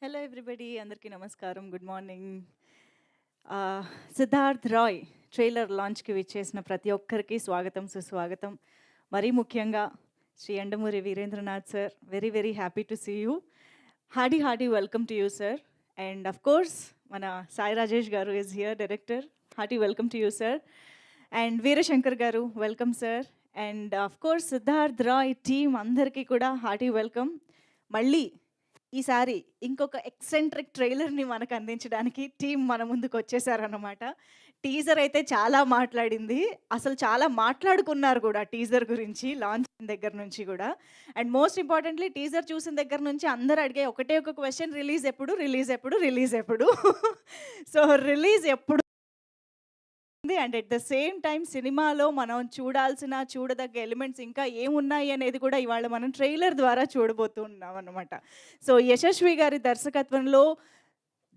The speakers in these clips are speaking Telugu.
హలో ఎవ్రీబడి, అందరికీ నమస్కారం, good morning. Siddharth Roy trailer లాంచ్కి విచ్చేసిన ప్రతి ఒక్కరికి స్వాగతం, సుస్వాగతం. మరీ ముఖ్యంగా Shri Yandamuri Veerendranath sir, very very happy to see you. Hearty welcome to you sir. And of course మన Sai Rajesh garu is here, director. Hearty welcome to you sir. And Veerashankar garu, welcome sir. And of course Siddharth Roy team అందరికీ కూడా హార్టీ వెల్కమ్. మళ్ళీ ఈసారి ఇంకొక ఎక్సెంట్రిక్ ట్రైలర్ని మనకు అందించడానికి టీం మన ముందుకు వచ్చేసారన్నమాట. టీజర్ అయితే చాలా మాట్లాడింది, అసలు చాలా మాట్లాడుకున్నారు కూడా టీజర్ గురించి లాంచ్ దగ్గర నుంచి కూడా. అండ్ మోస్ట్ ఇంపార్టెంట్లీ టీజర్ చూసిన దగ్గర నుంచి అందరూ అడిగే ఒకటే ఒక క్వశ్చన్, రిలీజ్ ఎప్పుడు, రిలీజ్ ఎప్పుడు, రిలీజ్ ఎప్పుడు. సో రిలీజ్ ఎప్పుడు and at the same time సినిమాలో మనం చూడదగ్గ ఎలిమెంట్స్ ఇంకా ఏమున్నాయి అనేది కూడా ఇవాళ మనం ట్రైలర్ ద్వారా చూడబోతున్నాం అన్నమాట. సో యశస్వి గారి దర్శకత్వంలో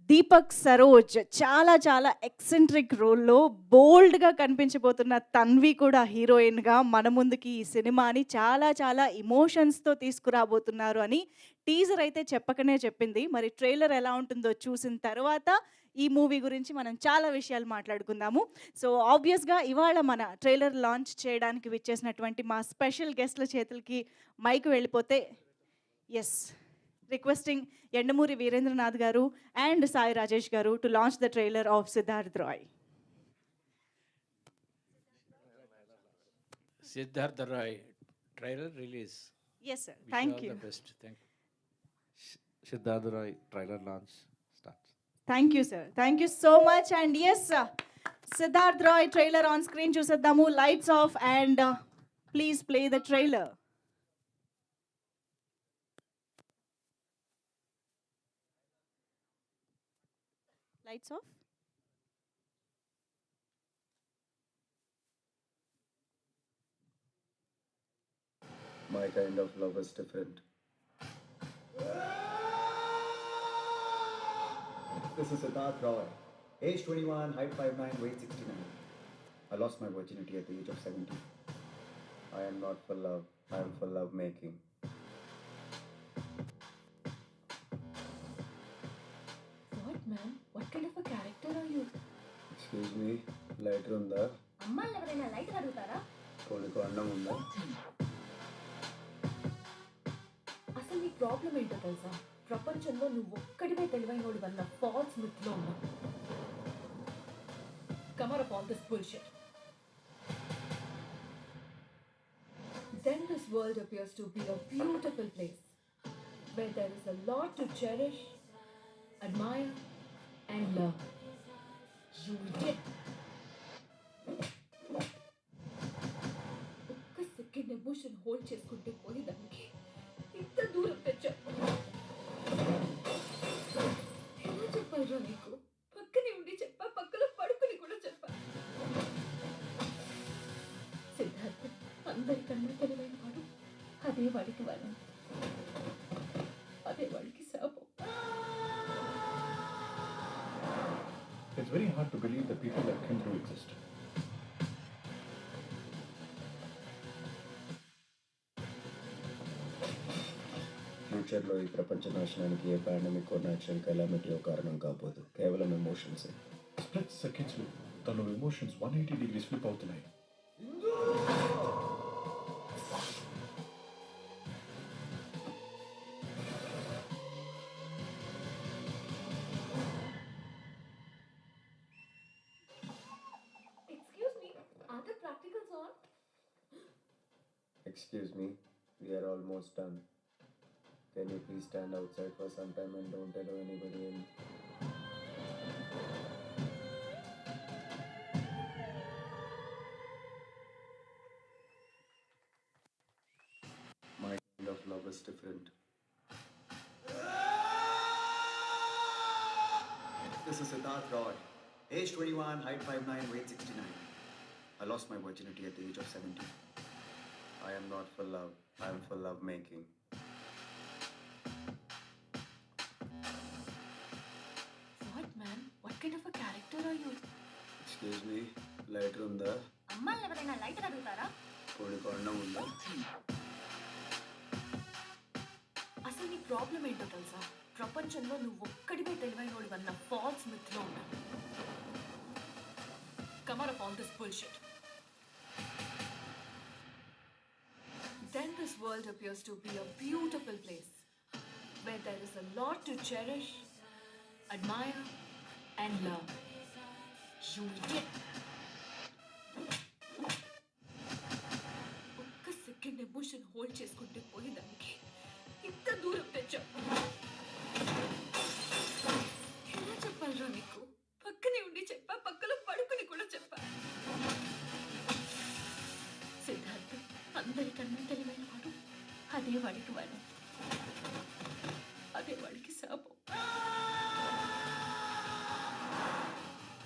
దీపక్ సరోజ్ చాలా చాలా ఎక్సెంట్రిక్ రోల్లో బోల్డ్గా కనిపించబోతున్న తన్వి కూడా హీరోయిన్గా మన ముందుకి ఈ సినిమాని చాలా చాలా ఇమోషన్స్తో తీసుకురాబోతున్నారు అని టీజర్ అయితే చెప్పకనే చెప్పింది. మరి ట్రైలర్ ఎలా ఉంటుందో చూసిన తర్వాత ఈ మూవీ గురించి మనం చాలా విషయాలు మాట్లాడుకుందాము. సో ఆబ్వియస్గా ఇవాళ మన ట్రైలర్ లాంచ్ చేయడానికి విచ్చేసినటువంటి మా స్పెషల్ గెస్ట్ల చేతులకి మైక్ వెళ్ళిపోతే, ఎస్, రిక్వెస్టింగ్ యండమూరి వీరేంద్రనాథ్ గారు అండ్ సాయి రాజేష్ గారు to launch the trailer of Siddharth Roy. Siddhartha Roy trailer release. Yes sir, thank you. All the best. Thank you. Siddharth Roy trailer launch starts. Thank you sir, thank you so much. And yes, Siddharth Roy trailer on screen చూసేద్దాము. Lights off and please play the trailer. Lights off. My kind of love is different. This is Siddharth Roy. Age 21, height 5'9", weight 69. I lost my virginity at the age of 17. I am not for love. I am for love making. What, man? What kind of a character are you? Excuse me, lighter ఉందా? అమ్మాయిలు ఎవరైనా లైట్ అడుగుతారా? కొడుకు అన్నం ఉందా? అసలు నీ ప్రాబ్లం ఏంటో తెలుసా? ప్రపంచంలో నువ్వు ఒక్కడివే తెలివైనోడు వల్ల ఫాల్స్ మిత్లో ఉన్నావు. Come out upon this bullshit. Then this world appears to be a beautiful place where there is a lot to cherish, admire, and love. You idiot. ఒక్క సెకండ్ ఎమోషన్ హోల్డ్ చేసుకుంటూ పోయేదానికి ఇంత దూరం తెచ్చావు. ఎలా చెప్పారా నీకు? పక్కనే ఉండి చెప్పా, పక్కలో పడుకుని కూడా చెప్పా. సిద్ధార్థ్ అందరికన్నా తెలివైన వాడు. అదే వాడికి వరం, అదే వాడికి శాపం. It's very hard to believe that people like him do exist. ఫ్యూచర్లో ఈ ప్రపంచ నాశనానికి ఏ పాండమిక్ న్యాచురల్ కెలామిటీ కారణం కాకపోదు, కేవలం ఎమోషన్స్. స్ప్లిట్ సెకండ్స్లో తన ఎమోషన్స్ 180 degrees ఫ్లిప్ అవుతున్నాయి. Excuse me, are the practicals on? Excuse me, we are almost done. Can you please stand outside for some time and don't allow anybody in? My kind of love is different. This is Siddharth Roy. Age 21, height 5'9", weight 69. I lost my virginity at the age of 17. I am not for love. I am for love making. What, man? What kind of a character are you? Excuse me, lighter ఉందా? అమ్మాయిలు ఎవరైనా లైట్ అడుగుతారా? కొడుకు అన్నం ఉందా? అసలు నీ ప్రాబ్లం ఏంటో తెలుసా? ప్రపంచం ప్రపంచంలో నువ్వు ఒక్కడివే తెలివైనోడివన్న ఫాల్స్ మిత్లో ఉన్నావు. Come out of all this bullshit. Then this world appears to be a beautiful place where there is a lot to cherish, admire, and love. You idiot. ఒక్క సెకండ్ ఎమోషన్ హోల్డ్ చేసుకుంటే పోయేదానికి ఇంత దూరం తెచ్చావు. ఎలా చెప్పాలరా నీకు? పక్కనే ఉండి చెప్పా, పక్కలో పడుకుని కూడా చెప్పా. సిద్ధార్థ్ అందరికన్నా తెలివైన వాడు. అదే వాడికి వాడు, అదే వాడికి శాపం.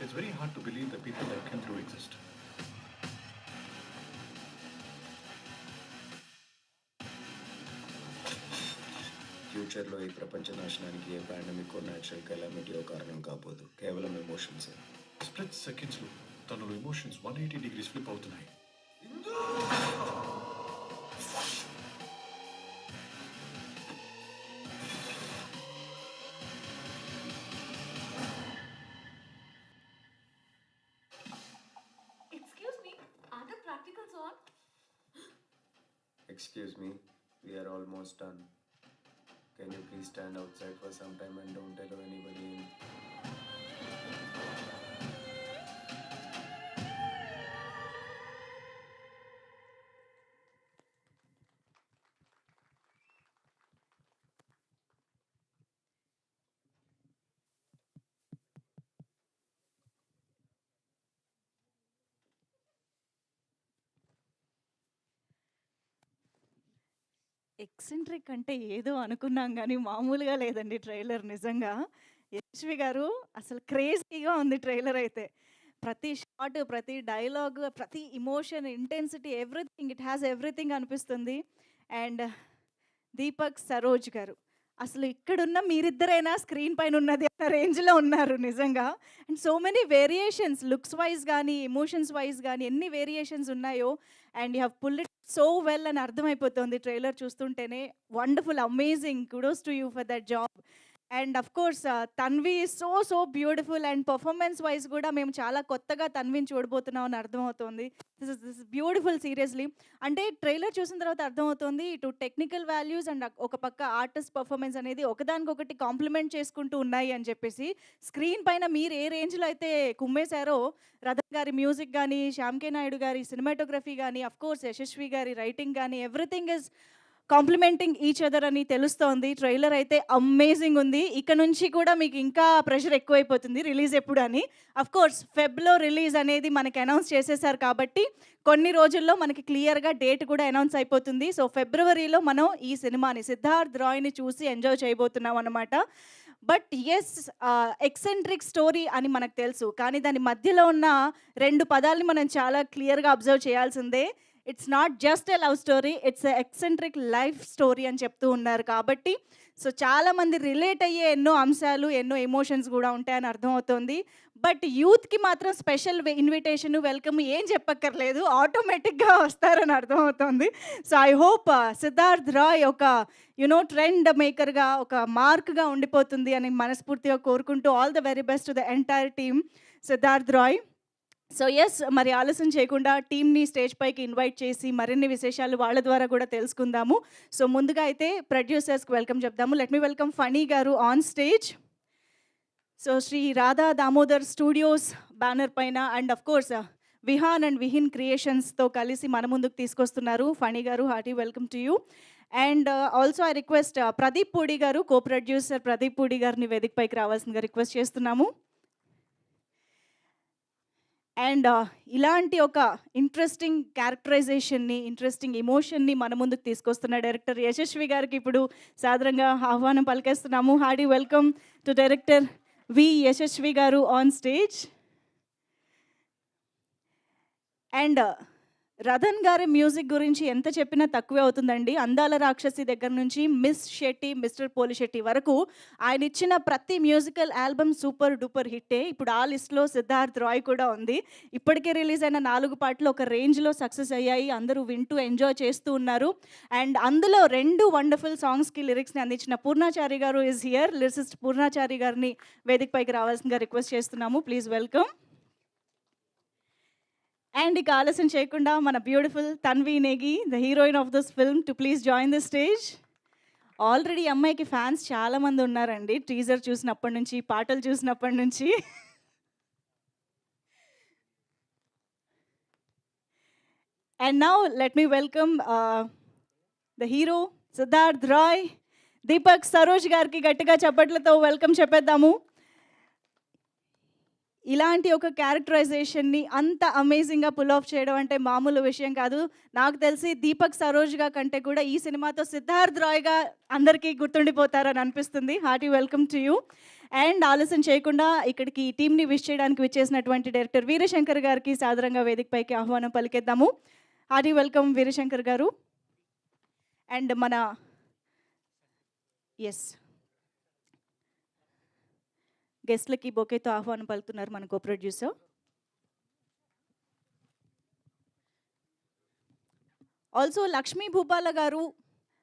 It's very hard to believe that people like him do exist. ఫ్యూచర్లో ఈ ప్రపంచ నాశనానికి ఏ పాండమిక్ న్యాచురల్ కెలామిటీయో కారణం కాపోదు, కేవలం ఎమోషన్స్. Split seconds లో తనలో ఎమోషన్స్ 180 degrees ఫ్లిప్ అవుతున్నాయి. Excuse me, are the practicals on? Excuse me, we are almost done. Can you please stand outside for some time and don't allow anybody in? Eccentric అంటే ఏదో అనుకున్నాం కానీ మామూలుగా లేదండి ట్రైలర్ నిజంగా. యశస్వి గారు అసలు క్రేజీగా ఉంది ట్రైలర్ అయితే. ప్రతి షాట్, ప్రతి డైలాగ్, ప్రతి emotion, intensity, everything, it has everything అనిపిస్తుంది. అండ్ దీపక్ సరోజ్ గారు అసలు ఇక్కడున్న మీరిద్దరైనా స్క్రీన్ పైన ఉన్నది అన్న రేంజ్లో ఉన్నారు నిజంగా. And so many variations, looks wise కానీ ఎమోషన్స్ వైజ్ కానీ ఎన్ని వేరియేషన్స్ ఉన్నాయో. And you have pull it so well అని అర్థమైపోతుంది ట్రైలర్ చూస్తుంటేనే. Wonderful, amazing, kudos to you for that job. And of course Tanvi so beautiful. And performance wise కూడా మేము చాలా కొత్తగా తన్విని చూడబోతున్నాం అని అర్థమవుతుంది. This is beautiful seriously. అంటే ట్రైలర్ చూసిన తర్వాత అర్థమవుతుంది ఇటు టెక్నికల్ వాల్యూస్ అండ్ ఒక పక్క ఆర్టిస్ట్ పర్ఫార్మెన్స్ అనేది ఒకదానికొకటి కాంప్లిమెంట్ చేసుకుంటూ ఉన్నాయి అని చెప్పేసి. స్క్రీన్ పైన మీరు ఏ రేంజ్లో అయితే కుమ్మేశారో, రథన్ గారి మ్యూజిక్ కానీ, శ్యామ్ కే నాయుడు గారి సినిమాటోగ్రఫీ కానీ, అఫ్ కోర్స్ యశస్వి గారి రైటింగ్ కానీ, everything is complimenting each other అని తెలుస్తోంది. ట్రైలర్ అయితే అమేజింగ్ ఉంది. ఇక నుంచి కూడా మీకు ఇంకా ప్రెషర్ ఎక్కువైపోతుంది రిలీజ్ ఎప్పుడు అని. అఫ్ కోర్స్ ఫెబ్లో రిలీజ్ అనేది మనకి అనౌన్స్ చేసేసారు కాబట్టి కొన్ని రోజుల్లో మనకి క్లియర్గా డేట్ కూడా అనౌన్స్ అయిపోతుంది. సో ఫిబ్రవరిలో మనం ఈ సినిమాని, సిద్ధార్థ్ రాయ్ని చూసి ఎంజాయ్ చేయబోతున్నాం అన్నమాట. బట్ ఎస్, ఎక్సెంట్రిక్ స్టోరీ అని మనకు తెలుసు, కానీ దాని మధ్యలో ఉన్న రెండు పదాలని మనం చాలా క్లియర్గా అబ్జర్వ్ చేయాల్సిందే. It's not just a love story, it's a eccentric life story అని చెప్తూ ఉన్నారు కాబట్టి సో చాలామంది రిలేట్ అయ్యే ఎన్నో అంశాలు, ఎన్నో ఎమోషన్స్ కూడా ఉంటాయని అర్థమవుతుంది. బట్ యూత్కి మాత్రం స్పెషల్ ఇన్విటేషన్, వెల్కమ్ ఏం చెప్పక్కర్లేదు, ఆటోమేటిక్గా వస్తారని అర్థమవుతుంది. So I hope Siddharth Roy ఒక ట్రెండ్ మేకర్గా, ఒక మార్క్గా ఉండిపోతుంది అని మనస్ఫూర్తిగా కోరుకుంటూ all the very best to the entire team Siddharth Roy. So yes, మరి ఆలస్యం చేయకుండా టీమ్ని స్టేజ్ పైకి ఇన్వైట్ చేసి మరిన్ని విశేషాలు వాళ్ళ ద్వారా కూడా తెలుసుకుందాము. సో ముందుగా అయితే ప్రొడ్యూసర్స్కి వెల్కమ్ చెప్దాము. Let me welcome Phani garu on stage. So Shri Radha Damodar studios banner పైన and of course Vihan and Vihin క్రియేషన్స్తో కలిసి మన ముందుకు తీసుకొస్తున్నారు Phani garu. Hearty welcome to you. And also I request Pradeep Pudi garu, co producer Pradeep Pudi గారిని వేదికపైకి రావాల్సిందిగా రిక్వెస్ట్ చేస్తున్నాము. అండ్ ఇలాంటి ఒక ఇంట్రెస్టింగ్ క్యారెక్టరైజేషన్ని, ఇంట్రెస్టింగ్ ఎమోషన్ని మన ముందుకు తీసుకొస్తున్న డైరెక్టర్ యశస్వి గారికి ఇప్పుడు సాదరంగా ఆహ్వానం పలికేస్తున్నాము. హార్డీ వెల్కమ్ టు డైరెక్టర్ వి యశస్వి గారు ఆన్ స్టేజ్. అండ్ రతన్ గారి మ్యూజిక్ గురించి ఎంత చెప్పినా తక్కువే అవుతుందండి. 'అందాల రాక్షసి' దగ్గర నుంచి 'మిస్ శెట్టి', 'మిస్టర్ పోలిశెట్టి' వరకు ఆయన ఇచ్చిన ప్రతి మ్యూజికల్ ఆల్బమ్ సూపర్ డూపర్ హిట్టే. ఇప్పుడు ఆ లిస్ట్‌లో 'సిద్ధార్థ్ రాయ్' కూడా ఉంది. ఇప్పటికే రిలీజ్ అయిన 4 పాటలు ఒక రేంజ్‌లో సక్సెస్ అయ్యాయి. అందరూ వింటూ ఎంజాయ్ చేస్తూ ఉన్నారు. అండ్ అందులో 2 వండర్‌ఫుల్ సాంగ్స్‌కి లిరిక్స్‌ని అందించిన పూర్ణాచారి గారు ఈజ్ హియర్. లిరిసిస్ట్ పూర్ణాచారి గారిని వేదికపైకి రావాల్సిందిగా రిక్వెస్ట్ చేస్తున్నాము. Please welcome. అండ్ ఇక ఆలస్యం చేయకుండా మన beautiful Tanvi Negi, the heroine of this film, to please join the stage. Already అమ్మాయికి ఫ్యాన్స్ చాలామంది ఉన్నారండి. టీజర్ చూసినప్పటి నుంచి, పాటలు చూసినప్పటి నుంచి. And now let me welcome the hero Siddharth Roy. Deepak Saroj గారికి గట్టిగా చప్పట్లతో వెల్కమ్ చెప్పేద్దాము. ఇలాంటి ఒక క్యారెక్టరైజేషన్ని అంత అమేజింగ్గా పుల్ ఆఫ్ చేయడం అంటే మామూలు విషయం కాదు. నాకు తెలిసి దీపక్ సరోజ్గా కంటే కూడా ఈ సినిమాతో సిద్ధార్థ్ రాయ్గా అందరికీ గుర్తుండిపోతారని అనిపిస్తుంది. Hearty welcome to you. And ఆలస్యం చేయకుండా ఇక్కడికి ఈ టీమ్ని విష్ చేయడానికి విచ్చేసినటువంటి డైరెక్టర్ వీరశంకర్ గారికి సాదరంగా వేదికపైకి ఆహ్వానం పలికేద్దాము. హార్టీ వెల్కమ్ వీరశంకర్ గారు. అండ్ మన ఎస్ గెస్ట్లకి బొకేతో ఆహ్వానం పలుకుతున్నారు మన co producer. Also Lakshmi Bhupala garu,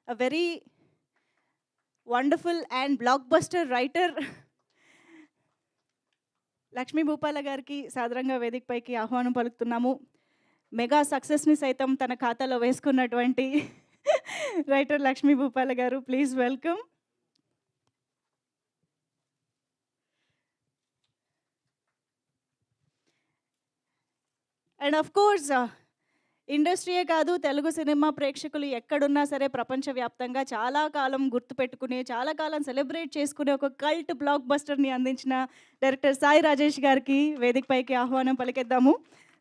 a very wonderful and blockbuster writer. Lakshmi Bhupala గారికి సాదరంగా వేదికపైకి ఆహ్వానం పలుకుతున్నాము. మెగా సక్సెస్ని సైతం తన ఖాతాలో వేసుకున్నటువంటి writer Lakshmi Bhupala garu, please welcome. And of course ఇండస్ట్రీయే కాదు, తెలుగు సినిమా ప్రేక్షకులు ఎక్కడున్నా సరే ప్రపంచవ్యాప్తంగా చాలా కాలం గుర్తుపెట్టుకునే, చాలా కాలం సెలబ్రేట్ చేసుకునే ఒక కల్ట్ బ్లాక్ బస్టర్ని అందించిన డైరెక్టర్ సాయి రాజేష్ గారికి వేదికపైకి ఆహ్వానం పలికేద్దాము.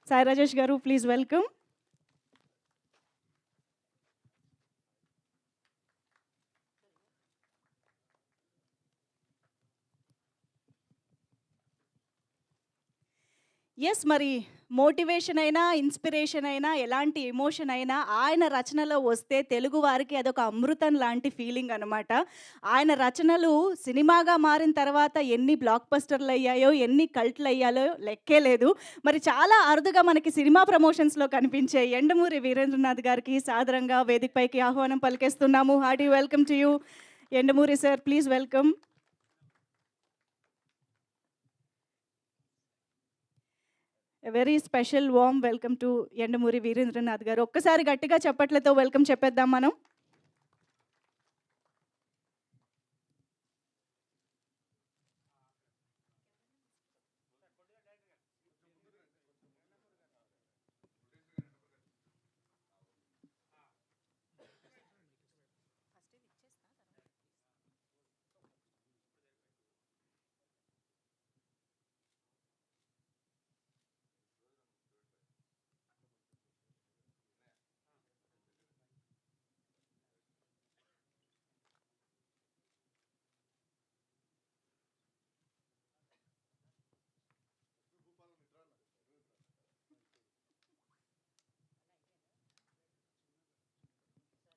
సాయి రాజేష్ గారు, ప్లీజ్ వెల్కమ్. ఎస్, మరి మోటివేషన్ అయినా, ఇన్స్పిరేషన్ అయినా, ఎలాంటి ఎమోషన్ అయినా ఆయన రచనలో వస్తే తెలుగు వారికి అదొక అమృతం లాంటి ఫీలింగ్ అనమాట. ఆయన రచనలు సినిమాగా మారిన తర్వాత ఎన్ని బ్లాక్ బస్టర్లు అయ్యాయో, ఎన్ని కల్ట్లు అయ్యాయో లెక్కే లేదు. మరి చాలా అరుదుగా మనకి సినిమా ప్రమోషన్స్లో కనిపించే యండమూరి వీరేంద్రనాథ్ గారికి సాదరంగా వేదికపైకి ఆహ్వానం పలికేస్తున్నాము. Hearty welcome to you Yandamuri sir, please welcome. Very special warm welcome to Yandamuri Veerendranath garu. ఒక్కసారి గట్టిగా చప్పట్లతో వెల్కమ్ చెప్పేద్దాం మనం.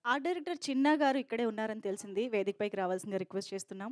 ఆర్ట్ డైరెక్టర్ చిన్నా గారు ఇక్కడే ఉన్నారని తెలిసింది. వేదికపైకి రావాల్సిందిగా రిక్వెస్ట్ చేస్తున్నాం.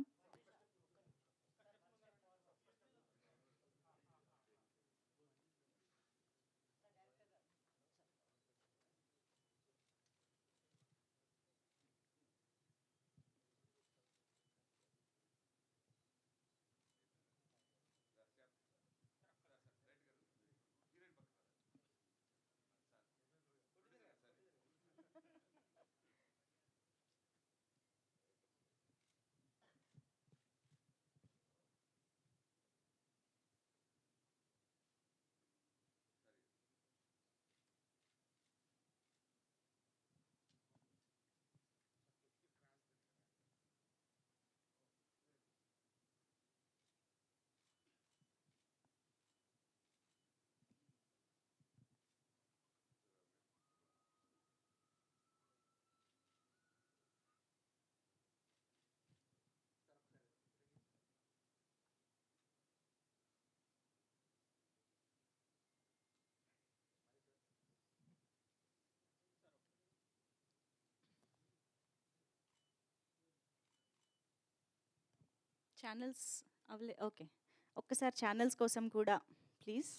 ఛానల్స్ ఓకే, ఒక్కసారి ఛానల్స్ కోసం కూడా please.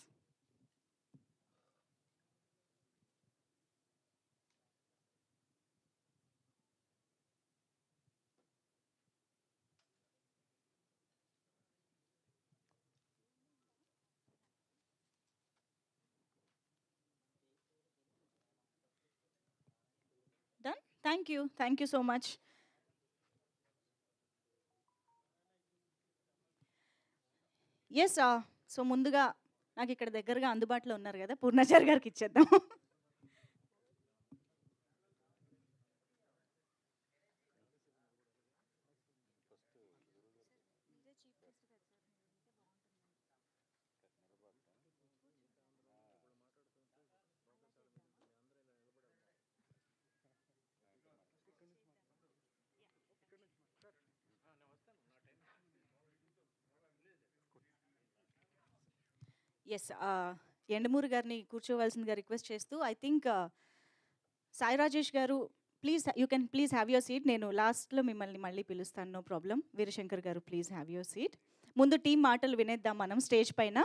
Done. Thank you so much. Yes, so ముందుగా నాకు ఇక్కడ దగ్గరగా అందుబాటులో ఉన్నారు కదా, పూర్ణాచారి గారికి ఇచ్చేద్దాం. ఎస్, ఎండమూరి గారిని కూర్చోవలసిందిగా రిక్వెస్ట్ చేస్తూ, ఐ థింక్ సాయి రాజేష్ గారు please please have your seat. నేను లాస్ట్లో మిమ్మల్ని మళ్ళీ పిలుస్తాను, నో ప్రాబ్లం. వీరశంకర్ గారు ప్లీజ్ హ్యావ్ యువర్ సీట్. ముందు టీం మాటలు వినేద్దాం మనం స్టేజ్ పైన.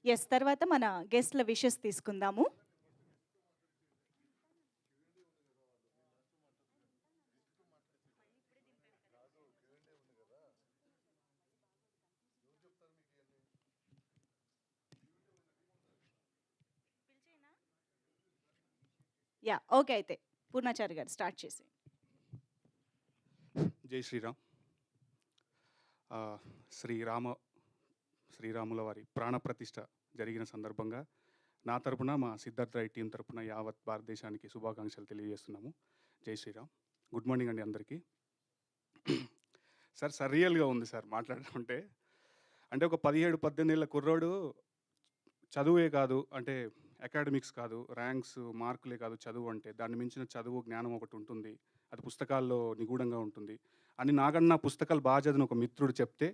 ఎస్, తర్వాత మన గెస్ట్ల విషెస్ తీసుకుందాము. యా, ఓకే, అయితే పూర్ణాచారి గారు స్టార్ట్ చేసి. జై శ్రీరామ్. శ్రీరాముల వారి ప్రాణప్రతిష్ఠ జరిగిన సందర్భంగా నా తరపున, మా సిద్ధార్థ రాయ్ టీం తరపున యావత్ భారతదేశానికి శుభాకాంక్షలు తెలియజేస్తున్నాము. జై శ్రీరామ్. గుడ్ మార్నింగ్ అండి అందరికీ. సార్, సర్రియల్గా ఉంది సార్ మాట్లాడుతుంటే. అంటే ఒక 17-18 ఏళ్ళ కుర్రోడు చదువే కాదు, అంటే అకాడమిక్స్ కాదు, ర్యాంక్స్ మార్కులే కాదు చదువు అంటే, దాన్ని మించిన చదువు జ్ఞానం ఒకటి ఉంటుంది, అది పుస్తకాల్లో నిగూఢంగా ఉంటుంది అని నాకన్నా పుస్తకాలు బాగా చదివిన ఒక మిత్రుడు చెప్తే,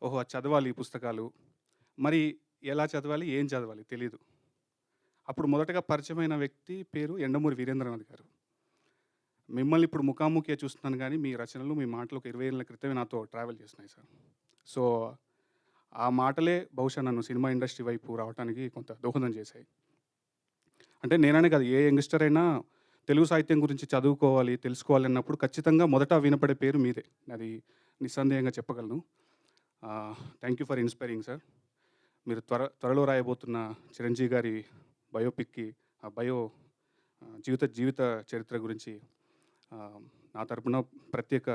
ఓహో అది చదవాలి ఈ పుస్తకాలు, మరి ఎలా చదవాలి ఏం చదవాలి తెలీదు. అప్పుడు మొదటగా పరిచయమైన వ్యక్తి పేరు ఎండమూరి వీరేంద్రనాథ్ గారు. మిమ్మల్ని ఇప్పుడు ముఖాముఖిగా చూస్తున్నాను కానీ మీ రచనలు, మీ మాటలు ఒక 20 ఏళ్ళ క్రితమే నాతో ట్రావెల్ చేస్తున్నాయి సార్. సో ఆ మాటలే బహుశా నన్ను సినిమా ఇండస్ట్రీ వైపు రావడానికి కొంత దోహదం చేశాయి. అంటే నేననే కాదు, ఏ యంగ్స్టర్ అయినా తెలుగు సాహిత్యం గురించి చదువుకోవాలి, తెలుసుకోవాలి అన్నప్పుడు ఖచ్చితంగా మొదట వినపడే పేరు మీదే, అది నిస్సందేహంగా చెప్పగలను. Thank you for inspiring sir. మీరు త్వరలో రాయబోతున్న చిరంజీవి గారి బయోపిక్కి, జీవిత చరిత్ర గురించి నా తరపున ప్రత్యేక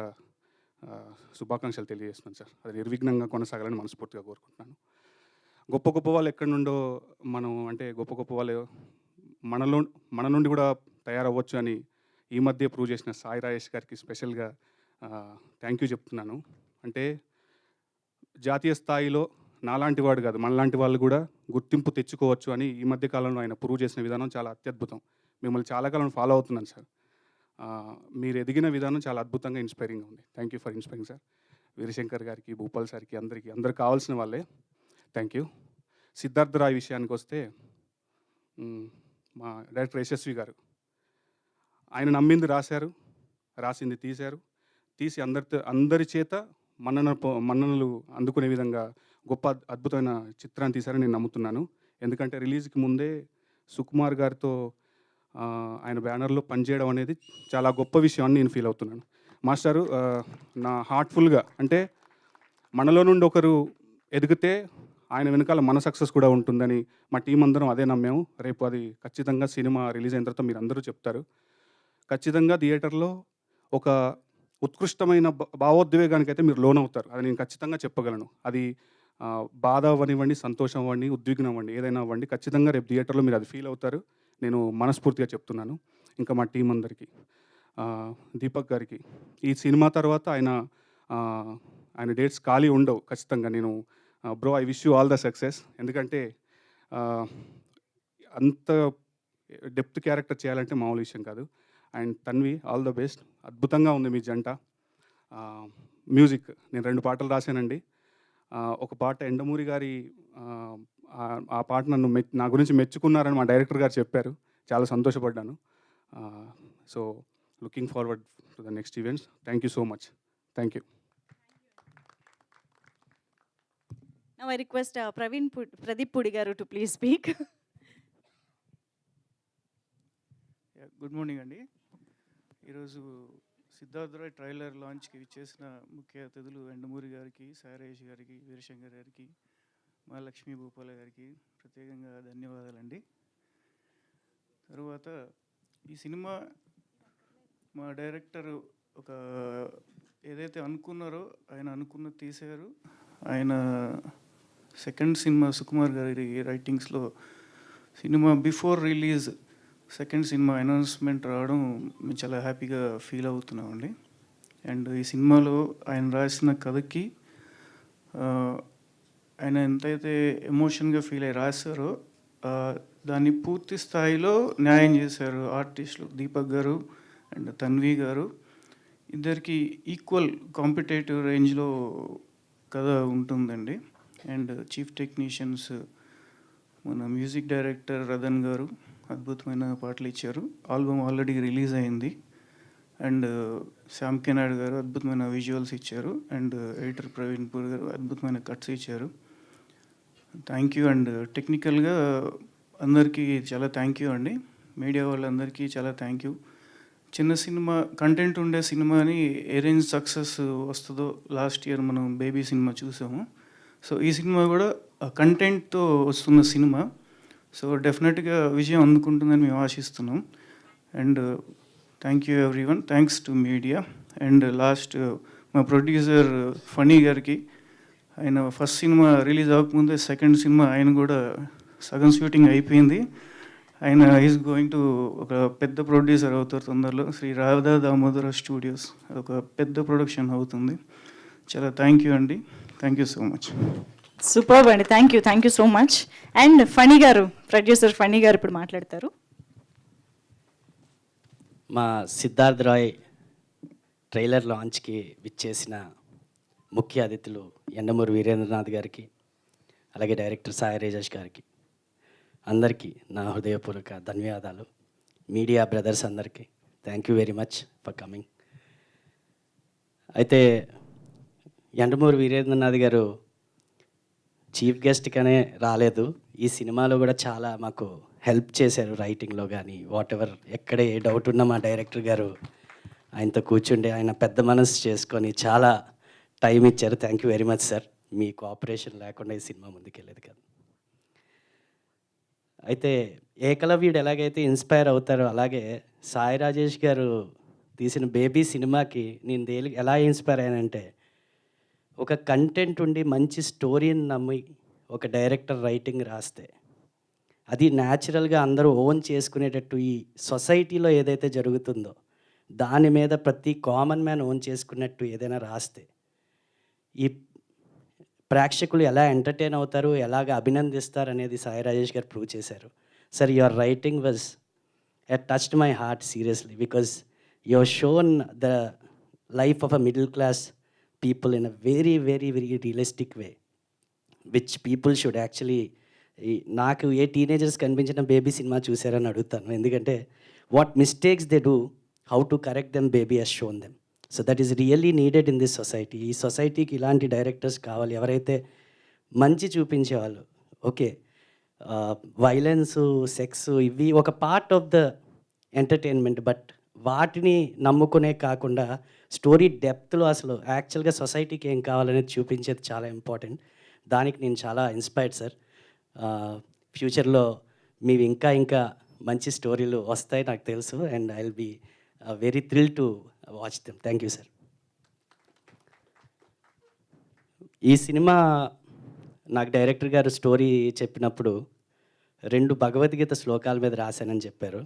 శుభాకాంక్షలు తెలియజేస్తున్నాను సార్. అది నిర్విఘ్నంగా కొనసాగాలని మనస్ఫూర్తిగా కోరుకుంటున్నాను. గొప్ప గొప్ప వాళ్ళు ఎక్కడి నుండో మనం, అంటే గొప్ప గొప్ప వాళ్ళు మన నుండి కూడా తయారవ్వచ్చు అని ఈ మధ్య ప్రూవ్ చేసిన సాయి రాజేష్ గారికి స్పెషల్గా థ్యాంక్ యూ చెప్తున్నాను. అంటే జాతీయ స్థాయిలో నాలాంటి వాడు కాదు, మనలాంటి వాళ్ళు కూడా గుర్తింపు తెచ్చుకోవచ్చు అని ఈ మధ్య కాలంలో ఆయన ప్రూవ్ చేసిన విధానం చాలా అత్యద్భుతం. మిమ్మల్ని చాలా కాలం ఫాలో అవుతున్నాను సార్. మీరు ఎదిగిన విధానం చాలా అద్భుతంగా ఇన్స్పైరింగ్గా ఉంది. Thank you for inspiring sir. Veerashankar గారికి, భూపాల్ సార్కి, అందరు కావాల్సిన వాళ్ళే. Thank you. సిద్ధార్థ రాయ్ విషయానికి వస్తే, మా డైరెక్టర్ యశస్వి గారు ఆయన నమ్మింది రాశారు, రాసింది తీసి అందరి చేత మన్ననలు అందుకునే విధంగా గొప్ప అద్భుతమైన చిత్రాన్ని తీశారని నేను నమ్ముతున్నాను. ఎందుకంటే రిలీజ్కి ముందే సుకుమార్ గారితో ఆయన బ్యానర్లో పనిచేయడం అనేది చాలా గొప్ప విషయం అని నేను ఫీల్ అవుతున్నాను. మాస్టారు, నా హార్ట్ఫుల్గా, అంటే మనలో నుండి ఒకరు ఎదిగితే ఆయన వెనకాల మన సక్సెస్ కూడా ఉంటుందని మా టీం అందరం అదే నమ్మాము. రేపు అది ఖచ్చితంగా సినిమా రిలీజ్ అయిన తర్వాత మీరు అందరూ చెప్తారు. ఖచ్చితంగా థియేటర్లో ఒక ఉత్కృష్టమైన భావోద్వేగానికి అయితే మీరు లోనవుతారు, అది నేను ఖచ్చితంగా చెప్పగలను. అది బాధ అవ్వనివ్వండి, సంతోషం అవ్వండి, ఉద్విగ్నం అవ్వండి, ఏదైనా అవ్వండి, ఖచ్చితంగా రేపు థియేటర్లో మీరు అది ఫీల్ అవుతారు. నేను మనస్ఫూర్తిగా చెప్తున్నాను. ఇంకా మా టీం అందరికీ, దీపక్ గారికి, ఈ సినిమా తర్వాత ఆయన డేట్స్ ఖాళీ ఉండవు ఖచ్చితంగా. నేను bro, I wish you all the success. ఎందుకంటే అంత డెప్త్ క్యారెక్టర్ చేయాలంటే మామూలు విషయం కాదు. And Tanvi, all the best. అద్భుతంగా ఉంది మీ జంట. మ్యూజిక్ నేను 2 పాటలు రాశానండి. ఒక పాట ఎండమూరి గారి, ఆ పాట నా గురించి మెచ్చుకున్నారని మా డైరెక్టర్ గారు చెప్పారు. చాలా సంతోషపడ్డాను. So looking forward to the next events. Thank you so much. Thank you. Now I request Pradeep Pudi garu to please speak. Good morning అండి. ఈరోజు సిద్ధార్థ్ రాయ్ ట్రైలర్ లాంచ్కి ఇచ్చేసిన ముఖ్య అతిథులు ఎండమూరి గారికి, సాయిరాజేష్ గారికి, వీరశంకర్ గారికి, మా లక్ష్మీ భూపాల గారికి ప్రత్యేకంగా ధన్యవాదాలండి. తరువాత ఈ సినిమా మా డైరెక్టర్ ఒక ఏదైతే అనుకున్నారో ఆయన అనుకున్నది తీశారు. ఆయన సెకండ్ సినిమా సుకుమార్ గారి రైటింగ్స్లో cinema before release second cinema announcement రావడం మేము చాలా హ్యాపీగా ఫీల్ అవుతున్నామండి. అండ్ ఈ సినిమాలో ఆయన రాసిన కథకి ఆయన ఎంతైతే ఎమోషన్గా ఫీల్ అయ్యి రాశారో దాన్ని పూర్తి స్థాయిలో న్యాయం చేశారు ఆర్టిస్టులు దీపక్ గారు అండ్ తన్వి గారు. ఇద్దరికి ఈక్వల్ కాంపిటేటివ్ రేంజ్లో కథ ఉంటుందండి. అండ్ చీఫ్ టెక్నీషియన్స్ మన మ్యూజిక్ డైరెక్టర్ రదన్ గారు అద్భుతమైన పాటలు ఇచ్చారు. ఆల్బమ్ ఆల్రెడీ రిలీజ్ అయింది. అండ్ శ్యామ్ కే నాయుడు గారు అద్భుతమైన విజువల్స్ ఇచ్చారు. అండ్ ఎడిటర్ ప్రవీణ్ పూర్ గారు అద్భుతమైన కట్స్ ఇచ్చారు. Thank you. అండ్ టెక్నికల్గా అందరికీ చాలా థ్యాంక్ యూ అండి. మీడియా వాళ్ళందరికీ చాలా థ్యాంక్ యూ. చిన్న సినిమా కంటెంట్ ఉండే సినిమాని ఏ రేంజ్ సక్సెస్ వస్తుందో లాస్ట్ ఇయర్ మనం బేబీ సినిమా చూసాము. సో ఈ సినిమా కూడా కంటెంట్తో వస్తున్న సినిమా. సో డెఫినెట్గా విజయం అందుకుంటుందని మేము ఆశిస్తున్నాం. And thank you everyone. Thanks to media. And last మా ప్రొడ్యూసర్ ఫనీ గారికి, ఆయన ఫస్ట్ సినిమా రిలీజ్ అవ్వకముందే సెకండ్ సినిమా ఆయన కూడా సగం షూటింగ్ అయిపోయింది. ఆయన ఈజ్ గోయింగ్ టు ఒక పెద్ద ప్రొడ్యూసర్ అవుతారు తొందరలో. శ్రీ రాధా దామోదర స్టూడియోస్ ఒక పెద్ద ప్రొడక్షన్ అవుతుంది. చాలా థ్యాంక్ యూ అండి. Thank you so much. Super అండి. Thank you so much. And Phani garu, producer Phani గారు ఇప్పుడు మాట్లాడతారు. మా సిద్ధార్థ్ రాయ్ ట్రైలర్ లాంచ్కి విచ్చేసిన ముఖ్య అతిథులు ఎండమూరి వీరేంద్రనాథ్ గారికి, అలాగే డైరెక్టర్ సాయిరాజేష్ గారికి, అందరికీ నా హృదయపూర్వక ధన్యవాదాలు. మీడియా బ్రదర్స్ అందరికీ thank you very much for coming. అయితే ఎండమూరి వీరేంద్రనాథ్ గారు చీఫ్ గెస్ట్గానే రాలేదు, ఈ సినిమాలో కూడా చాలా మాకు హెల్ప్ చేశారు రైటింగ్లో కానీ వాట్ ఎవర్. ఎక్కడ ఏ డౌట్ ఉన్నా మా డైరెక్టర్ గారు ఆయనతో కూర్చుండి ఆయన పెద్ద మనసు చేసుకొని చాలా టైం ఇచ్చారు. Thank you very much sir. Me cooperation లేకుండా ఈ సినిమా ముందుకెళ్ళేది కాదు. అయితే ఏకలవ్యుడు ఎలాగైతే ఇన్స్పైర్ అవుతారో అలాగే సాయి రాజేష్ గారు తీసిన బేబీ సినిమాకి నేను ఎలా ఇన్స్పైర్ అయ్యానంటే, ఒక కంటెంట్ ఉండి మంచి స్టోరీని నమ్మి ఒక డైరెక్టర్ రైటింగ్ రాస్తే అది న్యాచురల్గా అందరూ ఓన్ చేసుకునేటట్టు ఈ సొసైటీలో ఏదైతే జరుగుతుందో దాని మీద ప్రతి కామన్ మ్యాన్ ఓన్ చేసుకున్నట్టు ఏదైనా రాస్తే ఈ ప్రేక్షకులు ఎలా ఎంటర్టైన్ అవుతారు, ఎలాగ అభినందిస్తారు అనేది సాయి రాజేష్ గారు ప్రూవ్ చేశారు. Sir, your writing was touched my heart seriously because you have shown the life of a middle class people in a very, very, very realistic way, which people should actually, నాకు ఏ టీనేజర్స్ కనిపించిన బేబీ సినిమా చూసారని అడుగుతాను. ఎందుకంటే what mistakes they do, how to correct them baby has shown them. So that is really needed in this society. ఈ సొసైటీకి ఇలాంటి డైరెక్టర్స్ కావాలి, ఎవరైతే మంచి చూపించేవాళ్ళు. ఓకే, వైలెన్సు, సెక్స్ ఇవి ఒక part of the entertainment, but వాటిని నమ్ముకునే కాకుండా స్టోరీ డెప్త్లో అసలు యాక్చువల్గా సొసైటీకి ఏం కావాలనేది చూపించేది చాలా ఇంపార్టెంట్. దానికి నేను చాలా ఇన్స్పైర్డ్ సార్. ఫ్యూచర్లో మీవి ఇంకా మంచి స్టోరీలు వస్తాయి నాకు తెలుసు. And I will be very thrill to watch them. Thank you sir. ఈ సినిమా నాకు డైరెక్టర్ గారు స్టోరీ చెప్పినప్పుడు 2 భగవద్గీత శ్లోకాల మీద రాశానని చెప్పారు.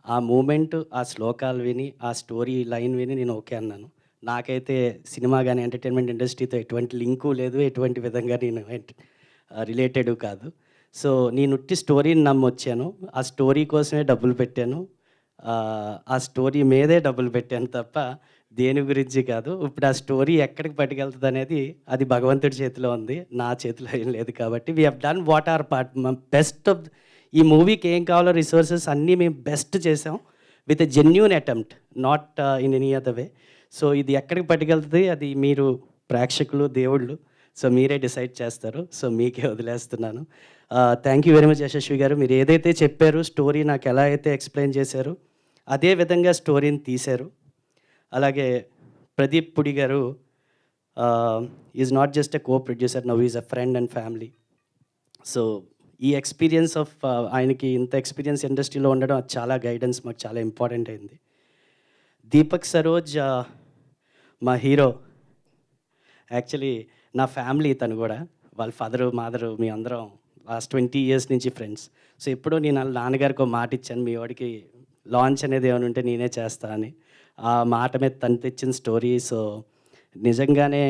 ఆ మూమెంట్, ఆ శ్లోకాలు విని, ఆ స్టోరీ లైన్ విని నేను ఓకే అన్నాను. నాకైతే సినిమా కానీ ఎంటర్టైన్మెంట్ ఇండస్ట్రీతో ఎటువంటి లింకు లేదు, ఎటువంటి విధంగా నేను రిలేటెడ్ కాదు. సో నేను ఉట్టి స్టోరీని నమ్మొచ్చాను, ఆ స్టోరీ కోసమే డబ్బులు పెట్టాను, ఆ స్టోరీ మీదే డబ్బులు పెట్టాను తప్ప దేని గురించి కాదు. ఇప్పుడు ఆ స్టోరీ ఎక్కడికి పట్టుకెళ్తుంది అనేది అది భగవంతుడి చేతిలో ఉంది, నా చేతిలో ఏం లేదు. కాబట్టి we have done what are part. Best of ఈ మూవీకి ఏం కావాలో రిసోర్సెస్ అన్నీ మేము బెస్ట్ చేసాం with a genuine attempt, not in any other way. So ఇది ఎక్కడికి పట్టుకెళ్తుంది అది మీరు ప్రేక్షకులు, దేవుళ్ళు సో మీరే డిసైడ్ చేస్తారు. సో మీకే వదిలేస్తున్నాను. Thank you very much Yashasvi గారు. మీరు ఏదైతే చెప్పారో స్టోరీ నాకు ఎలా అయితే ఎక్స్ప్లెయిన్ చేశారో అదే విధంగా స్టోరీని తీశారు. అలాగే ప్రదీప్ పుడి గారు is not just a co producer, now is a friend and family. So ఈ ఎక్స్పీరియన్స్ ఆఫ్ ఆయనకి ఇంత ఎక్స్పీరియన్స్ ఇండస్ట్రీలో ఉండడం అది చాలా గైడెన్స్ మాకు చాలా ఇంపార్టెంట్ అయింది. దీపక్ సరోజ్ మా హీరో. యాక్చువల్లీ నా ఫ్యామిలీ తను కూడా, వాళ్ళ ఫాదరు మాదరు మీ అందరం లాస్ట్ 20 years నుంచి ఫ్రెండ్స్. సో ఎప్పుడో నేను వాళ్ళ నాన్నగారికి ఒక మాట ఇచ్చాను, మీ వాడికి లాంచ్ అనేది ఏమైనా ఉంటే నేనే చేస్తా అని. ఆ మాట మీద తను తెచ్చిన స్టోరీ. సో నిజంగానే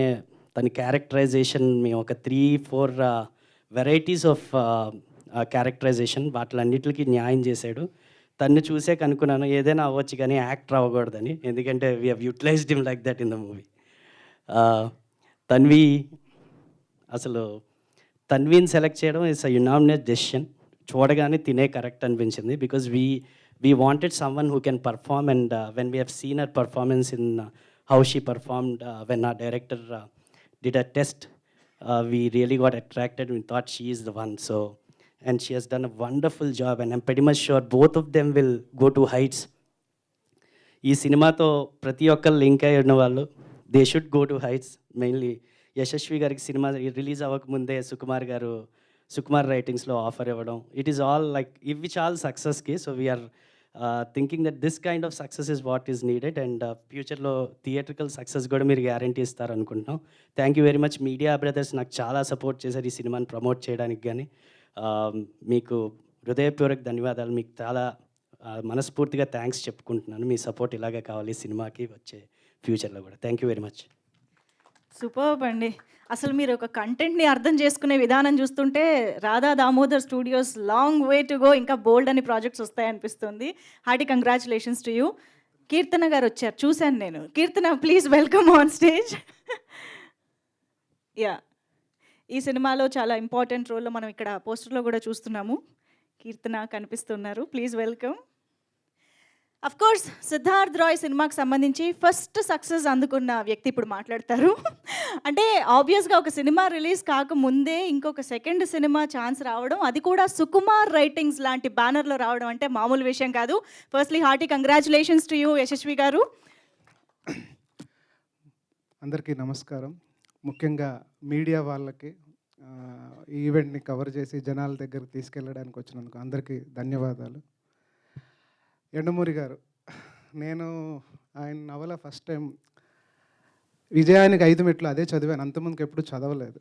తన క్యారెక్టరైజేషన్ మేము ఒక 3-4 వెరైటీస్ ఆఫ్ క్యారెక్టరైజేషన్ వాటిలన్నిటికీ న్యాయం చేశాడు. తన్ని చూసే కనుక్కున్నాను ఏదైనా అవ్వచ్చు కానీ యాక్టర్ అవ్వకూడదని, ఎందుకంటే we have utilized him like that in the movie. Tanvi అసలు తన్వీని సెలెక్ట్ చేయడం ఇట్స్ అ యునామినస్ డెసిషన్. చూడగానే తినే కరెక్ట్ అనిపించింది. Because we wanted someone who can perform. And when we have seen her performance in how she performed when our director did a test, we really got attracted. We thought she is the one. So, and she has done a wonderful job, and I'm pretty much sure both of them will go to heights. ఈ సినిమాతో ప్రతి ఒక్కరు లింక్ అయి ఉన్న వాళ్ళు they should go to heights. Mainly Yashaswi garu cinema release అవ్వకముందే సుకుమార్ రైటింగ్స్లో ఆఫర్ ఇవ్వడం, ఇట్ ఈస్ ఆల్ లైక్ ఇవి చాలా సక్సెస్కి. So we are thinking that this kind of success is what is needed. And ఫ్యూచర్లో థియేట్రికల్ సక్సెస్ కూడా మీరు గ్యారంటీ ఇస్తారు అనుకుంటున్నాం. Thank you very much. Media brothers నాకు చాలా సపోర్ట్ చేశారు ఈ సినిమాని ప్రమోట్ చేయడానికి. కానీ మీకు హృదయపూర్వక ధన్యవాదాలు. మీకు చాలా మనస్ఫూర్తిగా థ్యాంక్స్ చెప్పుకుంటున్నాను. మీ సపోర్ట్ ఇలాగే కావాలి సినిమాకి వచ్చే ఫ్యూచర్లో కూడా. Thank you very much. Superb అండి. అసలు మీరు ఒక కంటెంట్ని అర్థం చేసుకునే విధానం చూస్తుంటే Radha Damodar studios long way to go, ఇంకా బోల్డ్ అని ప్రాజెక్ట్స్ వస్తాయనిపిస్తుంది. Hearty congratulations to you. Keerthana garu వచ్చారు, చూశాను నేను. Keerthana, please welcome on stage. Yeah, ఈ సినిమాలో చాలా ఇంపార్టెంట్ రోల్లో మనం ఇక్కడ పోస్టర్లో కూడా చూస్తున్నాము. కీర్తన కనిపిస్తున్నారు, please welcome. Of course Siddharth Roy సినిమాకి సంబంధించి ఫస్ట్ సక్సెస్ అందుకున్న వ్యక్తి ఇప్పుడు మాట్లాడతారు. అంటే ఆబ్వియస్గా ఒక సినిమా రిలీజ్ కాకముందే ఇంకొక సెకండ్ సినిమా ఛాన్స్ రావడం, అది కూడా సుకుమార్ రైటింగ్స్ లాంటి బ్యానర్లో రావడం అంటే మామూలు విషయం కాదు. Firstly hearty congratulations to you Yashasvi గారు. అందరికీ నమస్కారం. ముఖ్యంగా మీడియా వాళ్ళకి ఈ ఈవెంట్ని కవర్ చేసి జనాల దగ్గరకు తీసుకెళ్ళడానికి వచ్చినందుకు అందరికీ ధన్యవాదాలు. ఎండమూరి గారు, నేను ఆయన నవల ఫస్ట్ టైం విజయానికి 5 మెట్లు అదే చదివాను, అంతకుముందుకు ఎప్పుడు చదవలేదు.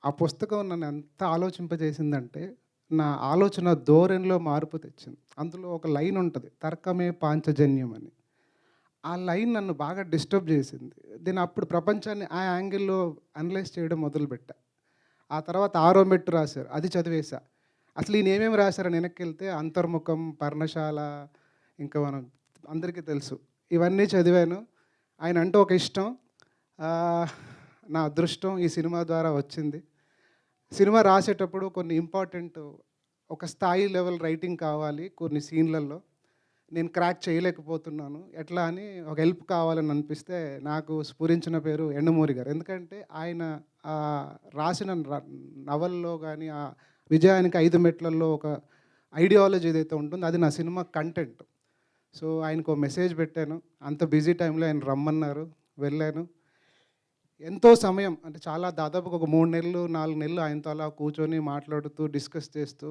ఆ పుస్తకం నన్ను ఎంత ఆలోచింపజేసిందంటే నా ఆలోచన ధోరణిలో మార్పు తెచ్చింది. అందులో ఒక లైన్ ఉంటుంది, తర్కమే పాంచజన్యం అని. ఆ లైన్ నన్ను బాగా డిస్టర్బ్ చేసింది. దీన్ని అప్పుడు ప్రపంచాన్ని ఆ యాంగిల్లో అనలైజ్ చేయడం మొదలుపెట్టా. ఆ తర్వాత 6వ మెట్టు రాశారు, అది చదివేశా. అసలు ఈయన ఏమేమి రాశారని వెనక్కి వెళ్తే అంతర్ముఖం, పర్ణశాల, ఇంకా మనం అందరికీ తెలుసు, ఇవన్నీ చదివాను. ఆయన అంటే ఒక ఇష్టం, నా అదృష్టం ఈ సినిమా ద్వారా వచ్చింది. సినిమా రాసేటప్పుడు కొన్ని ఇంపార్టెంట్ ఒక స్థాయి లెవెల్ రైటింగ్ కావాలి. కొన్ని సీన్లలో నేను క్రాక్ చేయలేకపోతున్నాను, ఎట్లా అని ఒక హెల్ప్ కావాలని అనిపిస్తే నాకు స్ఫురించిన పేరు ఎండమూరి గారు. ఎందుకంటే ఆయన రాసిన నవల్లో కానీ ఆ విజయానికి 5 మెట్లలో ఒక ఐడియాలజీ ఏదైతే ఉంటుందో అది నా సినిమా కంటెంట్. సో ఆయనకు ఒక మెసేజ్ పెట్టాను. అంత బిజీ టైంలో ఆయన రమ్మన్నారు, వెళ్ళాను. ఎంతో సమయం అంటే చాలా దాదాపుగా ఒక 3 నెలలు 4 నెలలు ఆయనతో అలా కూర్చొని మాట్లాడుతూ డిస్కస్ చేస్తూ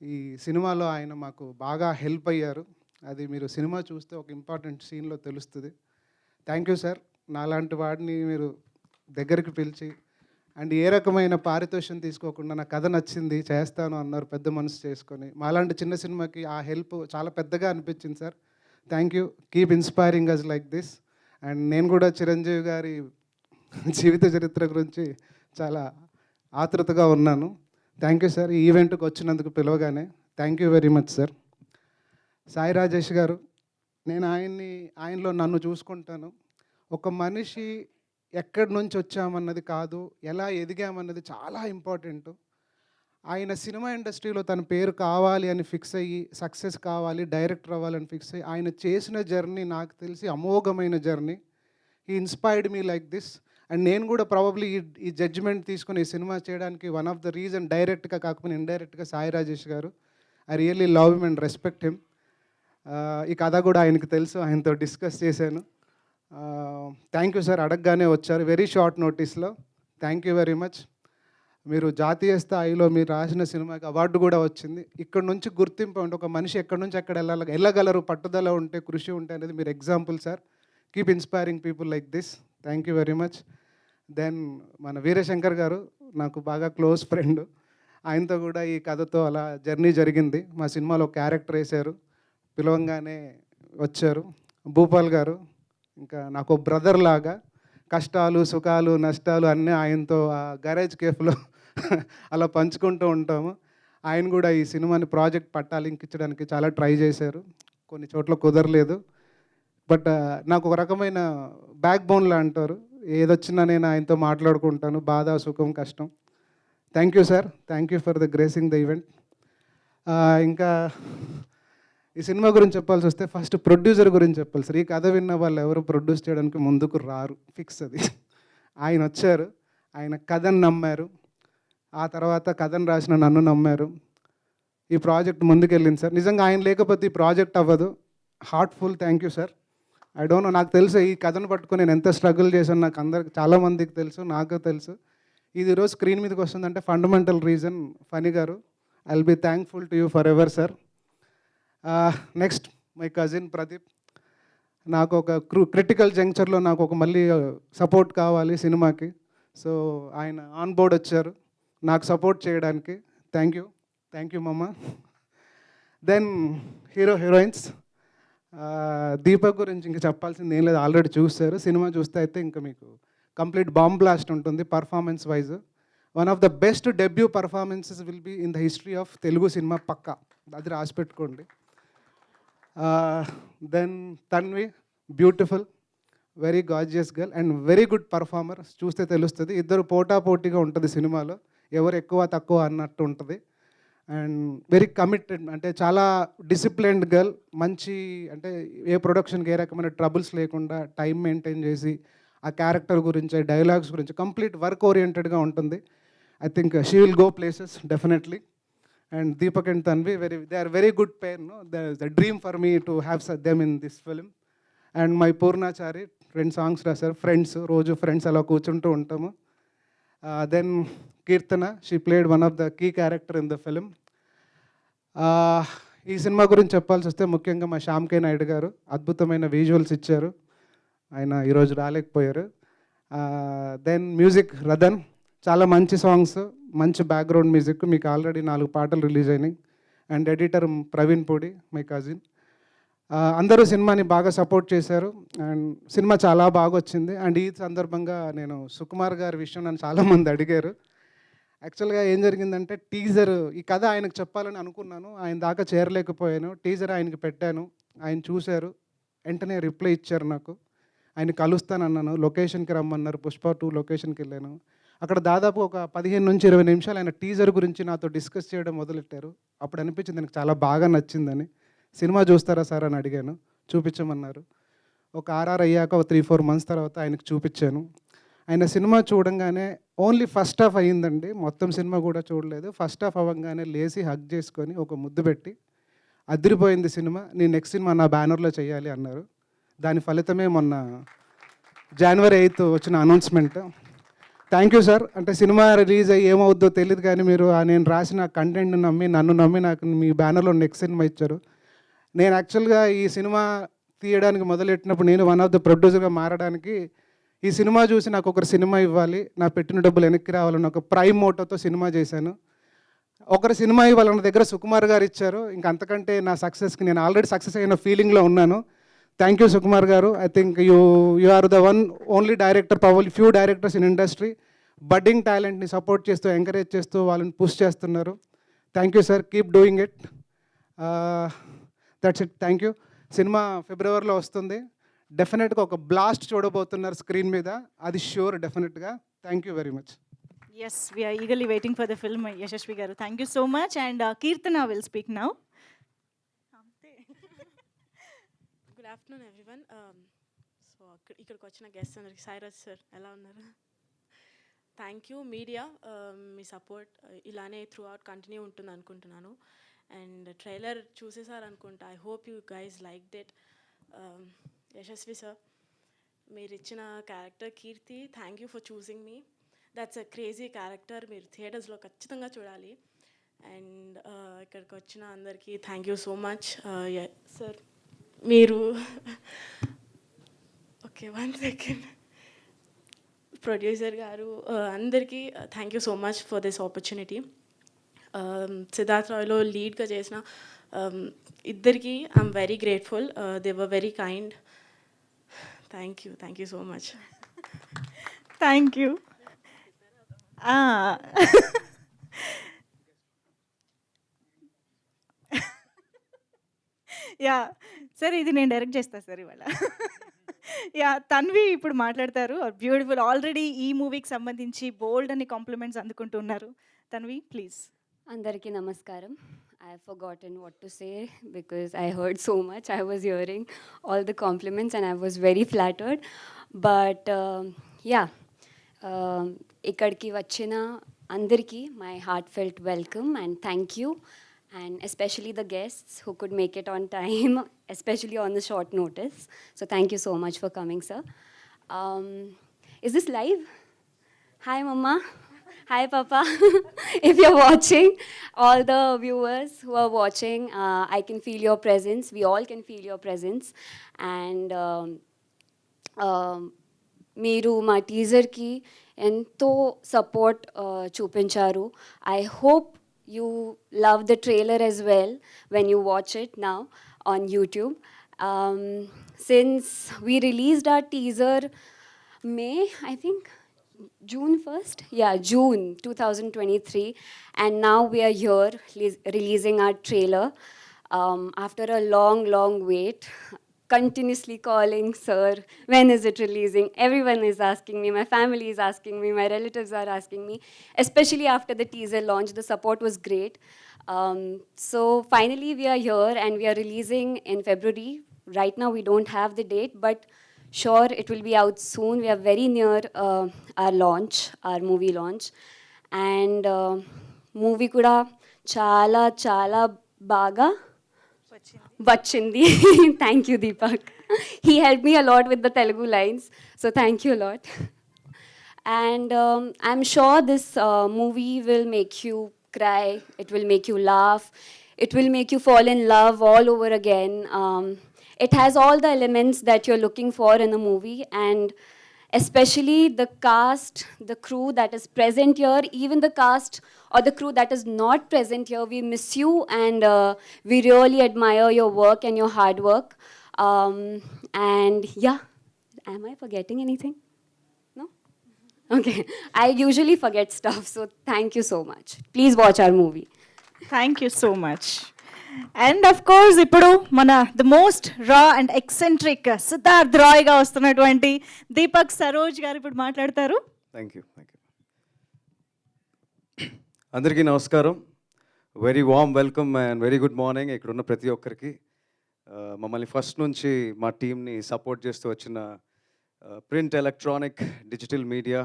ఈ సినిమాలో ఆయన మాకు బాగా హెల్ప్ అయ్యారు. అది మీరు సినిమా చూస్తే ఒక ఇంపార్టెంట్ సీన్లో తెలుస్తుంది. Thank you sir. నాలాంటి వాడిని మీరు దగ్గరికి పిలిచి అండ్ ఏ రకమైన పారితోషం తీసుకోకుండా నా కథ నచ్చింది చేస్తాను అన్నారు, పెద్ద మనసు చేసుకొని. మాలాంటి చిన్న సినిమాకి ఆ హెల్ప్ చాలా పెద్దగా అనిపించింది sir. Thank you. Keep inspiring us like this. And నేను కూడా చిరంజీవి గారి జీవిత చరిత్ర గురించి చాలా ఆతృతగా ఉన్నాను. థ్యాంక్ యూ సార్, ఈ ఈవెంట్కి వచ్చినందుకు పిలవగానే. Thank you very much sir. Sai Rajesh గారు, నేను ఆయనలో నన్ను చూసుకుంటాను. ఒక మనిషి ఎక్కడి నుంచి వచ్చామన్నది కాదు, ఎలా ఎదిగామన్నది చాలా ఇంపార్టెంట్. ఆయన సినిమా ఇండస్ట్రీలో తన పేరు కావాలి అని ఫిక్స్ అయ్యి, సక్సెస్ కావాలి, డైరెక్టర్ అవ్వాలని ఫిక్స్ అయ్యి ఆయన చేసిన జర్నీ నాకు తెలిసి అమోఘమైన journey. He inspired me like this. And నేను కూడా ప్రాబబ్లీ ఈ జడ్జిమెంట్ తీసుకొని ఈ సినిమా చేయడానికి వన్ ఆఫ్ ద రీజన్ డైరెక్ట్గా కాకపోతే ఇండైరెక్ట్గా సాయి రాజేష్ గారు. I really love him and respect him. ఈ కథ కూడా ఆయనకు తెలుసు, ఆయనతో డిస్కస్ చేశాను. థ్యాంక్ యూ సార్, అడగగానే వచ్చారు వెరీ షార్ట్ నోటీస్లో. Thank you very much. మీరు జాతీయ స్థాయిలో మీరు రాసిన సినిమాకి అవార్డు కూడా వచ్చింది. ఇక్కడ నుంచి గుర్తింపు అంటే ఒక మనిషి ఎక్కడి నుంచి ఎక్కడ వెళ్ళగలరు, పట్టుదల ఉంటే, కృషి ఉంటే అనేది మీరు example sir. Keep inspiring people like this. Thank you very much. Then మన వీరశంకర్ గారు నాకు బాగా క్లోజ్ ఫ్రెండ్. ఆయనతో కూడా ఈ కథతో అలా జర్నీ జరిగింది. మా సినిమాలో క్యారెక్టర్ వేశారు, పిలవంగానే వచ్చారు. భూపాల్ గారు ఇంకా నాకు బ్రదర్ లాగా, కష్టాలు సుఖాలు నష్టాలు అన్నీ ఆయనతో ఆ గరేజ్ కేఫ్లో అలా పంచుకుంటూ ఉంటాము. ఆయన కూడా ఈ సినిమాని ప్రాజెక్ట్ పట్టాలి ఇంకించడానికి చాలా ట్రై చేశారు, కొన్ని చోట్ల కుదరలేదు. బట్ నాకు ఒక రకమైన బ్యాక్ బోన్లా అంటారు, ఏదొచ్చినా నేను ఆయనతో మాట్లాడుకుంటాను, బాధ సుఖం కష్టం. Thank you sir, thank you for the gracing the event. ఇంకా ఈ సినిమా గురించి చెప్పాల్సి వస్తే ఫస్ట్ ప్రొడ్యూసర్ గురించి చెప్పాలి సార్. ఈ కథ విన్న వాళ్ళు ఎవరు ప్రొడ్యూస్ చేయడానికి ముందుకు రారు, ఫిక్స్ అది. ఆయన వచ్చారు, ఆయన కథను నమ్మారు, ఆ తర్వాత కథను రాసిన నన్ను నమ్మారు. ఈ ప్రాజెక్ట్ ముందుకెళ్ళింది సార్. నిజంగా ఆయన లేకపోతే ఈ ప్రాజెక్ట్ అవ్వదు. Heartful thank you sir. I don't know, నాకు తెలుసు ఈ కథను పట్టుకొని నేను ఎంత స్ట్రగుల్ చేశాను, నాకు అందరికి చాలామందికి తెలుసు, నాకు తెలుసు. ఇది ఈరోజు స్క్రీన్ మీదకి వస్తుందంటే ఫండమెంటల్ రీజన్ ఫణి గారు. I will be thankful to you for ever sir. Next my cousin Pradeep. నాకు ఒక క్రిటికల్ జంక్చర్లో నాకు ఒక మళ్ళీ సపోర్ట్ కావాలి సినిమాకి. సో ఆయన ఆన్ బోర్డ్ వచ్చారు నాకు సపోర్ట్ చేయడానికి. థ్యాంక్ యూ మమ్మ. దెన్ హీరోయిన్స్ దీపక్ గురించి ఇంకా చెప్పాల్సింది ఏం లేదు, ఆల్రెడీ చూస్తారు. సినిమా చూస్తే అయితే ఇంకా మీకు కంప్లీట్ బాంబ్ బ్లాస్ట్ ఉంటుంది performance wise. One of the best debut performances will be in the history of Telugu cinema, పక్కా, అది రాసి పెట్టుకోండి. Then Tanvi, beautiful, very gorgeous girl and very good performer. చూస్తే తెలుస్తుంది, ఇద్దరు పోటాపోటీగా ఉంటుంది సినిమాలో, ఎవరు ఎక్కువ తక్కువ అన్నట్టు ఉంటుంది. అండ్ వెరీ కమిటెడ్, అంటే చాలా డిసిప్లిన్డ్ గర్ల్. మంచి అంటే ఏ ప్రొడక్షన్కి ఏ రకమైన ట్రబుల్స్ లేకుండా టైం మెయింటైన్ చేసి ఆ క్యారెక్టర్ గురించి, డైలాగ్స్ గురించి కంప్లీట్ వర్క్ ఓరియంటెడ్గా ఉంటుంది. I think she will go places definitely. And Deepak and Tanvi they are very good pair. The dream for me to have them in this film. And my Purnachari 2 songs రాశారు, ఫ్రెండ్స్, రోజు ఫ్రెండ్స్ అలా కూర్చుంటూ ఉంటాము. Then Keerthana, she played one of the key character in the film. ఈ సినిమా గురించి చెప్పాల్సి వస్తే ముఖ్యంగా మా శ్యామ్ కే నాయుడు గారు అద్భుతమైన విజువల్స్ ఇచ్చారు, ఆయన ఈరోజు రాలేకపోయారు. దెన్ మ్యూజిక్ రదన్, చాలా మంచి సాంగ్స్, మంచి బ్యాక్గ్రౌండ్ మ్యూజిక్, మీకు ఆల్రెడీ 4 పాటలు రిలీజ్ అయినాయి. And editor Praveen Pudi, my cousin. అందరూ సినిమాని బాగా సపోర్ట్ చేశారు అండ్ సినిమా చాలా బాగా వచ్చింది. అండ్ ఈ సందర్భంగా నేను సుకుమార్ గారి విషయం నన్ను చాలామంది అడిగారు. యాక్చువల్గా ఏం జరిగిందంటే టీజర్, ఈ కథ ఆయనకు చెప్పాలని అనుకున్నాను, ఆయన దాకా చేరలేకపోయాను. టీజర్ ఆయనకి పెట్టాను, ఆయన చూశారు, వెంటనే రిప్లై ఇచ్చారు నాకు. ఆయన కలుస్తానన్నాను, లొకేషన్కి రమ్మన్నారు, పుష్ప 2 లొకేషన్కి వెళ్ళాను. అక్కడ దాదాపు ఒక 15 నుంచి 20 నిమిషాలు ఆయన టీజర్ గురించి నాతో డిస్కస్ చేయడం మొదలెట్టారు. అప్పుడు అనిపించింది నాకు చాలా బాగా నచ్చిందని. సినిమా చూస్తారా సార్ అని అడిగాను, చూపించమన్నారు. ఒక ఆర్ఆర్ అయ్యాక ఒక 3-4 మంత్స్ తర్వాత ఆయనకు చూపించాను. ఆయన సినిమా చూడంగానే ఓన్లీ ఫస్ట్ హాఫ్ అయ్యిందండి, మొత్తం సినిమా కూడా చూడలేదు. ఫస్ట్ హాఫ్ అవ్వగానే లేచి హగ్ చేసుకొని ఒక ముద్దు పెట్టి, అదిరిపోయింది సినిమా, నేను నెక్స్ట్ సినిమా నా బ్యానర్లో చేయాలి అన్నారు. దాని ఫలితమే మొన్న January 8th వచ్చిన అనౌన్స్మెంట్. Thank you sir. అంటే సినిమా రిలీజ్ అయ్యి ఏమవుద్దో తెలియదు కానీ మీరు నేను రాసిన కంటెంట్ నమ్మి, నన్ను నమ్మి నాకు మీ బ్యానర్లో నెక్స్ట్ సినిమా ఇచ్చారు. నేను యాక్చువల్గా ఈ సినిమా తీయడానికి మొదలెట్టినప్పుడు నేను వన్ ఆఫ్ ద ప్రొడ్యూసర్గా మారడానికి, ఈ సినిమా చూసి నాకు ఒకరు సినిమా ఇవ్వాలి, నా పెట్టిన డబ్బులు వెనక్కి రావాలని ఒక ప్రైమ్ మోటోతో సినిమా చేశాను. ఒకరు సినిమా ఇవ్వాలన్న దగ్గర సుకుమార్ గారు ఇచ్చారు. ఇంకా అంతకంటే నా సక్సెస్కి నేను ఆల్రెడీ సక్సెస్ అయిన ఫీలింగ్లో ఉన్నాను. Thank you Sukumar garu. I think you are the one only director, probably few directors in industry budding టాలెంట్ని సపోర్ట్ చేస్తూ, ఎంకరేజ్ చేస్తూ వాళ్ళని పుష్ చేస్తున్నారు. Thank you sir, keep doing it. That's it, thank you. Cinema ఫిబ్రవరిలో వస్తుంది, డెఫినెట్గా ఒక బ్లాస్ట్ చూడబోతున్నారు స్క్రీన్ మీద, అది ష్యూర్ డెఫినెట్గా. Thank you very much. Yes, we are eagerly waiting for the film, Yashashvi garu. Thank you so much. And Kirtana will speak now. Good afternoon, everyone. So, ఇక్కడికి వచ్చిన గెస్ట్ అందరికి సాయిరాజ్ సార్ ఎలా ఉన్నారు? థ్యాంక్ యూ మీడియా, మీ సపోర్ట్ ఇలానే త్రూ అవుట్ కంటిన్యూ ఉంటుంది అనుకుంటున్నాను. అండ్ ట్రైలర్ చూసేసారు అనుకుంటా. I hope you guys like that. Yashasvi sir, మీరు ఇచ్చిన character Keerthi, thank you for choosing me. That's a crazy character. మీరు థియేటర్స్లో ఖచ్చితంగా చూడాలి. అండ్ ఇక్కడికి వచ్చిన అందరికీ thank you so much. Sir మీరు ఓకే 1 సెకండ్. ప్రొడ్యూసర్ గారు అందరికీ thank you so much for this opportunity. Siddharth రాయ్లో లీడ్గా చేసిన ఇద్దరికి I'm very grateful. They were very kind. Thank you so much. Thank you. Yeah sir, ఇది నేను డైరెక్ట్ చేస్తాను సార్ ఇవాళ. యా, తన్వి ఇప్పుడు మాట్లాడతారు. బ్యూటిఫుల్. ఆల్రెడీ ఈ మూవీకి సంబంధించి బోల్డ్ అని కాంప్లిమెంట్స్ అందుకుంటున్నారు. తన్వి ప్లీజ్. అందరికీ నమస్కారం. I have forgotten what to say because I heard so much. I was hearing all the compliments and I was very flattered. But yeah, ikkadiki vachina andarki my heartfelt welcome and thank you, and especially the guests who could make it on time, especially on the short notice. So thank you so much for coming, sir. Is this live? Hi, Mama. Hi, Papa. If you're watching, all the viewers who are watching, I can feel your presence. We all can feel your presence. And మీరు మా టీజర్కి ఎంతో సపోర్ట్ చూపించారు. I hope you love the trailer as well when you watch it now on YouTube. Since we released our teaser May, I think, June 1st? Yeah, June 2023. And now we are here releasing our trailer after a long wait. Continuously calling, sir, when is it releasing? Everyone is asking me, my family is asking me, my relatives are asking me. Especially after the teaser launch, the support was great. So finally we are here and we are releasing in February. Right now we don't have the date, but sure it will be out soon. We are very near our launch, our movie launch. And movie kuda chala baga Vachindi. Thank you, Deepak. He helped me a lot with the Telugu lines, so thank you a lot. And I'm sure this movie will make you cry, it will make you laugh, it will make you fall in love all over again. It has all the elements that you're looking for in a movie, and especially the cast, the crew that is present here, even the cast or the crew that is not present here, we miss you and we really admire your work and your hard work. And yeah, am I forgetting anything? No? Okay, I usually forget stuff, so thank you so much. Please watch our movie. Thank you so much. And of course ఇప్పుడు మన the most raw and eccentric Siddharth రాయ్గా వస్తున్నటువంటి దీపక్ సరోజ్ గారు ఇప్పుడు మాట్లాడతారు. Thank you. అందరికీ నమస్కారం. Very warm welcome and very good morning ఇక్కడ ఉన్న ప్రతి ఒక్కరికి. మమ్మల్ని ఫస్ట్ నుంచి మా టీంని సపోర్ట్ చేస్తూ వచ్చిన print, electronic, digital media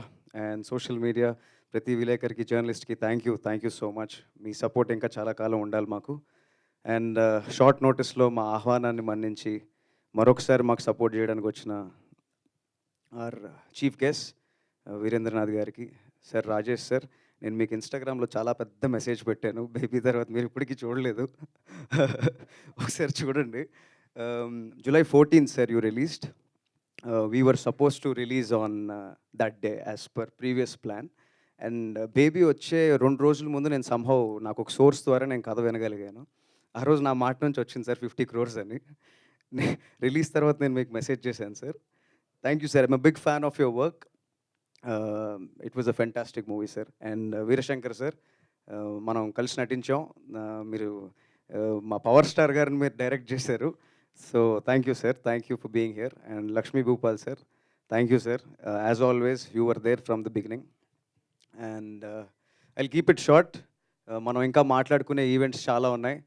and social media ప్రతి విలేకరికి, జర్నలిస్ట్కి థ్యాంక్ యూ సో మచ్. మీ సపోర్ట్ ఇంకా చాలా కాలం ఉండాలి మాకు. అండ్ షార్ట్ నోటీస్లో మా ఆహ్వానాన్ని మన్నించి మరొకసారి మాకు సపోర్ట్ చేయడానికి వచ్చిన ఆర్ చీఫ్ గెస్ట్ వీరేంద్రనాథ్ గారికి, సార్ రాజేష్ సార్, నేను మీకు ఇన్స్టాగ్రామ్లో చాలా పెద్ద మెసేజ్ పెట్టాను బేబీ తర్వాత, మీరు ఇప్పటికీ చూడలేదు. ఒకసారి చూడండి. July 14th sir you released. We were suppose to release on that day as per previous plan. And baby వచ్చే 2 రోజుల ముందు నేను సంహౌ నాకు ఒక సోర్స్ ద్వారా నేను కథ వినగలిగాను. ఆ రోజు నా మాట నుంచి వచ్చింది సార్ 50 crores అని. రిలీజ్ తర్వాత నేను మీకు మెసేజ్ చేశాను sir. Thank you sir. I'm big fan of your work. It was a fantastic movie sir. And Veerashankar sir, మనం కలిసి నటించాం. మీరు మా పవర్ స్టార్ గారిని మీరు డైరెక్ట్ చేశారు. So thank you sir. Thank you for being here. And Lakshmi Bhupal sir, thank you sir. As always you were there from the beginning. And I'll keep it short. మనం ఇంకా మాట్లాడుకునే ఈవెంట్స్ చాలా ఉన్నాయి.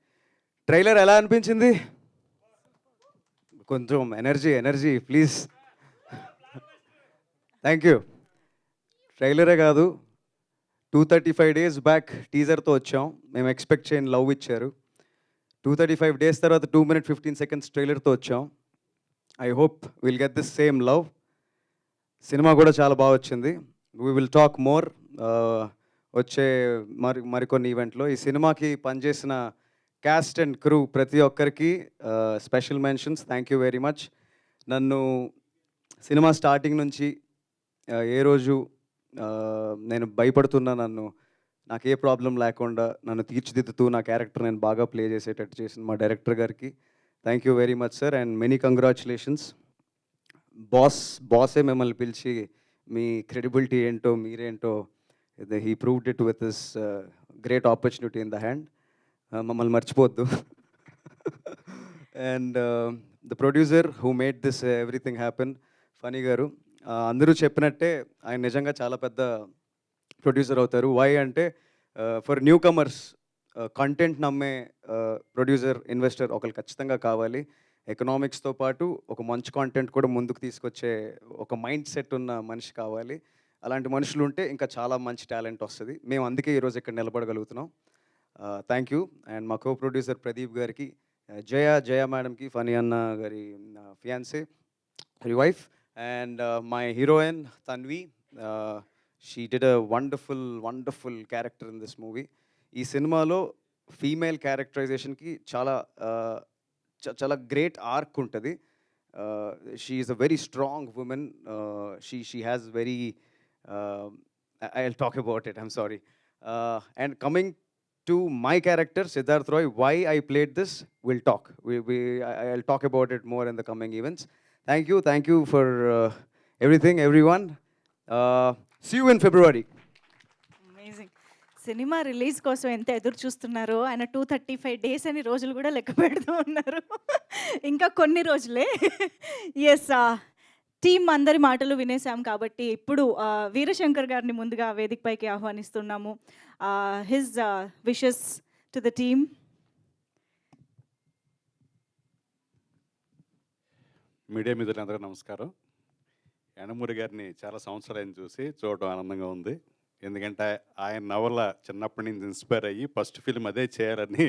ట్రైలర్ ఎలా అనిపించింది? కొంచెం ఎనర్జీ ప్లీజ్. Thank you. ట్రైలరే కాదు, 235 డేస్ బ్యాక్ టీజర్తో వచ్చాం. మేము ఎక్స్పెక్ట్ చేయని లవ్ ఇచ్చారు. 235 డేస్ తర్వాత 2 minutes 15 seconds ట్రైలర్తో వచ్చాం. I hope will get this same love. Cinema కూడా చాలా బాగా వచ్చింది. వీ విల్ టాక్ మోర్ వచ్చే మరికొన్ని ఈవెంట్లో. ఈ సినిమాకి పనిచేసిన క్యాస్ట్ అండ్ క్రూ ప్రతి ఒక్కరికి special mentions. Thank you very much. నన్ను సినిమా స్టార్టింగ్ నుంచి ఏ రోజు నేను భయపడుతున్నా, నాకు ఏ ప్రాబ్లం లేకుండా నన్ను తీర్చిదిద్దుతూ నా క్యారెక్టర్ నేను బాగా ప్లే చేసేటట్టు చేసిన మా డైరెక్టర్ గారికి thank you very much sir, and many congratulations. బాసే మిమ్మల్ని పిలిచి మీ క్రెడిబిలిటీ ఏంటో మీరేంటో he proved it with this great opportunity in the hand. మమ్మల్ని మర్చిపోవద్దు. And the producer who made this everything happen, Phani గారు. అందరూ చెప్పినట్టే ఆయన నిజంగా చాలా పెద్ద ప్రొడ్యూసర్ అవుతారు. వై అంటే ఫర్ న్యూ కమర్స్ కంటెంట్ నమ్మే ప్రొడ్యూసర్, ఇన్వెస్టర్ ఒకరు ఖచ్చితంగా కావాలి. ఎకనామిక్స్తో పాటు ఒక మంచి కాంటెంట్ కూడా ముందుకు తీసుకొచ్చే ఒక మైండ్ సెట్ ఉన్న మనిషి కావాలి. అలాంటి మనుషులు ఉంటే ఇంకా చాలా మంచి టాలెంట్ వస్తుంది. మేము అందుకే ఈరోజు ఇక్కడ నిలబడగలుగుతున్నాం. Thank you. అండ్ మా కో ప్రొడ్యూసర్ ప్రదీప్ గారికి, జయ మేడంకి, ఫనీ అన్న గారి fiancee, Hari wife, and my heroine Tanvi. She did a wonderful character in this movie. ఈ సినిమాలో ఫీమేల్ క్యారెక్టరైజేషన్కి చాలా గ్రేట్ ఆర్క్ ఉంటుంది. She is a very strong woman. She has very I will talk about it, I'm sorry. And coming to my character Siddharth Roy, why I played this, we'll talk. I'll talk about it more in the coming events. Thank you for everything, everyone. See you in February. Amazing. Cinema release కోసం ఎంత ఎదురు చూస్తున్నారో, ఆయన 235 డేస్ అని రోజులు కూడా లెక్క పెడుతూ ఉన్నారు. ఇంకా కొన్ని రోజులే. ఎస్, టీమ్ అందరి మాటలు వినేసాం కాబట్టి ఇప్పుడు వీరశంకర్ గారిని ముందుగా వేదికపైకి ఆహ్వానిస్తున్నాము. His wishes to the team. Media మిత్రులందరికీ నమస్కారం. యండమూరి గారిని చాలా సంవత్సరాలు చూడటం ఆనందంగా ఉంది. ఎందుకంటే ఆయన నవల చిన్నప్పటి నుంచి ఇన్స్పైర్ అయ్యి ఫస్ట్ ఫిల్మ్ అదే చేయాలని,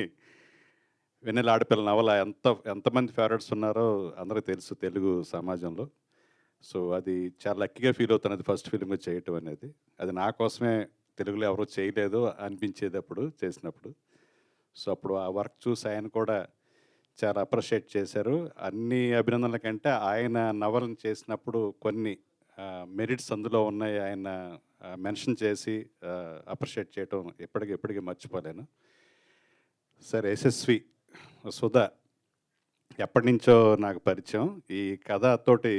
వెన్నెల ఆడపిల్ల నవల ఎంతమంది ఫేవరెట్స్ ఉన్నారో అందరికీ తెలుసు తెలుగు సమాజంలో. సో అది చాలా లక్కీగా ఫీల్ అవుతున్నది ఫస్ట్ ఫిల్మ్గా చేయటం అనేది. అది నా కోసమే, తెలుగులో ఎవరో చేయలేదు అనిపించేది అప్పుడు చేసినప్పుడు. సో అప్పుడు ఆ వర్క్ చూసి ఆయన కూడా చాలా అప్రిషియేట్ చేశారు. అన్ని అభినందనల కంటే ఆయన నవలను చేసినప్పుడు కొన్ని మెరిట్స్ అందులో ఉన్నాయి, ఆయన మెన్షన్ చేసి అప్రిషియేట్ చేయటం ఎప్పటికీ మర్చిపోలేను. సరే, యశస్వి సుధా ఎప్పటి నుంచో నాకు పరిచయం. ఈ కథతోటి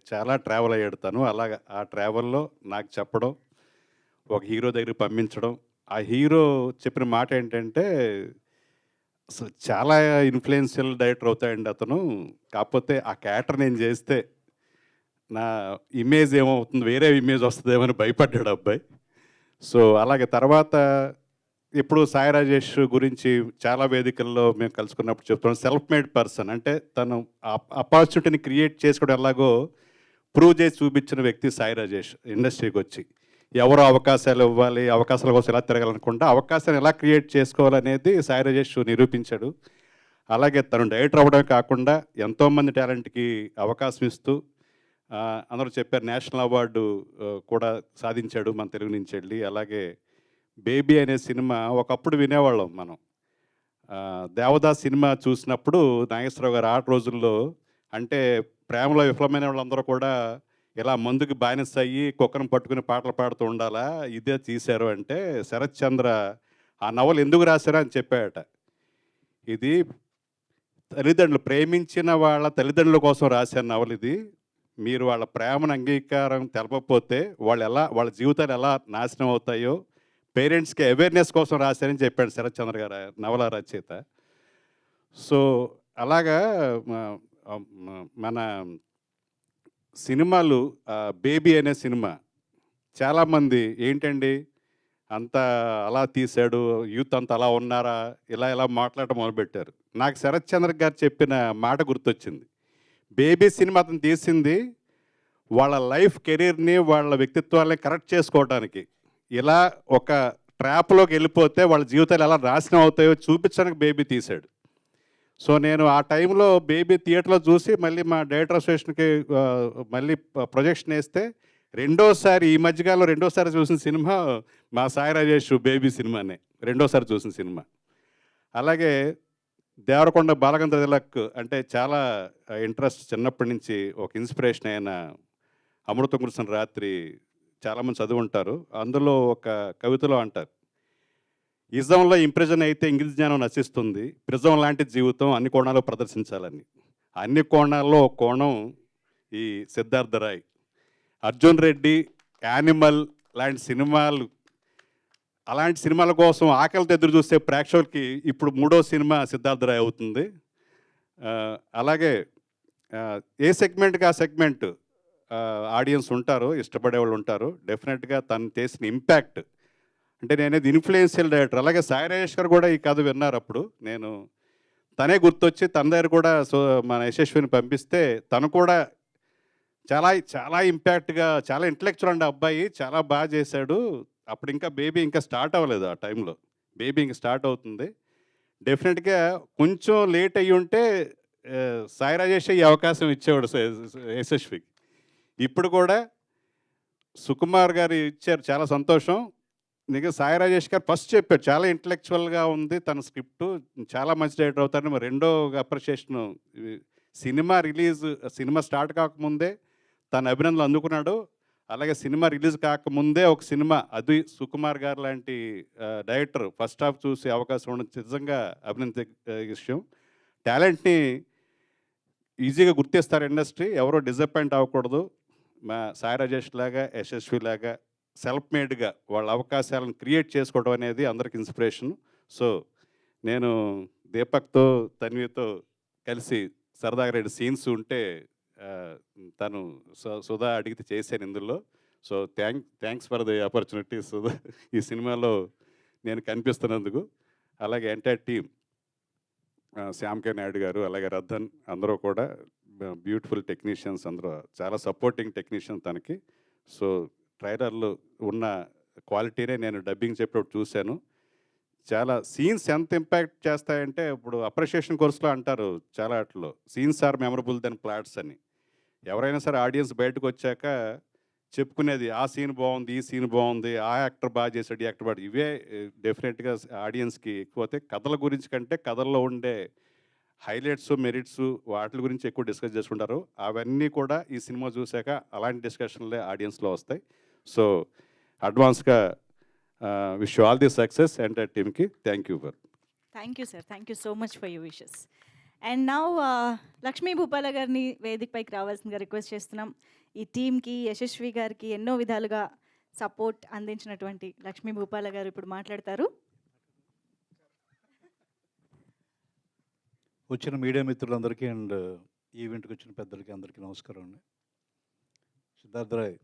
చాలా ట్రావెల్ అయ్యాడు తను. అలాగా ఆ ట్రావెల్లో నాకు చెప్పడం, ఒక హీరో దగ్గరికి పంపించడం. ఆ హీరో చెప్పిన మాట ఏంటంటే, అసలు చాలా ఇన్ఫ్లుయెన్షియల్ డైరెక్టర్ అవుతాయండి అతను, కాకపోతే ఆ క్యారెక్టర్ నేను చేస్తే నా ఇమేజ్ ఏమవుతుంది, వేరే ఇమేజ్ వస్తుందేమో అని భయపడ్డాడు అబ్బాయి. సో అలాగే తర్వాత ఇప్పుడు సాయి రాజేష్ గురించి చాలా వేదికల్లో మేము కలుసుకున్నప్పుడు చెప్తున్నాం. సెల్ఫ్ మేడ్ పర్సన్ అంటే తను ఆపర్చునిటీని క్రియేట్ చేసుకోవడం ఎలాగో ప్రూవ్ చేసి చూపించిన వ్యక్తి సాయి రాజేష్. ఇండస్ట్రీకి వచ్చి ఎవరు అవకాశాలు ఇవ్వాలి, అవకాశాల కోసం ఎలా తిరగాలనుకుంటా అవకాశాన్ని ఎలా క్రియేట్ చేసుకోవాలనేది సాయి రాజేష్ నిరూపించాడు. అలాగే తను డైరెక్టర్ అవ్వడమే కాకుండా ఎంతోమంది టాలెంట్కి అవకాశం ఇస్తూ అందరూ చెప్పారు నేషనల్ అవార్డు కూడా సాధించాడు మన తెలుగు నుంచి వెళ్ళి. అలాగే బేబీ అనే సినిమా ఒకప్పుడు వినేవాళ్ళం మనం. దేవదాస్ సినిమా చూసినప్పుడు నాగేశ్వరరావు గారు ఆ రోజుల్లో అంటే ప్రేమలో విఫలమైన వాళ్ళందరూ కూడా ఇలా మందుకి బానిస అయ్యి కుక్కను పట్టుకుని పాటలు పాడుతూ ఉండాలా, ఇదే తీశారు అంటే శరత్ చంద్ర ఆ నవల ఎందుకు రాశారో అని చెప్పాడట. ఇది తల్లిదండ్రులు ప్రేమించిన వాళ్ళ తల్లిదండ్రుల కోసం రాసిన నవల ఇది. మీరు వాళ్ళ ప్రేమను అంగీకారం తెలపకపోతే వాళ్ళ జీవితాలు ఎలా నాశనం అవుతాయో పేరెంట్స్కి అవేర్నెస్ కోసం రాశారని చెప్పాడు శరత్ చంద్ర గారు నవల రచయిత. సో అలాగా మన సినిమాలు బేబీ అనే సినిమా చాలామంది ఏంటండి అంత అలా తీశాడు, యూత్ అంతా అలా ఉన్నారా, ఇలా మాట్లాడటం మొదలుపెట్టారు. నాకు శరత్ చంద్ర గారు చెప్పిన మాట గుర్తొచ్చింది. బేబీ సినిమా అతను తీసింది వాళ్ళ లైఫ్ కెరీర్ని వాళ్ళ వ్యక్తిత్వాన్ని కరెక్ట్ చేసుకోవడానికి ఇలా ఒక ట్రాప్లోకి వెళ్ళిపోతే వాళ్ళ జీవితాలు ఎలా నాశనం అవుతాయో చూపించడానికి బేబీ తీశాడు. సో నేను ఆ టైంలో బేబీ థియేటర్లో చూసి మళ్ళీ మా డైరెక్టర్ అసోసియేషన్కి మళ్ళీ ప్రొజెక్షన్ వేస్తే ఈ మధ్యకాలంలో రెండోసారి చూసిన సినిమా మా సాయి రాజేష్ బేబీ సినిమానే రెండోసారి చూసిన సినిమా. అలాగే దేవరకొండ బాలగంధర తిలక్ అంటే చాలా ఇంట్రెస్ట్, చిన్నప్పటి నుంచి ఒక ఇన్స్పిరేషన్ అయిన అమృతం కురిసిన రాత్రి చాలామంది చదువుంటారు. అందులో ఒక కవితలో అంటారు, ఇజంలో ఇంప్రెషన్ అయితే ఇంగిత జ్ఞానం నశిస్తుంది, ప్రిజం లాంటి జీవితం అన్ని కోణాలు ప్రదర్శించాలని. అన్ని కోణాల్లో ఒక కోణం ఈ సిద్ధార్థ రాయ్. అర్జున్ రెడ్డి, యానిమల్ లాంటి సినిమాలు, అలాంటి సినిమాల కోసం ఆకలితో ఎదురు చూసే ప్రేక్షకులకి ఇప్పుడు 3వ సినిమా సిద్ధార్థ రాయ్ అవుతుంది. అలాగే ఏ సెగ్మెంట్కి ఆ సెగ్మెంట్ ఆడియన్స్ ఉంటారు, ఇష్టపడే వాళ్ళు ఉంటారు. డెఫినెట్గా తను చేసిన ఇంపాక్ట్ అంటే నేనేది ఇన్ఫ్లుయెన్షియల్ డైరెక్టర్. అలాగే సాయి రాజేష్ గారు కూడా ఈ కథ విన్నారు. అప్పుడు నేను తనే గుర్తొచ్చి తన దగ్గర కూడా మన యశస్విని పంపిస్తే తను కూడా చాలా చాలా ఇంపాక్ట్గా, చాలా ఇంటలెక్చువల్ అండి అబ్బాయి, చాలా బాగా చేశాడు. అప్పుడు ఇంకా బేబీ ఇంకా స్టార్ట్ అవ్వలేదు. ఆ టైంలో బేబీ ఇంకా స్టార్ట్ అవుతుంది. డెఫినెట్గా కొంచెం లేట్ అయ్యి ఉంటే సాయి రాజేష్ ఈ అవకాశం ఇచ్చేవాడు యశస్వికి. ఇప్పుడు కూడా సుకుమార్ గారు ఇచ్చారు, చాలా సంతోషం. నిజంగా సాయి రాజేష్ గారు ఫస్ట్ చెప్పాడు చాలా ఇంటలెక్చువల్గా ఉంది తన స్క్రిప్టు, చాలా మంచి డైరెక్టర్ అవుతారని. రెండో అప్రిషియేషను సినిమా స్టార్ట్ కాకముందే తన అభినందనలు అందుకున్నాడు. అలాగే సినిమా రిలీజ్ కాకముందే ఒక సినిమా అది సుకుమార్ గారు లాంటి డైరెక్టర్ ఫస్ట్ హాఫ్ చూసే అవకాశం ఉండడం నిజంగా అభినందించే విషయం. టాలెంట్ని ఈజీగా గుర్తిస్తారు ఇండస్ట్రీ, ఎవరో డిసప్పాయింట్ అవ్వకూడదు. మా సాయి రాజేష్ లాగా, యశస్వి లాగా సెల్ఫ్ మేడ్గా వాళ్ళ అవకాశాలను క్రియేట్ చేసుకోవడం అనేది అందరికి ఇన్స్పిరేషన్. సో నేను దీపక్తో, తన్వితో కలిసి సరదాగా 2 సీన్స్ ఉంటే తను సుధా అడిగితే చేశాను ఇందులో. So thanks for the opportunity Sudha, ఈ సినిమాలో నేను కనిపిస్తున్నందుకు. అలాగే ఎంటైర్ టీమ్, శ్యామ్ కే నాయుడు గారు, అలాగే రద్దన్, అందరూ కూడా బ్యూటిఫుల్ టెక్నీషియన్స్, అందరూ చాలా సపోర్టింగ్ టెక్నీషియన్ తనకి. సో ట్రైలర్లో ఉన్న క్వాలిటీనే నేను డబ్బింగ్ చెప్పినప్పుడు చూశాను. చాలా సీన్స్ ఎంత ఇంపాక్ట్ చేస్తాయంటే, ఇప్పుడు అప్రిషియేషన్ కోర్సులో అంటారు చాలా వాటిలో, scenes are memorable then plots అని. ఎవరైనా సరే ఆడియన్స్ బయటకు వచ్చాక చెప్పుకునేది ఆ సీన్ బాగుంది, ఈ సీన్ బాగుంది, ఆ యాక్టర్ బాగా చేశాడు, ఈ యాక్టర్ బాగా, ఇవే డెఫినెట్గా ఆడియన్స్కి ఎక్కువైతే. కథల గురించి కంటే కథల్లో ఉండే హైలైట్స్, మెరిట్స్ వాటి గురించి ఎక్కువ డిస్కస్ చేసుకుంటారు. అవన్నీ కూడా ఈ సినిమా చూశాక అలాంటి డిస్కషన్లే ఆడియన్స్లో వస్తాయి. సో అడ్వాన్స్గా wish all the success entire టీమ్కి. Thank you for. Thank you sir, thank you so much for your wishes. And now Lakshmi Bhupala గారిని వేదికపైకి రావాల్సిందిగా రిక్వెస్ట్ చేస్తున్నాం. ఈ టీంకి, యశస్వి గారికి ఎన్నో విధాలుగా సపోర్ట్ అందించినటువంటి లక్ష్మీ భూపాల గారు ఇప్పుడు మాట్లాడతారు. వచ్చిన మీడియా మిత్రులందరికీ అండ్ ఈవెంట్కి వచ్చిన పెద్దలకి అందరికీ నమస్కారం అండి. సిద్ధార్థ రాయ్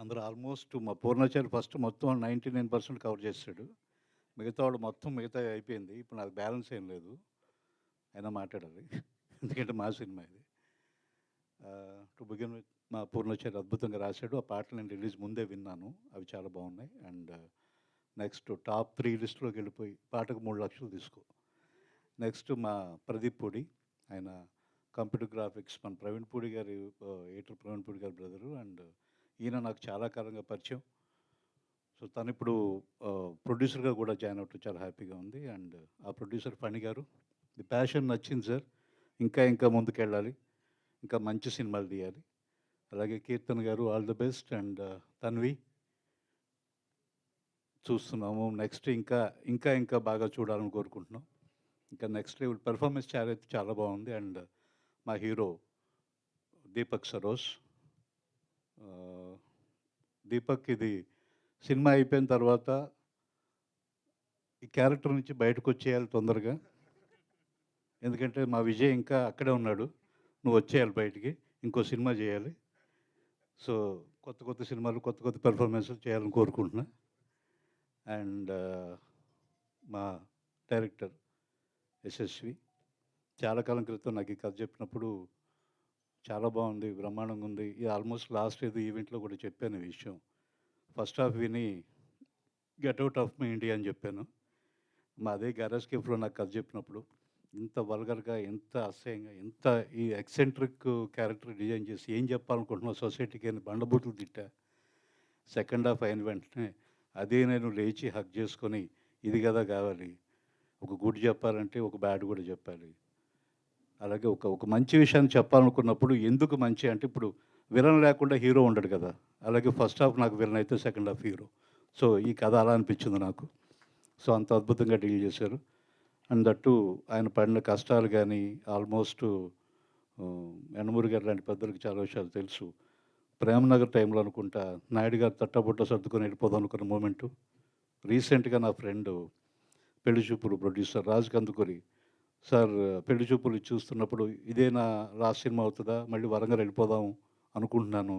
అందరూ ఆల్మోస్ట్ మా పూర్ణాచారి ఫస్ట్ మొత్తం 99% కవర్ చేశాడు. మిగతా వాళ్ళు మిగతా అయిపోయింది. ఇప్పుడు నాకు బ్యాలెన్స్ ఏం లేదు, అయినా మాట్లాడాలి ఎందుకంటే మా సినిమా ఇది. టు బిగిన్ విత్ మా పూర్ణాచారి అద్భుతంగా రాశాడు. ఆ పాటలు నేను రిలీజ్ ముందే విన్నాను, అవి చాలా బాగున్నాయి. అండ్ నెక్స్ట్ టాప్ 3 లిస్టులోకి వెళ్ళిపోయి పాటకు 3 లక్షలు తీసుకో. నెక్స్ట్ మా ప్రదీప్ పూడి, ఆయన కంప్యూటర్ గ్రాఫిక్స్, మన ప్రవీణ్ పూడి గారి ఎడిటర్ ప్రవీణ్ పూడి గారి బ్రదరు. అండ్ ఈయన నాకు చాలా కాలంగా పరిచయం. సో తను ఇప్పుడు ప్రొడ్యూసర్గా కూడా జాయిన్ అవటం చాలా హ్యాపీగా ఉంది. అండ్ ఆ ప్రొడ్యూసర్ ఫణి గారు, ది ప్యాషన్ నచ్చింది సార్, ఇంకా ముందుకెళ్ళాలి, ఇంకా మంచి సినిమాలు తీయాలి. అలాగే కీర్తన్ గారు, all the best. And Tanvi చూస్తున్నాము, నెక్స్ట్ ఇంకా బాగా చూడాలని కోరుకుంటున్నాం. ఇంకా నెక్స్ట్ లెవెల్ పెర్ఫార్మెన్స్ చాలా బాగుంది. అండ్ మా హీరో దీపక్ సరోజ్. దీపక్ ఇది సినిమా అయిపోయిన తర్వాత ఈ క్యారెక్టర్ నుంచి బయటకు వచ్చేయాలి తొందరగా, ఎందుకంటే మా విజయ్ ఇంకా అక్కడే ఉన్నాడు. నువ్వు వచ్చేయాలి బయటికి, ఇంకో సినిమా చేయాలి. సో కొత్త సినిమాలు, కొత్త పెర్ఫార్మెన్స్లు చేయాలని కోరుకుంటున్నా. అండ్ మా డైరెక్టర్ యశస్వి చాలా కాలం క్రితం నాకు ఈ కథ చెప్పినప్పుడు చాలా బాగుంది, బ్రహ్మాండంగా ఉంది. ఇది ఆల్మోస్ట్ లాస్ట్ ఏదో ఈవెంట్లో కూడా చెప్పాను ఈ విషయం. ఫస్ట్ హాఫ్ విని get out of my India అని చెప్పాను. మా అదే గ్యారేజ్ కేఫ్లో నాకు కథ చెప్పినప్పుడు ఇంత వల్గర్గా, ఎంత అసహ్యంగా, ఎంత ఈ ఎక్సెంట్రిక్ క్యారెక్టర్ డిజైన్ చేసి ఏం చెప్పాలనుకుంటున్నావు సొసైటీకి అని బండబూతులు తిట్టా. సెకండ్ హాఫ్ అయిన వెంటనే అదే నేను లేచి హక్ చేసుకొని ఇది కదా కావాలి, ఒక గుడ్ చెప్పాలంటే ఒక బ్యాడ్ కూడా చెప్పాలి. అలాగే ఒక మంచి విషయాన్ని చెప్పాలనుకున్నప్పుడు ఎందుకు మంచి అంటే ఇప్పుడు విలన్ లేకుండా హీరో ఉండడు కదా, అలాగే ఫస్ట్ హాఫ్ నాకు విలన్ అయితే సెకండ్ హాఫ్ హీరో. సో ఈ కథ అలా అనిపించింది నాకు. సో అంత అద్భుతంగా డీల్ చేశారు. అండ్ దట్టు ఆయన పడిన కష్టాలు కానీ ఆల్మోస్ట్ యండమూరి గారు లాంటి పెద్దలకు చాలా విషయాలు తెలుసు. ప్రేమనగర్ టైంలో అనుకుంటా నాయుడు గారు తట్టబుట్ట సర్దుకొని వెళ్ళిపోదాం అనుకున్న మూమెంటు. రీసెంట్గా నా ఫ్రెండ్ పెళ్లి చూపులు ప్రొడ్యూసర్ రాజు కందుకూరి సార్ పెళ్లి చూపులు చూస్తున్నప్పుడు ఇదే నా లాస్ట్ సినిమా అవుతుందా, మళ్ళీ వరంగల్ వెళ్ళిపోదాం అనుకుంటున్నాను,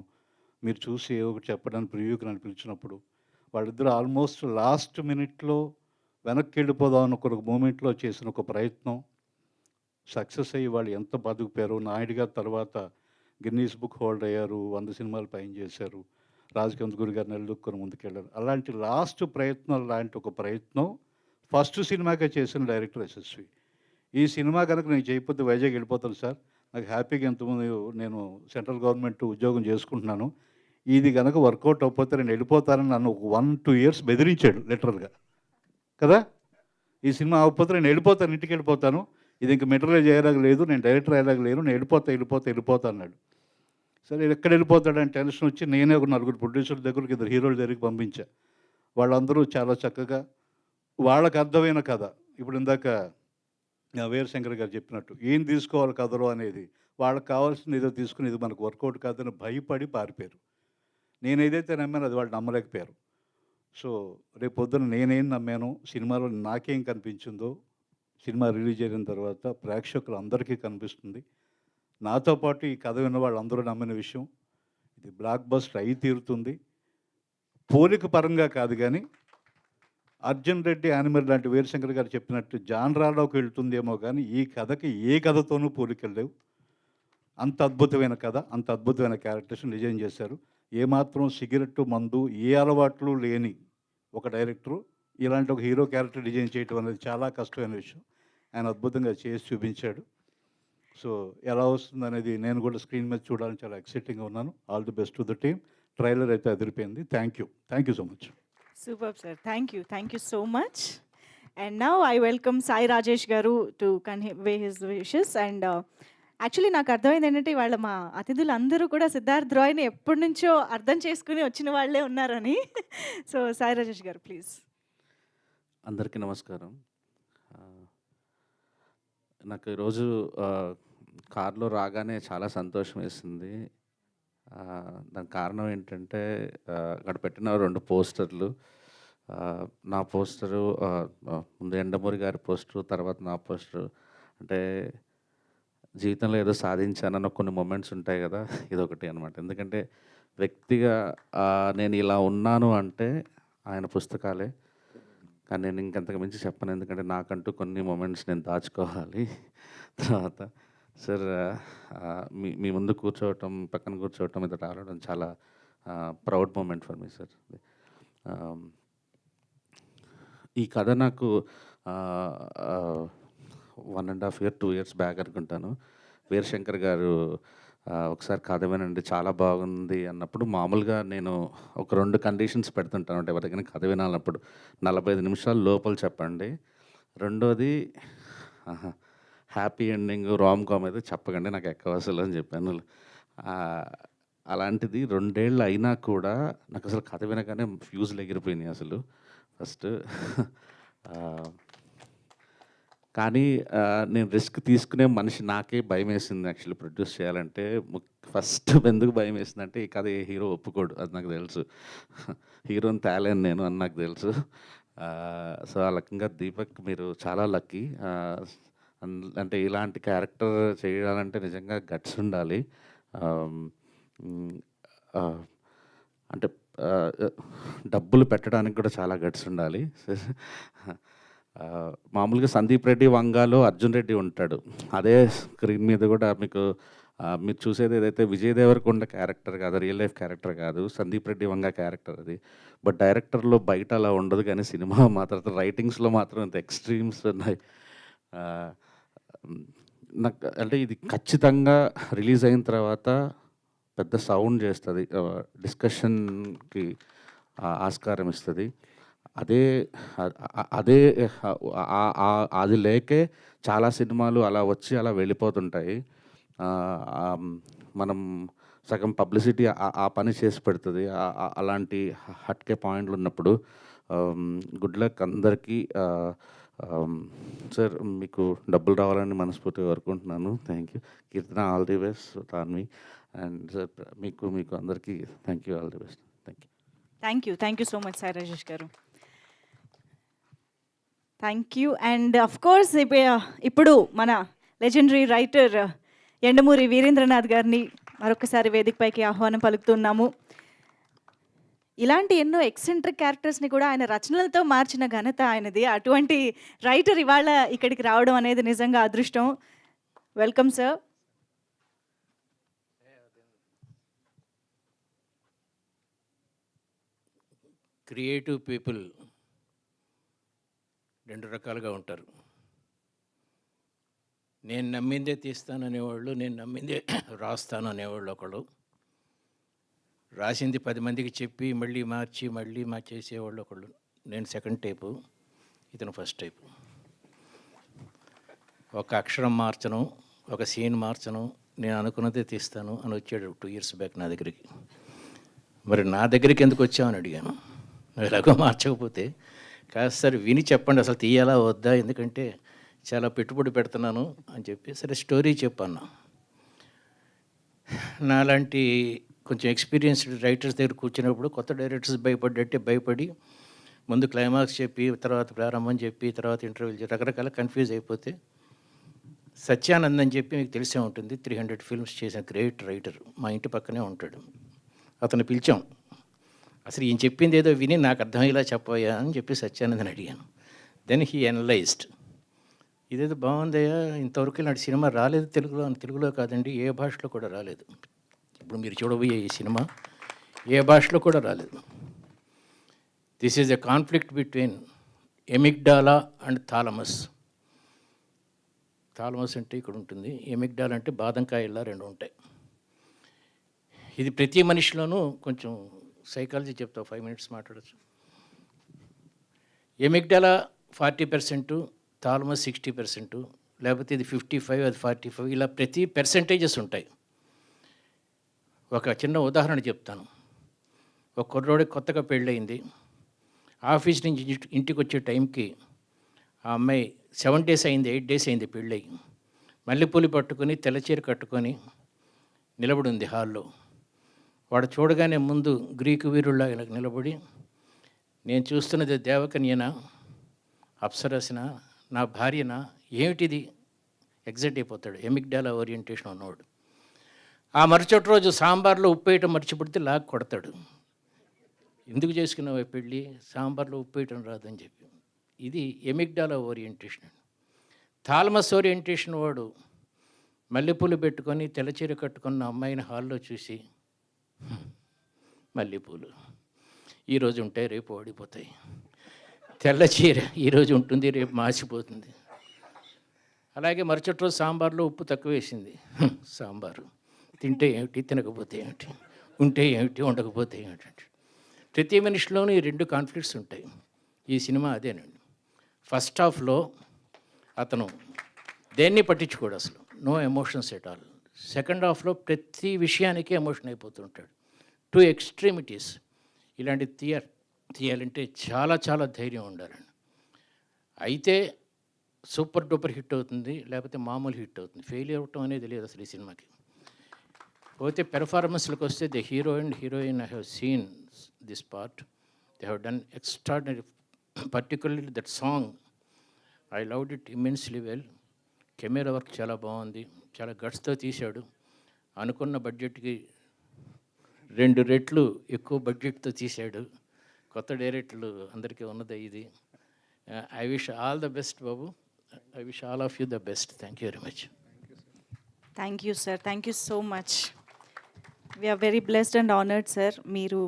మీరు చూసి ఏదో ఒకటి చెప్పడానికి ప్రివ్యూకి నన్ను పిలిచినప్పుడు వాళ్ళిద్దరూ ఆల్మోస్ట్ లాస్ట్ మినిట్లో వెనక్కి వెళ్ళిపోదాం అనుకున్న ఒక మూమెంట్లో చేసిన ఒక ప్రయత్నం సక్సెస్ అయ్యి వాళ్ళు ఎంత బతుకుపోయారు. నాయుడు గారి తర్వాత గిన్నీస్ బుక్ హోల్డ్ అయ్యారు, 100 సినిమాలు పైన చేశారు, రాజు కందుకూరి గారు నిలదొక్కుని ముందుకెళ్ళారు. అలాంటి లాస్ట్ ప్రయత్నం లాంటి ఒక ప్రయత్నం ఫస్ట్ సినిమాగా చేసిన డైరెక్టర్ యశస్వి. ఈ సినిమా కనుక నేను చేయకపోతే వైజాగ్ వెళ్ళిపోతాను సార్, నాకు హ్యాపీగా ఎంతమంది నేను సెంట్రల్ గవర్నమెంట్ ఉద్యోగం చేసుకుంటున్నాను, ఇది కనుక వర్కౌట్ అవ్వకపోతే నేను వెళ్ళిపోతానని నన్ను 1-2 ఇయర్స్ బెదిరించాడు లిటరల్గా కదా. ఈ సినిమా అవ్వకపోతే నేను వెళ్ళిపోతాను, ఇంటికి వెళ్ళిపోతాను, ఇది ఇంక మెటీరియల్ చేయడానికి లేదు, నేను డైరెక్టర్ అయ్యేలాగా లేను, నేను వెళ్ళిపోతా అన్నాడు. సరే ఎక్కడ వెళ్ళిపోతాడని టెన్షన్ వచ్చి నేనే ఒక 4 ప్రొడ్యూసర్ల దగ్గరికి, 2 హీరోల దగ్గరికి పంపించా. వాళ్ళందరూ చాలా చక్కగా వాళ్ళకి అర్థమైన కథ. ఇప్పుడు ఇందాక వీరశంకర్ గారు చెప్పినట్టు ఏం తీసుకోవాలి కథలో అనేది వాళ్ళకి కావాల్సింది ఏదో తీసుకుని ఇది మనకు వర్కౌట్ కాదని భయపడి పారిపోయారు. నేను ఏదైతే నమ్మానో అది వాళ్ళు నమ్మలేకపోయారు. సో రేపు పొద్దున నేనేం నమ్మాను, సినిమాలో నాకేం కనిపించిందో సినిమా రిలీజ్ అయిన తర్వాత ప్రేక్షకులు అందరికీ కనిపిస్తుంది. నాతో పాటు ఈ కథ విన్న వాళ్ళందరూ నమ్మిన విషయం, ఇది బ్లాక్ బస్టర్ అయి తీరుతుంది. పోలిక పరంగా కాదు కానీ అర్జున్ రెడ్డి యానిమల్ లాంటి వీరశంకర్ గారు చెప్పినట్టు జాన్రాలోకి వెళ్తుందేమో కానీ ఈ కథకి ఏ కథతోనూ పోలికెళ్ళలేవు. అంత అద్భుతమైన కథ, అంత అద్భుతమైన క్యారెక్టర్స్ డిజైన్ చేశారు. ఏమాత్రం సిగరెట్టు మందు ఏ అలవాట్లు లేని ఒక డైరెక్టరు ఇలాంటి ఒక హీరో క్యారెక్టర్ డిజైన్ చేయడం అనేది చాలా కష్టమైన విషయం. ఆయన అద్భుతంగా చేసి చూపించాడు. సో ఎలా వస్తుంది అనేది నేను కూడా స్క్రీన్ మీద చూడాలని చాలా ఎక్సైటింగ్గా ఉన్నాను. All the best to the team. Trailer అయితే అదిరిపోయింది. Thank you so much. Superb, sir. Thank you so much. And now I welcome Sai Rajesh Garu to convey his wishes. And actually నాకు అర్థమైంది ఏంటంటే వాళ్ళ మా అతిథులు అందరూ కూడా సిద్ధార్థ్ రాయ్ని ఎప్పటి నుంచో అర్థం చేసుకుని వచ్చిన వాళ్ళే ఉన్నారని. సో సాయి రాజేష్ గారు ప్లీజ్. అందరికీ నమస్కారం. నాకు ఈరోజు కార్లో రాగానే చాలా సంతోషం వేసింది. దానికి కారణం ఏంటంటే అక్కడ పెట్టిన 2 పోస్టర్లు, నా పోస్టరు ముందు యండమూరి గారి పోస్టరు, తర్వాత నా పోస్టరు. అంటే జీవితంలో ఏదో సాధించానన్న కొన్ని మూమెంట్స్ ఉంటాయి కదా, ఇదొకటి అనమాట. ఎందుకంటే వ్యక్తిగా నేను ఇలా ఉన్నాను అంటే ఆయన పుస్తకాలే, కానీ నేను ఇంకంతకు మించి చెప్పను. ఎందుకంటే నాకంటూ కొన్ని మూమెంట్స్ నేను దాచుకోవాలి. తర్వాత సార్ మీ ముందు కూర్చోవటం, పక్కన కూర్చోవటం, ఇది రావడం చాలా proud moment for me sir. ఈ కథ నాకు 1.5 year 2 years బ్యాక్ అనుకుంటాను. వీరశంకర్ గారు ఒకసారి కథ వినండి చాలా బాగుంది అన్నప్పుడు మామూలుగా నేను ఒక 2 కండిషన్స్ పెడుతుంటాను. అంటే ఎవరికైనా కథ వినాలన్నప్పుడు 45 నిమిషాల లోపల చెప్పండి, రెండోది హ్యాపీ ఎండింగ్ రామ్ కామ్ అయితే చెప్పకండి, నాకు ఎక్కవ అసలు అని చెప్పాను. అలాంటిది 2 ఏళ్ళు అయినా కూడా నాకు అసలు కథ వినగానే ఫ్యూజులు ఎగిరిపోయినాయి అసలు ఫస్ట్. కానీ నేను రిస్క్ తీసుకునే మనిషి, నాకే భయం వేసింది యాక్చువల్లీ ప్రొడ్యూస్ చేయాలంటే. ఫస్ట్ ఎందుకు భయం వేసిందంటే ఈ కథ ఏ హీరో ఒప్పుకోడు, అది నాకు తెలుసు. హీరోని తేలేను నేను అని నాకు తెలుసు. సో ఆ రకంగా దీపక్ మీరు చాలా లక్కీ. అంటే ఇలాంటి క్యారెక్టర్ చేయాలంటే నిజంగా గట్స్ ఉండాలి. అంటే డబ్బులు పెట్టడానికి కూడా చాలా గట్స్ ఉండాలి. మామూలుగా సందీప్ రెడ్డి వంగాలో అర్జున్ రెడ్డి ఉంటాడు, అదే స్క్రీన్ మీద కూడా మీకు మీరు చూసేది ఏదైతే విజయ్ దేవరకొండ క్యారెక్టర్ కాదు, రియల్ లైఫ్ క్యారెక్టర్ కాదు, సందీప్ రెడ్డి వంగ క్యారెక్టర్ అది. బట్ డైరెక్టర్లో బయట అలా ఉండదు, కానీ సినిమా మాత్రం రైటింగ్స్లో మాత్రం ఇంత ఎక్స్ట్రీమ్స్ ఉన్నాయి. నాకు అంటే ఇది ఖచ్చితంగా రిలీజ్ అయిన తర్వాత పెద్ద సౌండ్ చేస్తుంది, డిస్కషన్కి ఆస్కారం ఇస్తుంది. అదే అదే అది లేకే చాలా సినిమాలు అలా వచ్చి అలా వెళ్ళిపోతుంటాయి. మనం సగం పబ్లిసిటీ ఆ పని చేసి పెడుతుంది. అలాంటి హట్కే పాయింట్లు ఉన్నప్పుడు గుడ్ లక్ అందరికీ. సార్ మీకు డబ్బులు రావాలని మనస్ఫూర్తిగా కోరుకుంటున్నాను. Thank you. Keerthana all the best, Tanvi and sir మీకు అందరికీ thank you, all the best. Thank you so much Sai Rajesh గారు. Thank you. And of course ఇప్పుడు మన లెజెండరీ రైటర్ యండమూరి వీరేంద్రనాథ్ గారిని మరొకసారి వేదికపైకి ఆహ్వానం పలుకుతున్నాము. ఇలాంటి ఎన్నో ఎక్సెంట్రిక్ క్యారెక్టర్స్ని కూడా ఆయన రచనలతో మార్చిన ఘనత ఆయనది. అటువంటి రైటర్ ఇవాళ ఇక్కడికి రావడం అనేది నిజంగా అదృష్టం. Welcome sir. క్రియేటివ్ పీపుల్ రెండు రకాలుగా ఉంటారు. నేను నమ్మిందే తీస్తాను అనేవాళ్ళు, నేను నమ్మిందే రాస్తాను అనేవాళ్ళు ఒకళ్ళు, రాసింది 10 మందికి చెప్పి మళ్ళీ మార్చేసేవాళ్ళు ఒకళ్ళు. నేను సెకండ్ టైపు, ఇతను ఫస్ట్ టైపు. ఒక అక్షరం మార్చను, ఒక సీన్ మార్చను, నేను అనుకున్నదే తీస్తాను అని వచ్చాడు 2 years బ్యాక్ నా దగ్గరికి. మరి నా దగ్గరికి ఎందుకు వచ్చామని అడిగాను. ఎలాగో మార్చకపోతే కాస్త సరే విని చెప్పండి అసలు తీయాలా వద్దా, ఎందుకంటే చాలా పెట్టుబడి పెడుతున్నాను అని చెప్పి సరే స్టోరీ చెప్పన్నా. నాలాంటి కొంచెం ఎక్స్పీరియన్స్డ్ రైటర్స్ దగ్గర కూర్చున్నప్పుడు కొత్త డైరెక్టర్స్ భయపడి ముందు క్లైమాక్స్ చెప్పి తర్వాత ప్రారంభం చెప్పి తర్వాత ఇంటర్వ్యూలు చెప్పి రకరకాల కన్ఫ్యూజ్ అయిపోతే సత్యానంద్ అని చెప్పి మీకు తెలిసే ఉంటుంది, 300 films చేసిన గ్రేట్ రైటర్, మా ఇంటి పక్కనే ఉంటాడు. అతను పిలిచాం. అసలు ఈయన చెప్పింది ఏదో విని నాకు అర్థమయ్యేలా చెప్పయ్యా అని చెప్పి సత్యానందని అడిగాను. Then he analysed. ఇదేదో బాగుందయ్యా, ఇంతవరకు ఇలాంటి సినిమా రాలేదు తెలుగులో కాదండి, ఏ భాషలో కూడా రాలేదు. ఇప్పుడు మీరు చూడబోయే ఈ సినిమా ఏ భాషలో కూడా రాలేదు. This is a conflict between amygdala and thalamus. Thalamus అంటే ఇక్కడ ఉంటుంది, ఎమిగ్డాలా అంటే బాదంకాయల్లా 2 ఉంటాయి. ఇది ప్రతి మనిషిలోనూ కొంచెం సైకాలజీ చెప్తా, 5 minutes మాట్లాడచ్చు. ఎమిగ్డాలా 40%, థాలమస్ 60%, లేకపోతే ఇది 55, అది 45, ఇలా ప్రతి పర్సెంటేజెస్ ఉంటాయి. ఒక చిన్న ఉదాహరణ చెప్తాను. ఒక కుర్రోడికి కొత్తగా పెళ్ళయింది. ఆఫీస్ నుంచి ఇంటికి వచ్చే టైంకి ఆ అమ్మాయి 7 days అయింది, 8 days అయింది పెళ్ళయి. మల్లెపూలు పట్టుకొని తెల్లచీర కట్టుకొని నిలబడి ఉంది హాల్లో. వాడు చూడగానే ముందు గ్రీకు వీరుల్లా ఇలా నిలబడి, నేను చూస్తున్నది దేవకన్యనా, అప్సరసనా, నా భార్యనా, ఏమిటిది ఎగ్జైట్ అయిపోతాడు. ఎమిగ్డాలా ఓరియంటేషన్ ఉన్నవాడు. ఆ మరుసటి రోజు సాంబార్లో ఉప్పు వేయటం మర్చిపెడితే లాగ్ కొడతాడు. ఎందుకు చేసుకున్నావు పెళ్ళి, సాంబార్లో ఉప్పు వేయటం రాదని చెప్పి. ఇది ఎమిగ్డాలా ఓరియంటేషన్. థాలమస్ ఓరియంటేషన్ వాడు మల్లెపూలు పెట్టుకొని తెల్లచీర కట్టుకున్న అమ్మాయిని హాల్లో చూసి, మల్లెపూలు ఈరోజు ఉంటాయి రేపు ఓడిపోతాయి, తెల్ల చీర ఈరోజు ఉంటుంది రేపు మాసిపోతుంది. అలాగే మరుసటి రోజు సాంబార్లో ఉప్పు తక్కువ వేసింది, సాంబారు తింటే ఏమిటి, తినకపోతే ఏమిటి, ఉంటే ఏమిటి, ఉండకపోతే ఏమిటి. ప్రతి మనిషిలోనూ ఈ 2 కాన్ఫ్లిక్ట్స్ ఉంటాయి. ఈ సినిమా అదేనండి. ఫస్ట్ హాఫ్లో అతను దేన్ని పట్టించుకోడు, అసలు no emotions at all. Second హాఫ్లో ప్రతి విషయానికి ఎమోషన్ అయిపోతుంటాడు. 2 extremities. ఇలాంటి తీయాలంటే చాలా చాలా ధైర్యం ఉండాలండి. అయితే సూపర్ డూపర్ హిట్ అవుతుంది, లేకపోతే మామూలు హిట్ అవుతుంది. ఫెయిల్ అవ్వటం అనేది లేదు అసలు ఈ సినిమాకి. పోతే పెర్ఫార్మెన్స్లకు వస్తే the hero and heroine I have seen this part. They have done extraordinary. Particularly that song I loved it immensely well. Camera work చాలా బాగుంది, చాలా గట్స్తో తీశాడు. అనుకున్న బడ్జెట్కి 2 రెట్లు ఎక్కువ బడ్జెట్తో తీశాడు. కొత్త డైరెక్టర్లు అందరికీ ఉన్నదే ఇది. I wish all the best బాబు. I wish all of you the best. Thank you very much. Thank you sir, thank you so much. We're very blessed and honoured sir, మీరు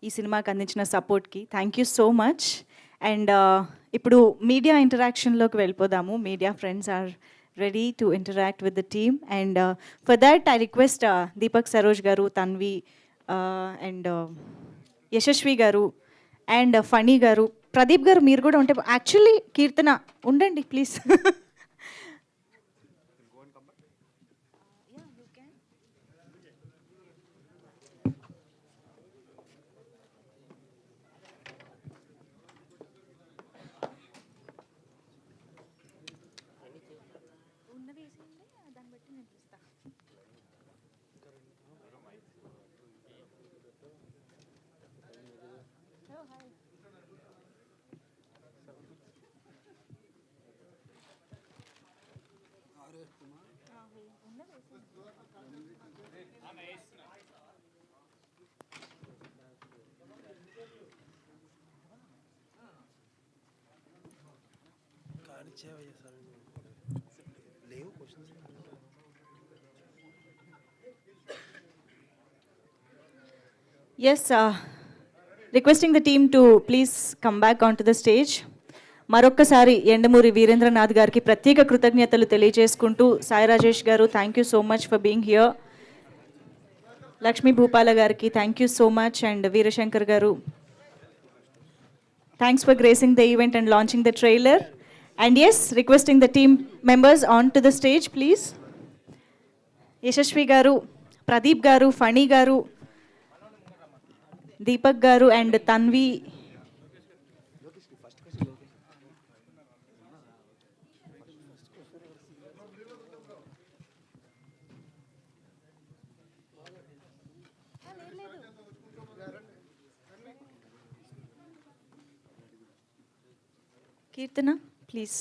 ఈ సినిమాకి అందించిన సపోర్ట్కి thank you so much. And ఇప్పుడు మీడియా ఇంటరాక్షన్లోకి వెళ్ళిపోదాము. Media friends are ready to interact with the team, and for that I request Deepak Saroj గారు, తన్వి అండ్ యశస్వి గారు అండ్ ఫణి గారు, ప్రదీప్ గారు మీరు కూడా ఉంటే, యాక్చువల్లీ కీర్తన ఉండండి please. Yes, requesting the team to please come back onto the stage. మరొక్కసారి ఎండమూరి వీరేంద్రనాథ్ గారికి ప్రత్యేక కృతజ్ఞతలు తెలియజేసుకుంటూ, సాయి రాజేష్ గారు thank you so much for being here, Lakshmi Bhupala గారికి thank you so much, and Veerashankar గారు thanks for gracing the event and launching the trailer. And yes, requesting the team members on to the stage please. Yashasvi గారు, ప్రదీప్ గారు, ఫణి గారు, దీపక్ గారు and Tanvi. Keerthana please.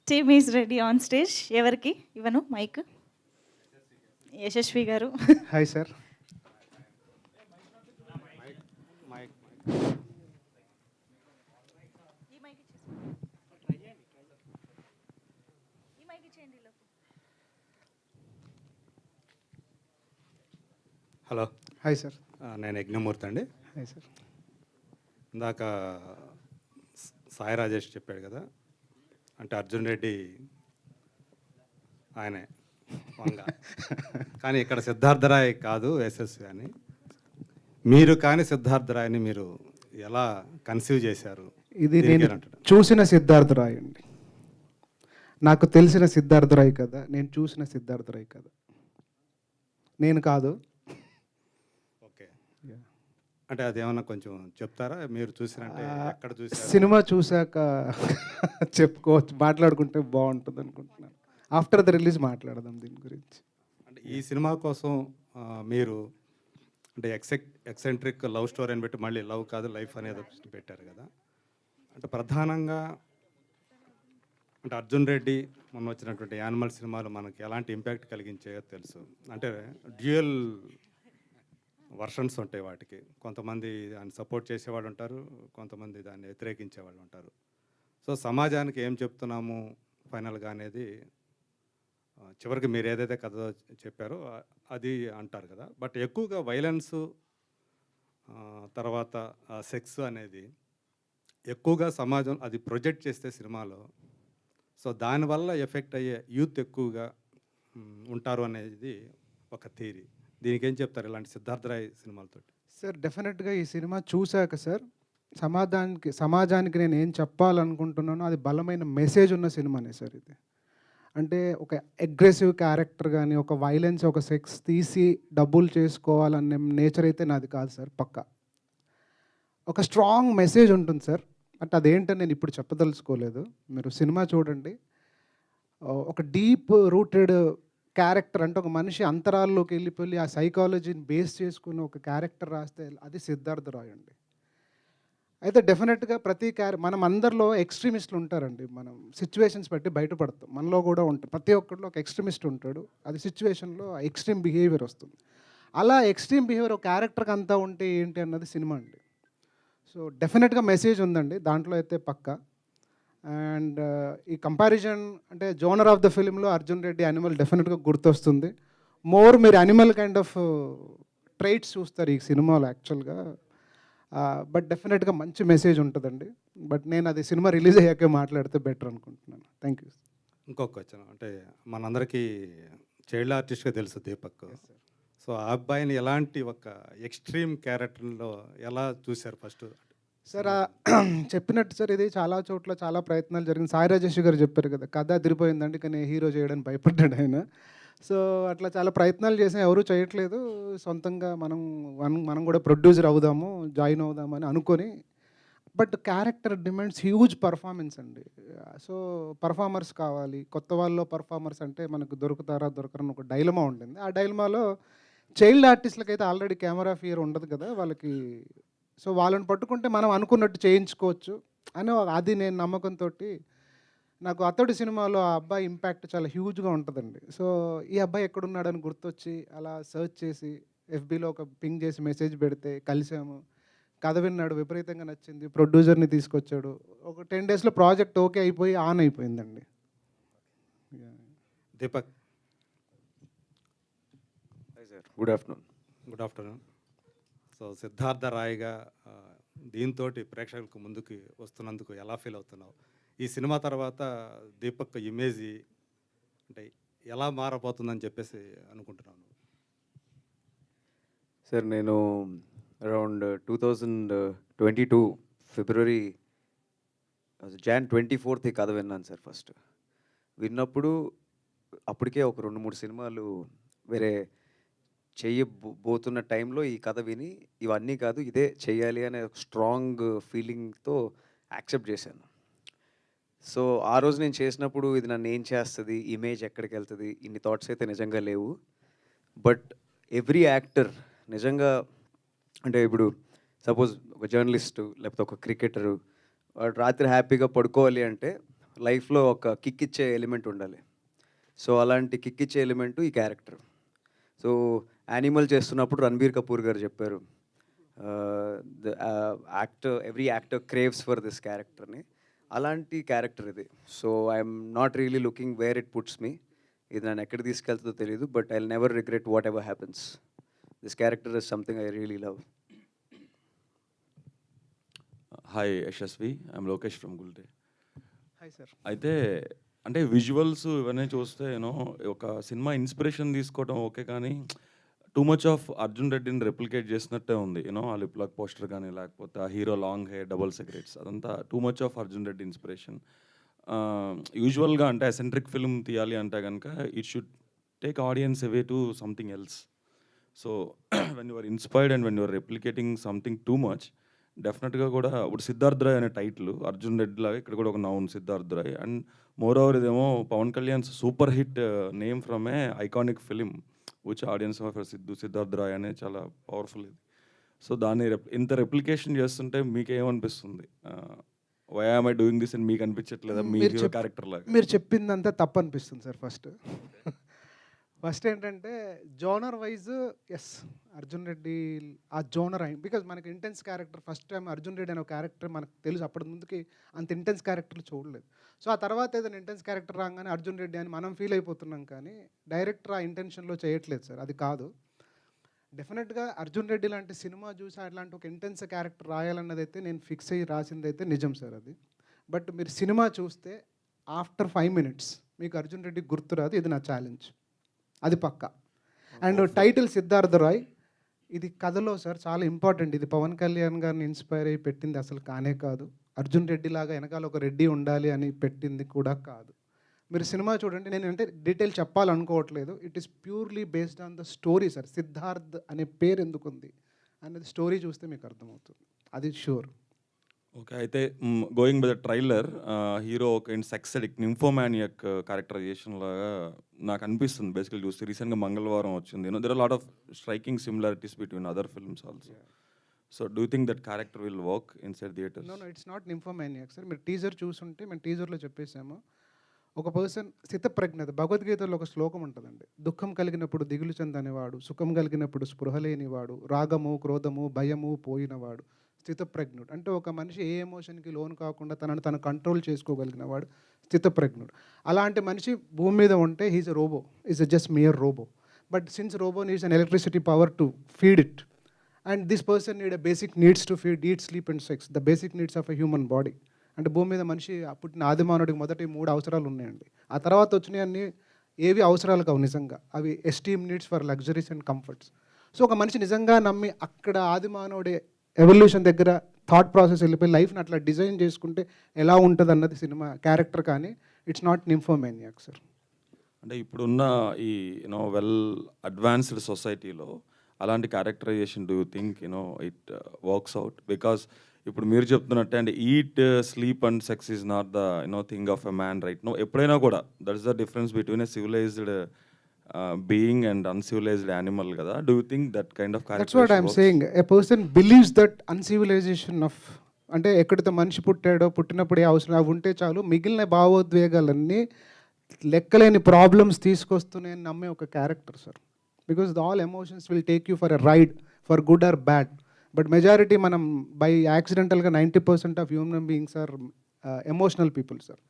Team is ready on stage. ఎవరికి ఇవ్వను మైక్? యశస్వి గారు. Hi sir. Hello. Hi sir. నేను యజ్ఞమూర్తి అండి. Hi sir. ఇందాక సాయి రాజేష్ చెప్పాడు కదా, అంటే అర్జున్ రెడ్డి ఆయనే వంగ, కానీ ఇక్కడ సిద్ధార్థరాయ్ కాదు యశస్వి అని. మీరు కానీ సిద్ధార్థరాయ్ని మీరు ఎలా కన్సీవ్ చేశారు? ఇది నేను చూసిన సిద్ధార్థరాయ్ అండి, నాకు తెలిసిన సిద్ధార్థరాయ్ కదా, నేను చూసిన సిద్ధార్థరాయ్ కదా, నేను కాదు. ఓకే, అంటే అదేమన్నా కొంచెం చెప్తారా? మీరు చూసినంటే ఎక్కడ చూసారు? సినిమా చూశాక చెప్పుకోవచ్చు, మాట్లాడుకుంటే బాగుంటుంది అనుకుంటున్నాను. ఆఫ్టర్ ద రిలీజ్ మాట్లాడదాం దీని గురించి. అంటే ఈ సినిమా కోసం మీరు అంటే ఎక్సెంట్రిక్ లవ్ స్టోరీ అని పెట్టి మళ్ళీ లవ్ కాదు లైఫ్ అనేది పెట్టారు కదా. అంటే ప్రధానంగా అంటే అర్జున్ రెడ్డి మొన్న వచ్చినటువంటి యానిమల్ సినిమాలు మనకి ఎలాంటి ఇంపాక్ట్ కలిగించాయో తెలుసు. అంటే డ్యూయల్ వర్షన్స్ ఉంటాయి వాటికి. కొంతమంది దాన్ని సపోర్ట్ చేసేవాళ్ళు ఉంటారు, కొంతమంది దాన్ని వ్యతిరేకించే వాళ్ళు ఉంటారు. సో సమాజానికి ఏం చెప్తున్నాము ఫైనల్గా అనేది చివరికి మీరు ఏదైతే కథ చెప్పారో అది అంటారు కదా. బట్ ఎక్కువగా వైలెన్సు తర్వాత సెక్స్ అనేది ఎక్కువగా సమాజం అది ప్రొజెక్ట్ చేస్తే సినిమాలో, సో దానివల్ల ఎఫెక్ట్ అయ్యే యూత్ ఎక్కువగా ఉంటారు అనేది ఒక థియరీ. దీనికి ఏం చెప్తారు ఇలాంటి సిద్ధార్థరాయ్ సినిమాలతో? సార్ డెఫినెట్గా ఈ సినిమా చూశాక సార్ సమాజానికి నేను ఏం చెప్పాలనుకుంటున్నానో అది బలమైన మెసేజ్ ఉన్న సినిమానే సార్ ఇది. అంటే ఒక అగ్రెసివ్ క్యారెక్టర్ కానీ, ఒక వైలెన్స్, ఒక సెక్స్ తీసి డబ్బులు చేసుకోవాలనే నేచర్ అయితే నాది కాదు సార్. పక్కా ఒక స్ట్రాంగ్ మెసేజ్ ఉంటుంది సార్. అంటే అదేంటని నేను ఇప్పుడు చెప్పదలుచుకోలేదు, మీరు సినిమా చూడండి. ఒక డీప్ రూటెడ్ క్యారెక్టర్ అంటే ఒక మనిషి అంతరాల్లోకి వెళ్ళిపోయి ఆ సైకాలజీని బేస్ చేసుకుని ఒక క్యారెక్టర్ రాస్తే అది సిద్ధార్థ రాయ్ అండి. అయితే డెఫినెట్గా మనం అందరిలో ఎక్స్ట్రీమిస్టులు ఉంటారండి. మనం సిచ్యువేషన్స్ బట్టి బయటపడతాం. మనలో కూడా ఉంటాం. ప్రతి ఒక్కరిలో ఒక ఎక్స్ట్రీమిస్ట్ ఉంటాడు. అది సిచ్యువేషన్లో ఎక్స్ట్రీమ్ బిహేవియర్ వస్తుంది. అలా ఎక్స్ట్రీమ్ బిహేవియర్ ఒక క్యారెక్టర్కి అంతా ఉంటే ఏంటి అన్నది సినిమా అండి. సో డెఫినెట్గా మెసేజ్ ఉందండి దాంట్లో అయితే పక్కా. అండ్ ఈ కంపారిజన్ అంటే జోనర్ ఆఫ్ ద ఫిలింలో అర్జున్ రెడ్డి యానిమల్ డెఫినెట్గా గుర్తొస్తుంది. మీరు యానిమల్ కైండ్ ఆఫ్ ట్రైట్స్ చూస్తారు ఈ సినిమాలో యాక్చువల్గా. బట్ డెఫినెట్గా మంచి మెసేజ్ ఉంటుందండి. బట్ నేను అది సినిమా రిలీజ్ అయ్యాకే మాట్లాడితే బెటర్ అనుకుంటున్నాను. Thank you. ఇంకొక క్వశ్చన్ అంటే మనందరికీ చైల్డ్ ఆర్టిస్ట్గా తెలుసు దీపక్. సో ఆ అబ్బాయిని ఎలాంటి ఒక ఎక్స్ట్రీమ్ క్యారెక్టర్లో ఎలా చూశారు ఫస్ట్? సార్ చెప్పినట్టు సార్ ఇది చాలా చోట్ల చాలా ప్రయత్నాలు జరిగింది. సాయి రాజేష్ గారు చెప్పారు కదా, కథ అదిరిపోయిందండి కానీ హీరో చేయడానికి భయపడ్డాడు ఆయన. సో అట్లా చాలా ప్రయత్నాలు చేసాం, ఎవరూ చేయట్లేదు. సొంతంగా మనం కూడా ప్రొడ్యూసర్ అవుదాము, జాయిన్ అవుదామని అనుకొని. But character demands huge performance అండి. సో పర్ఫార్మర్స్ కావాలి, కొత్త వాళ్ళలో పర్ఫార్మర్స్ అంటే మనకు దొరకతారా దొరకరని ఒక డైలమా ఉంటుంది. ఆ డైలమాలో చైల్డ్ ఆర్టిస్టులకి అయితే ఆల్రెడీ కెమెరా ఫియర్ ఉండదు కదా వాళ్ళకి. సో వాళ్ళని పట్టుకుంటే మనం అనుకున్నట్టు చేయించుకోవచ్చు అని అది నేను నమ్మకంతో నాకు అతడు సినిమాలో ఆ అబ్బాయి ఇంపాక్ట్ చాలా హ్యూజ్గా ఉంటుందండి. సో ఈ అబ్బాయి ఎక్కడున్నాడని గుర్తొచ్చి అలా సర్చ్ చేసి ఎఫ్బీలో ఒక పింగ్ చేసి మెసేజ్ పెడితే కలిసాము. కథ విన్నాడు, విపరీతంగా నచ్చింది, ప్రొడ్యూసర్ని తీసుకొచ్చాడు. ఒక 10 డేస్లో ప్రాజెక్ట్ ఓకే అయిపోయి ఆన్ అయిపోయిందండి. Deepak, good afternoon. Good afternoon. So Siddhartha రాయ్గా దీంతో ప్రేక్షకులకు ముందుకు వస్తున్నందుకు ఎలా ఫీల్ అవుతున్నావు? ఈ సినిమా తర్వాత దీపక్ ఇమేజ్ అంటే ఎలా మారబోతుందని చెప్పేసి అనుకుంటున్నాను? సార్ నేను అరౌండ్ 2022 ఫిబ్రవరి జాన్ 24th కథ విన్నాను సార్. ఫస్ట్ విన్నప్పుడు అప్పటికే ఒక 2-3 సినిమాలు వేరే చేయబోతున్న టైంలో ఈ కథ విని ఇవన్నీ కాదు ఇదే చెయ్యాలి అనే స్ట్రాంగ్ ఫీలింగ్తో యాక్సెప్ట్ చేశాను. సో ఆ రోజు నేను చేసినప్పుడు ఇది నన్ను ఏం చేస్తుంది, ఇమేజ్ ఎక్కడికి వెళ్తుంది, ఇన్ని థాట్స్ అయితే నిజంగా లేవు. బట్ ఎవ్రీ యాక్టర్ నిజంగా అంటే ఇప్పుడు సపోజ్ ఒక జర్నలిస్టు లేకపోతే ఒక క్రికెటరు వాడు రాత్రి హ్యాపీగా పడుకోవాలి అంటే లైఫ్లో ఒక కిక్ ఇచ్చే ఎలిమెంట్ ఉండాలి. సో అలాంటి కిక్ ఇచ్చే ఎలిమెంటు ఈ క్యారెక్టర్. సో యానిమల్ చేస్తున్నప్పుడు రణబీర్ కపూర్ గారు చెప్పారు, every actor craves for this క్యారెక్టర్ని. అలాంటి క్యారెక్టర్ ఇది. So I'm not really looking where it puts me. ఇది నన్ను ఎక్కడ తీసుకెళ్తుందో తెలియదు, but I will never regret whatever happens. This character is something I really love. Hi Yashasvi, I'm Lokesh from Gulte. Hi sir. అయితే అంటే విజువల్స్ ఇవన్నీ చూస్తే యూనో ఒక సినిమా ఇన్స్పిరేషన్ తీసుకోవడం ఓకే, కానీ టూ మచ్ ఆఫ్ అర్జున్ రెడ్డిని రెప్లికేట్ చేసినట్టే ఉంది. యూనో ఆ లిప్ లాక్ పోస్టర్ కానీ లేకపోతే ఆ hero long hair double cigarettes అదంతా too much of Arjun Reddy inspiration. యూజువల్గా అంటే అసెంట్రిక్ ఫిల్మ్ తీయాలి అంటే కనుక it should take audience away to something else. So when you're inspired and when you're replicating something too much, డెఫినెట్గా కూడా ఇప్పుడు సిద్ధార్థ్ రాయ్ అనే టైటిల్ అర్జున్ రెడ్డి లాగా ఇక్కడ కూడా ఒక noun Siddharth Roy. And moreover ఇదేమో Pavan Kalyan's super hit name from a iconic film which audience of Siddharth Roy అనే చాలా పవర్ఫుల్ ఇది. సో దాన్ని ఇంత రెప్లికేషన్ చేస్తుంటే మీకేమనిపిస్తుంది? Why am I doing this అని మీకు అనిపించట్లేదా మీ హీరో క్యారెక్టర్ లాగా? మీరు చెప్పిందంతా తప్పు అనిపిస్తుంది సార్. ఫస్ట్ ఏంటంటే genre wise as Arjun Reddy ఆ జోనర్ అయింది. బికాజ్ మనకి intense character first time Arjun Reddy అనే ఒక క్యారెక్టర్ మనకు తెలుసు. అప్పటి ముందుకి అంత ఇంటెన్స్ క్యారెక్టర్లు చూడలేదు. సో ఆ తర్వాత ఏదైనా ఇంటెన్స్ క్యారెక్టర్ రాగానే అర్జున్ రెడ్డి అని మనం ఫీల్ అయిపోతున్నాం, కానీ డైరెక్టర్ ఆ ఇంటెన్షన్లో చేయట్లేదు సార్. అది కాదు. డెఫినెట్గా అర్జున్ రెడ్డి లాంటి సినిమా చూసి అట్లాంటి ఒక ఇంటెన్స్ క్యారెక్టర్ రాయాలన్నది అయితే నేను ఫిక్స్ అయ్యి రాసింది అయితే నిజం సార్ అది. బట్ మీరు సినిమా చూస్తే ఆఫ్టర్ 5 minutes మీకు అర్జున్ రెడ్డి గుర్తురాదు. ఇది నా ఛాలెంజ్, అది పక్కా. అండ్ టైటిల్ సిద్ధార్థ రాయ్ ఇది కథలో సార్ చాలా ఇంపార్టెంట్. ఇది పవన్ కళ్యాణ్ గారిని ఇన్స్పైర్ అయ్యి పెట్టింది అసలు కానే కాదు. అర్జున్ రెడ్డి లాగా వెనకాల ఒక రెడ్డి ఉండాలి అని పెట్టింది కూడా కాదు. మీరు సినిమా చూడండి, నేను అంటే డీటెయిల్ చెప్పాలనుకోవట్లేదు. It is purely based on the story sir. Siddharth అనే పేరు ఎందుకు ఉంది అనేది స్టోరీ చూస్తే మీకు అర్థమవుతుంది, అది షూర్. ఓకే. అయితే going by the trailer hero ఒక సెక్స్ అడిక్ట్ నింఫోమానియక్ క్యారెక్టరైజేషన్ లాగా నాకు అనిపిస్తుంది బేసికల్ చూస్తే. రీసెంట్గా మంగళవారం వచ్చింది. There are lot of striking similarities between other films also. So do you think that character will work inside theatres? No it's not nymphomaniac sir. మీరు టీజర్ చూసుంటే మేము టీజర్లో చెప్పేసాము. ఒక పర్సన్ స్థితప్రజ్ఞత, భగవద్గీతలో ఒక శ్లోకం ఉంటుందండి. దుఃఖం కలిగినప్పుడు దిగులు చెందనివాడు, సుఖం కలిగినప్పుడు స్పృహ లేనివాడు, రాగము క్రోధము భయము పోయినవాడు స్థితప్రజ్ఞుడు. అంటే ఒక మనిషి ఏ ఎమోషన్కి లోను కాకుండా తనను తను కంట్రోల్ చేసుకోగలిగిన వాడు స్థితప్రజ్ఞుడు. అలాంటి మనిషి భూమి మీద ఉంటే he's a robot, is a just mere robot. But since robot needs an electricity power to feed it, and this person need a basic needs to feed, eat, sleep and sex, the basic needs of a human body. అంటే భూమి మీద మనిషి పుట్టిన ఆదిమానవుడికి మొదటి 3 అవసరాలు ఉన్నాయండి. ఆ తర్వాత వచ్చినాయన్నీ ఏవి అవసరాలు కావు నిజంగా. అవి esteem needs for luxuries and comforts. So ఒక మనిషి నిజంగా నమ్మి అక్కడ ఆదిమానవుడి ఎవల్యూషన్ దగ్గర థాట్ ప్రాసెస్ వెళ్ళిపోయి లైఫ్ని అట్లా డిజైన్ చేసుకుంటే ఎలా ఉంటుంది అన్నది సినిమా క్యారెక్టర్. కానీ ఇట్స్ నాట్ నింఫోమానియాక్ సార్. అంటే ఇప్పుడున్న ఈ వెల్ అడ్వాన్స్డ్ సొసైటీలో అలాంటి characterisation do you think it works out? Because ఇప్పుడు మీరు చెప్తున్నట్టే అంటే eat, sleep and sex is not the thing of a man right no. ఎప్పుడైనా కూడా that is the difference between a civilized being and uncivilized animal కదా. Do you think that kind of that's what I'm saying. A person believes that uncivilization of, అంటే ఎక్కడితో మనిషి పుట్టాడో పుట్టినప్పుడు ఏ అవసరం అవి ఉంటే చాలు, మిగిలిన భావోద్వేగాలన్నీ లెక్కలేని ప్రాబ్లమ్స్ తీసుకొస్తున్నాయని నమ్మే ఒక character sir. Because all emotions will take you for a ride for good or bad. But majority మనం బై యాక్సిడెంటల్గా 90% of human beings are emotional people sir.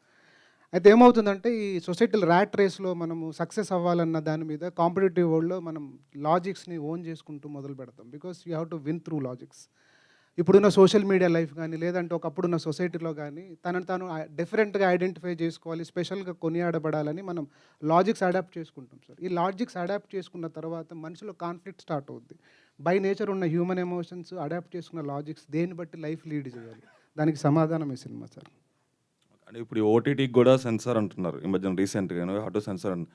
అయితే ఏమవుతుందంటే ఈ సొసైటీలో ర్యాట్ రేస్లో మనము సక్సెస్ అవ్వాలన్న దాని మీద కాంపిటేటివ్ వరల్డ్లో మనం లాజిక్స్ని ఓన్ చేసుకుంటూ మొదలు పెడతాం. Because you have to win through logics. ఇప్పుడున్న సోషల్ మీడియా లైఫ్ కానీ లేదంటే ఒకప్పుడున్న సొసైటీలో కానీ తనను తాను డిఫరెంట్గా ఐడెంటిఫై చేసుకోవాలి, స్పెషల్గా కొనియాడబడాలని మనం లాజిక్స్ అడాప్ట్ చేసుకుంటాం సార్. ఈ లాజిక్స్ అడాప్ట్ చేసుకున్న తర్వాత మనిషిలో కాన్ఫ్లిక్ట్ స్టార్ట్ అవుద్ది. బై నేచర్ ఉన్న హ్యూమన్ ఎమోషన్స్ అడాప్ట్ చేసుకున్న లాజిక్స్ దేన్ని బట్టి లైఫ్ లీడ్ చేయాలి, దానికి సమాధానం ఈ సినిమా సార్. అంటే ఇప్పుడు ఓటీటీకి కూడా సెన్సార్ అంటున్నారు ఈ మధ్యన రీసెంట్గా హౌ టు సెన్సార్ అండ్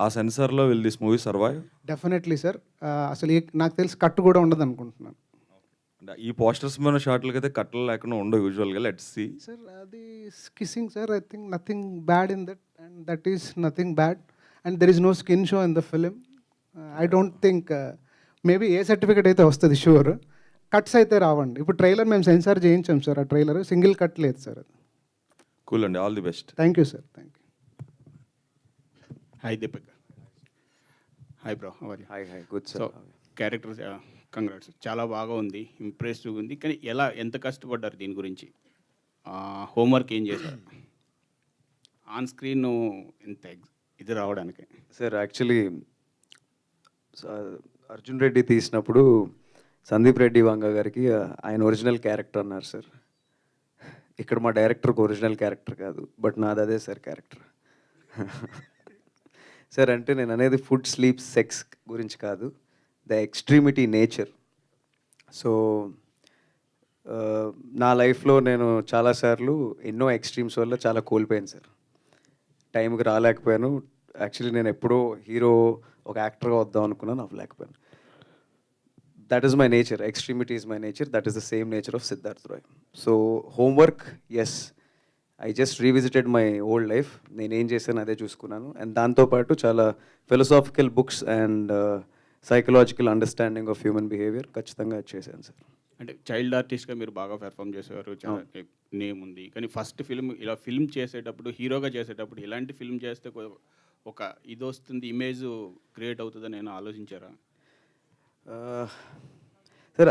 ఆ సెన్సార్లో will this movie survive? Definitely sir. అసలు నాకు తెలిసి కట్టు కూడా ఉండదు అనుకుంటున్నాను. అంటే ఈ పోస్టర్స్ మీద షార్ట్లకి అయితే కట్టలు లేకుండా ఉండవు యూజువల్గా. Let's see sir. అది kissing sir. I think nothing bad in that, and that is nothing bad, and there is no skin show in the film. I don't think, maybe A certificate అయితే వస్తుంది షూర్, కట్స్ అయితే రావండి. ఇప్పుడు ట్రైలర్ మేము సెన్సార్ చేయించాం సార్. ఆ ట్రైలర్ సింగిల్ కట్ లేదు సార్. అది కూల్ అండి. All the best. Thank you sir. Thank you. Hi Deepak. Hi bro. Hi hi. Good so sir. Character congrats, చాలా బాగా ఉంది, ఇంప్రెసివ్గా ఉంది. కానీ ఎంత కష్టపడ్డారు దీని గురించి? హోంవర్క్ ఏం చేశారు ఆన్ స్క్రీన్ ఇంత ఇది రావడానికి? సార్ యాక్చువల్లీ అర్జున్ రెడ్డి తీసినప్పుడు సందీప్ రెడ్డి వంగ గారికి ఆయన ఒరిజినల్ క్యారెక్టర్ అన్నారు సార్. ఇక్కడ మా డైరెక్టర్కి ఒరిజినల్ క్యారెక్టర్ కాదు, బట్ నాది అదే సార్ క్యారెక్టర్. సార్ అంటే నేను అనేది ఫుడ్, స్లీప్, సెక్స్ గురించి కాదు, ద ఎక్స్ట్రీమిటీ నేచర్. సో నా లైఫ్లో నేను చాలాసార్లు ఎన్నో ఎక్స్ట్రీమ్స్ వల్ల చాలా కోల్పోయాను సార్. టైంకి రాలేకపోయాను. యాక్చువల్లీ నేను ఎప్పుడో హీరో ఒక యాక్టర్గా వద్దాం అనుకున్నాను, అవ్వలేకపోయాను. That is my nature. Extremity is my nature. That is the same nature of Siddharth Roy. So homework, yes, I just revisited my old life. నేనేం చేశాను అదే చూసుకున్నాను. అండ్ దాంతోపాటు చాలా philosophical books and psychological understanding of human behaviour ఖచ్చితంగా చేశాను సార్. అంటే చైల్డ్ ఆర్టిస్ట్గా మీరు బాగా పెర్ఫామ్ చేసేవారు, చాలా నేమ్ ఉంది. కానీ ఫస్ట్ ఇలా ఫిల్మ్ చేసేటప్పుడు, హీరోగా చేసేటప్పుడు ఇలాంటి ఫిల్మ్ చేస్తే ఒక ఇది వస్తుంది, ఇమేజ్ క్రియేట్ అవుతుందని నేను ఆలోచించారా? Sir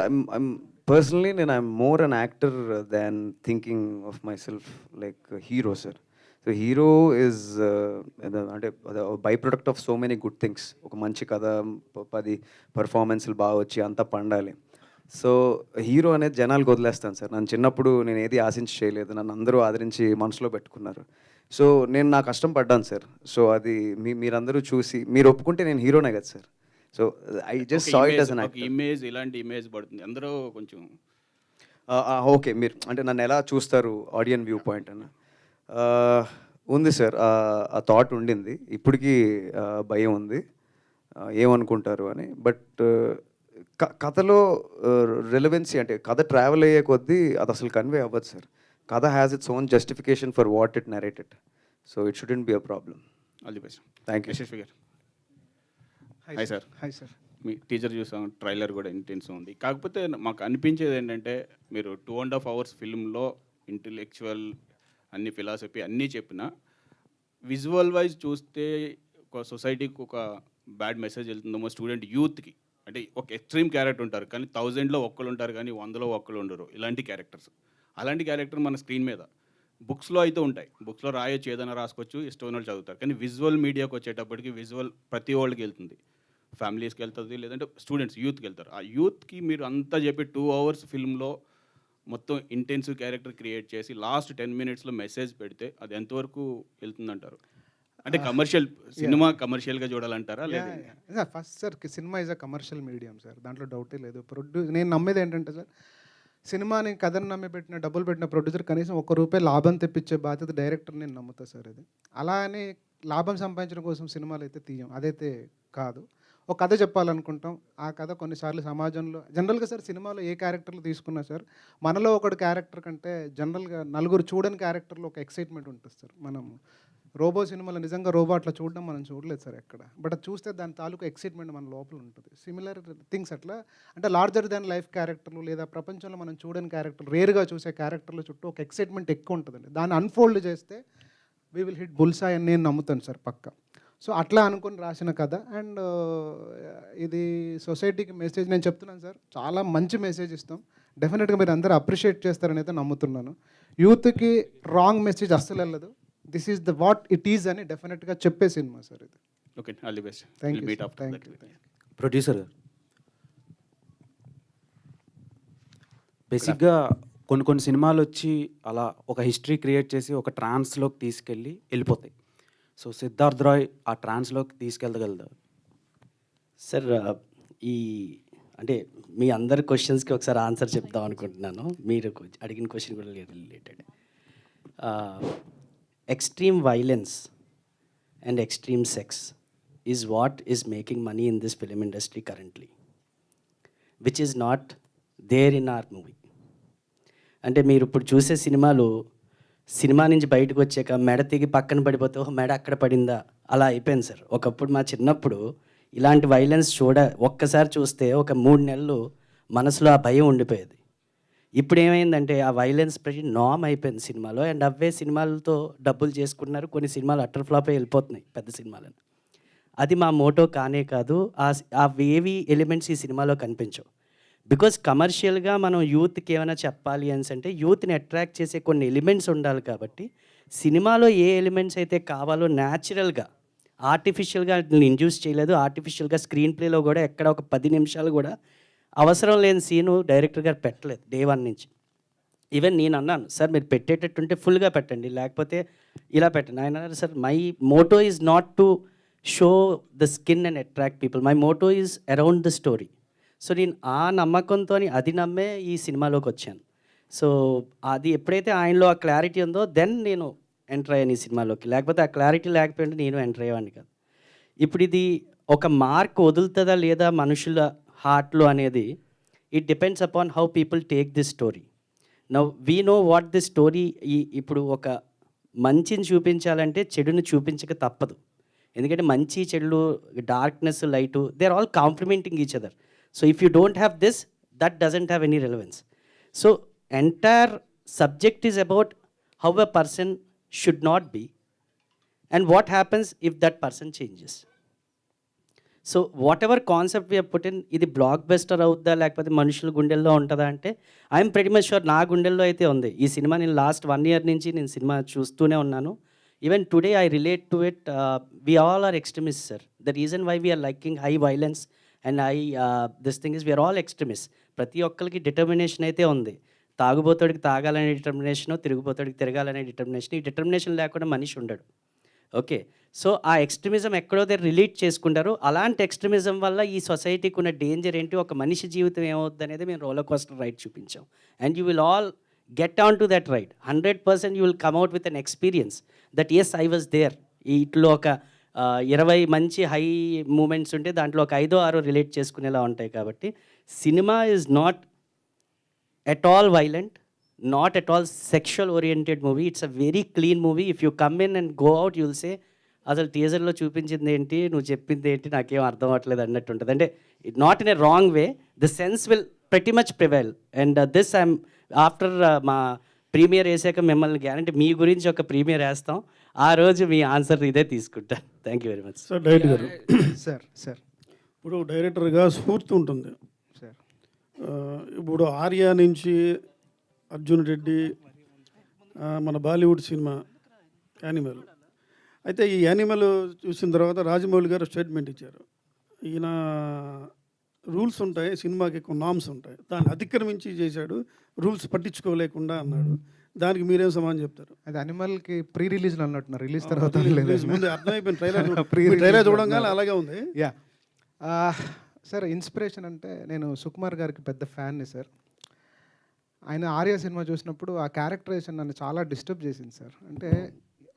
personally I'm more an actor than thinking of myself like hero sir. So hero is అంటే by product of so many good things. ఒక మంచి కథ, 10 పర్ఫార్మెన్స్లు బాగా వచ్చి అంతా పండాలి. సో హీరో అనేది జనాలకు వదిలేస్తాను సార్. నన్ను చిన్నప్పుడు నేను ఏది ఆశించి చేయలేదు, నన్ను అందరూ ఆదరించి మనసులో పెట్టుకున్నారు. సో నేను నా కష్టం పడ్డాను సార్. సో అది మీరందరూ చూసి మీరు ఒప్పుకుంటే నేను హీరోనే కదా sir. So I just saw it as an actor. Image, ఇలాంటి ఇమేజ్ పడుతుంది అందరూ కొంచెం. ఓకే, మీరు అంటే నన్ను ఎలా చూస్తారు ఆడియన్ వ్యూ పాయింట్ అన్న ఉంది సార్. ఆ థాట్ ఉండింది, ఇప్పటికీ భయం ఉంది ఏమనుకుంటారు అని. బట్ కథలో రెలవెన్సీ అంటే కథ ట్రావెల్ అయ్యే కొద్దీ అది అసలు కన్వే అవ్వదు సార్. కథ has its own justification for what it narrated. So it shouldn't be a problem. All the best. Thank you. Yashasvi గారు. Hi sir. Hi sir. మీ టీజర్ చూసాం, ట్రైలర్ కూడా ఇంటెన్స్ ఉంది. కాకపోతే మాకు అనిపించేది ఏంటంటే మీరు 2.5 hours ఫిల్మ్లో ఇంటెలెక్చువల్ అన్ని ఫిలాసఫీ అన్నీ చెప్పినా విజువల్ వైజ్ చూస్తే ఒక సొసైటీకి ఒక బ్యాడ్ మెసేజ్ వెళ్తుందేమో స్టూడెంట్ యూత్కి. అంటే ఒక ఎక్స్ట్రీమ్ క్యారెక్టర్ ఉంటారు కానీ 1000లో ఒక్కరు ఉంటారు కానీ 100లో ఒక్కరు ఉండరు, ఇలాంటి క్యారెక్టర్స్. అలాంటి క్యారెక్టర్ మన స్క్రీన్ మీద బుక్స్లో అయితే ఉంటాయి. బుక్స్లో రాయొచ్చు, ఏదైనా రాసుకోవచ్చు, ఇష్టం వాళ్ళు చదువుతారు. కానీ విజువల్ మీడియాకి వచ్చేటప్పటికి విజువల్ ప్రతి వాళ్ళకి వెళ్తుంది. ఫ్యామిలీస్కి వెళ్తుంది, లేదంటే స్టూడెంట్స్ యూత్కి వెళ్తారు. ఆ యూత్కి మీరు అంతా చెప్పి 2 hours ఫిల్మ్లో మొత్తం ఇంటెన్సివ్ క్యారెక్టర్ క్రియేట్ చేసి లాస్ట్ 10 minutesలో మెసేజ్ పెడితే అది ఎంతవరకు వెళ్తుందంటారు? అంటే కమర్షియల్ సినిమా కమర్షియల్గా చూడాలంటారా? లేదా first sir cinema is a commercial medium sir, దాంట్లో డౌటే లేదు. నేను నమ్మేది ఏంటంటే సార్, సినిమాని కథను నమ్మి పెట్టిన డబ్బులు పెట్టిన ప్రొడ్యూసర్ కనీసం ₹1 లాభం తెప్పించే బాధ్యత డైరెక్టర్ నేను నమ్ముతా సార్. ఇది అలా అని లాభం సంపాదించడం కోసం సినిమాలు అయితే తీయం, అదైతే కాదు. ఒక కథ చెప్పాలనుకుంటాం, ఆ కథ కొన్నిసార్లు సమాజంలో జనరల్గా సార్ సినిమాలో ఏ క్యారెక్టర్లు తీసుకున్నా సార్, మనలో ఒకటి క్యారెక్టర్ కంటే జనరల్గా నలుగురు చూడని క్యారెక్టర్లో ఒక ఎక్సైట్మెంట్ ఉంటుంది సార్. మనం రోబో సినిమాలో నిజంగా రోబో అట్లా చూడడం మనం చూడలేదు సార్ ఎక్కడ, బట్ అది చూస్తే దాని తాలూకు ఎక్సైట్మెంట్ మన లోపల ఉంటుంది. సిమిలర్ థింగ్స్ అట్లా అంటే లార్జర్ దాన్ లైఫ్ క్యారెక్టర్లు లేదా ప్రపంచంలో మనం చూడని క్యారెక్టర్లు, రేర్గా చూసే క్యారెక్టర్ల చుట్టూ ఒక ఎక్సైట్మెంట్ ఎక్కువ ఉంటుందండి. దాన్ని అన్ఫోల్డ్ చేస్తే వీ విల్ హిట్ బుల్సాయ్ అని నేను నమ్ముతాను సార్ పక్కా. సో అట్లా అనుకుని రాసిన కథ. అండ్ ఇది సొసైటీకి మెసేజ్ నేను చెప్తున్నాను సార్, చాలా మంచి మెసేజ్ ఇస్తాం. డెఫినెట్గా మీరు అందరూ అప్రిషియేట్ చేస్తారని అయితే నమ్ముతున్నాను. యూత్కి రాంగ్ మెసేజ్ అస్సలు వెళ్ళదు. This is the what it is అని డెఫినెట్గా చెప్పే సినిమా సార్ ఇది. Okay, all the best. Thank you. Producer గారు, బేసిక్గా కొన్ని సినిమాలు వచ్చి అలా ఒక హిస్టరీ క్రియేట్ చేసి ఒక ట్రాన్స్లోకి తీసుకెళ్ళి వెళ్ళిపోతాయి. సో సిద్ధార్థ్ రాయ్ ఆ ట్రాన్స్లోకి తీసుకెళ్ళగలదా సార్? ఈ అంటే మీ అందరి క్వశ్చన్స్కి ఒకసారి ఆన్సర్ చెప్దాం అనుకుంటున్నాను. మీరు అడిగిన క్వశ్చన్ కూడా related. Extreme violence and extreme sex is what is making money in this film industry currently, which is not there in our movie. అంటే మీరు ఇప్పుడు చూసే సినిమా నుంచి బయటకు వచ్చాక మెడ తెగి పక్కన పడిపోతే ఓహ్ మెడ అక్కడ పడిందా అలా అయిపోయింది సార్. ఒకప్పుడు మా చిన్నప్పుడు ఇలాంటి వైలెన్స్ ఒక్కసారి చూస్తే ఒక 3 నెలలు మనసులో ఆ భయం ఉండిపోయేది. ఇప్పుడు ఏమైందంటే ఆ వైలెన్స్ ప్రతి నామ్ అయిపోయింది సినిమాలో. అండ్ అవే సినిమాలతో డబ్బులు చేసుకుంటున్నారు. కొన్ని సినిమాలు అటర్ ఫ్లాప్ వెళ్ళిపోతున్నాయి పెద్ద సినిమాలను. అది మా మోటో కానే కాదు. అవేవి ఎలిమెంట్స్ ఈ సినిమాలో కనిపించవు. బికాజ్ కమర్షియల్గా మనం యూత్కి ఏమైనా చెప్పాలి అని అంటే యూత్ని అట్రాక్ట్ చేసే కొన్ని ఎలిమెంట్స్ ఉండాలి. కాబట్టి సినిమాలో ఏ ఎలిమెంట్స్ అయితే కావాలో న్యాచురల్గా, ఆర్టిఫిషియల్గా ఇండ్యూస్ చేయలేదు. ఆర్టిఫిషియల్గా స్క్రీన్ ప్లేలో కూడా ఎక్కడ ఒక 10 నిమిషాలు కూడా అవసరం లేని సీను డైరెక్టర్ గారు పెట్టలేదు డే 1 నుంచి. ఈవెన్ నేను అన్నాను సార్ మీరు పెట్టేటట్టుంటే ఫుల్గా పెట్టండి, లేకపోతే ఇలా పెట్టండి. ఆయన అన్నారు sir my Moto is not to show the skin and attract people, my Moto is around the story. So నేను ఆ నమ్మకంతో అది నమ్మే ఈ సినిమాలోకి వచ్చాను. సో అది ఎప్పుడైతే ఆయనలో ఆ క్లారిటీ ఉందో దెన్ నేను ఎంటర్ అయ్యాను ఈ సినిమాలోకి. లేకపోతే ఆ క్లారిటీ లేకపోతే నేను ఎంటర్ అయ్యేవాడిని కాదు. ఇప్పుడు ఇది ఒక మార్క్ వదులుతుందా లేదా మనుషుల హార్ట్లో అనేది it depends upon how people take this story. Now we know what this story. ఇప్పుడు ఒక మంచిని చూపించాలంటే చెడుని చూపించక తప్పదు. ఎందుకంటే మంచి చెడులు, darkness, light, they are all complementing each other. So if you don't have this, that doesn't have any relevance. So entire subject is about how a person should not be and what happens if that person changes. So whatever concept we have put in, ఇది బ్లాక్ బస్టర్ అవుద్దా లేకపోతే మనుషుల గుండెల్లో ఉంటుందా అంటే ఐఎమ్ ప్రెటీ మచ్ షూర్ నా గుండెల్లో అయితే ఉంది. ఈ సినిమా నేను లాస్ట్ 1 year నుంచి నేను సినిమా చూస్తూనే ఉన్నాను. Even today I relate to it. We all are extremist sir. The reason why we are liking high violence and this thing is we are all extremist. ప్రతి ఒక్కరికి డిటర్మినేషన్ అయితే ఉంది. తాగుబోతాడికి తాగాలనే డిటర్మినేషను, తిరుగుబోతాడికి తిరగాలనే డిటర్మినేషన్. ఈ డిటర్మినేషన్ లేకుండా మనిషి ఉండడు. ఓకే, సో ఆ ఎక్స్ట్రీమిజం ఎక్కడో దగ్గర రిలేట్ చేసుకుంటారు. అలాంటి ఎక్స్ట్రీమిజం వల్ల ఈ సొసైటీకి ఉన్న డేంజర్ ఏంటి, ఒక మనిషి జీవితం ఏమవుద్ది అనేది మేము రోలర్ కోస్టర్ రైడ్ చూపించాం. And you will all get on to that ride. 100% you will come out with an experience that as I was there. ఇట్లో ఒక 20 మంచి హై మూమెంట్స్ ఉంటే దాంట్లో ఒక 5-6 రిలేట్ చేసుకునేలా ఉంటాయి. కాబట్టి cinema is not at all violent, not at all sexual oriented movie. It's a very clean movie. If you come in and go out you'll సే అసలు టీజర్లో చూపించింది ఏంటి, నువ్వు చెప్పింది ఏంటి, నాకేం అర్థం అవ్వట్లేదు అన్నట్టు ఉంటుంది. అంటే it not in a wrong way, the sense will pretty much prevail. And this I'm after మా ప్రీమియర్ వేసాక మిమ్మల్ని గ్యారంటీ మీ గురించి ఒక ప్రీమియర్ వేస్తాం. ఆ రోజు మీ ఆన్సర్ ఇదే తీసుకుంటాను. Thank you very much sir. Director గారు, సార్ ఇప్పుడు డైరెక్టర్గా స్ఫూర్తి ఉంటుంది సార్. ఇప్పుడు ఆర్య నుంచి అర్జున్ రెడ్డి, మన బాలీవుడ్ సినిమా యానిమల్. అయితే ఈ యానిమల్ చూసిన తర్వాత రాజమౌళి గారు స్టేట్మెంట్ ఇచ్చారు. ఈయన రూల్స్ ఉంటాయి, సినిమాకి ఎక్కువ నామ్స్ ఉంటాయి, దాన్ని అతిక్రమించి చేశాడు, రూల్స్ పట్టించుకోలేకుండా అన్నాడు. దానికి మీరేం సమాధానం చెప్తారు? అది అనిమల్కి ప్రీ రిలీజ్లో అన్నట్టున్నారు, రిలీజ్ తర్వాత ముందు అర్థమైపోయింది. ట్రైలర్ చూడంగానే అలాగే ఉంది. యా సార్, ఇన్స్పిరేషన్ అంటే నేను సుకుమార్ గారికి పెద్ద ఫ్యాన్ని సార్. ఆయన ఆర్య సినిమా చూసినప్పుడు ఆ క్యారెక్టరైజేషన్ నన్ను చాలా డిస్టర్బ్ చేసింది సార్. అంటే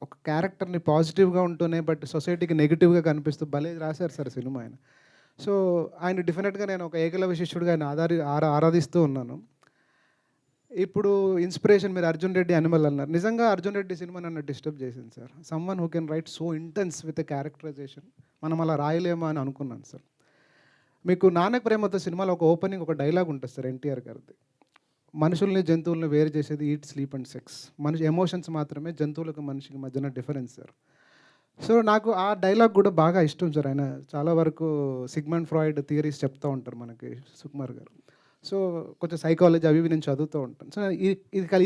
ఒక క్యారెక్టర్ని పాజిటివ్గా ఉంటూనే బట్ సొసైటీకి నెగిటివ్గా కనిపిస్తూ భలే రాశారు సార్ సినిమా ఆయన. సో ఆయన డెఫినెట్గా నేను ఒక ఏకలవ్య శిష్యుడిగా ఆయన ఆరాధిస్తూ ఉన్నాను. ఇప్పుడు ఇన్స్పిరేషన్ మీరు అర్జున్ రెడ్డి అనిమల్ అన్నారు. నిజంగా అర్జున్ రెడ్డి సినిమా నన్ను డిస్టర్బ్ చేసింది sir. Someone who can write so intense with a characterisation, మనం అలా రాయలేమా అని అనుకున్నాను సార్. మీకు నాన్నకు ప్రేమతో సినిమాలో ఒక ఓపెనింగ్ ఒక డైలాగ్ ఉంటుంది సార్ ఎన్టీఆర్ గారిది. మనుషుల్ని జంతువుల్ని వేరు చేసేది ఈట్, స్లీప్ అండ్ సెక్స్. మనిషి ఎమోషన్స్ మాత్రమే జంతువులకు మనిషికి మధ్యన డిఫరెన్స్ సార్. సో నాకు ఆ డైలాగ్ కూడా బాగా ఇష్టం సార్. ఆయన చాలా వరకు సిగ్మండ్ ఫ్రాయిడ్ థియరీస్ చెప్తూ ఉంటారు మనకి సుకుమార్ గారు. సో కొంచెం సైకాలజీ అవి నేను చదువుతూ ఉంటాను. సో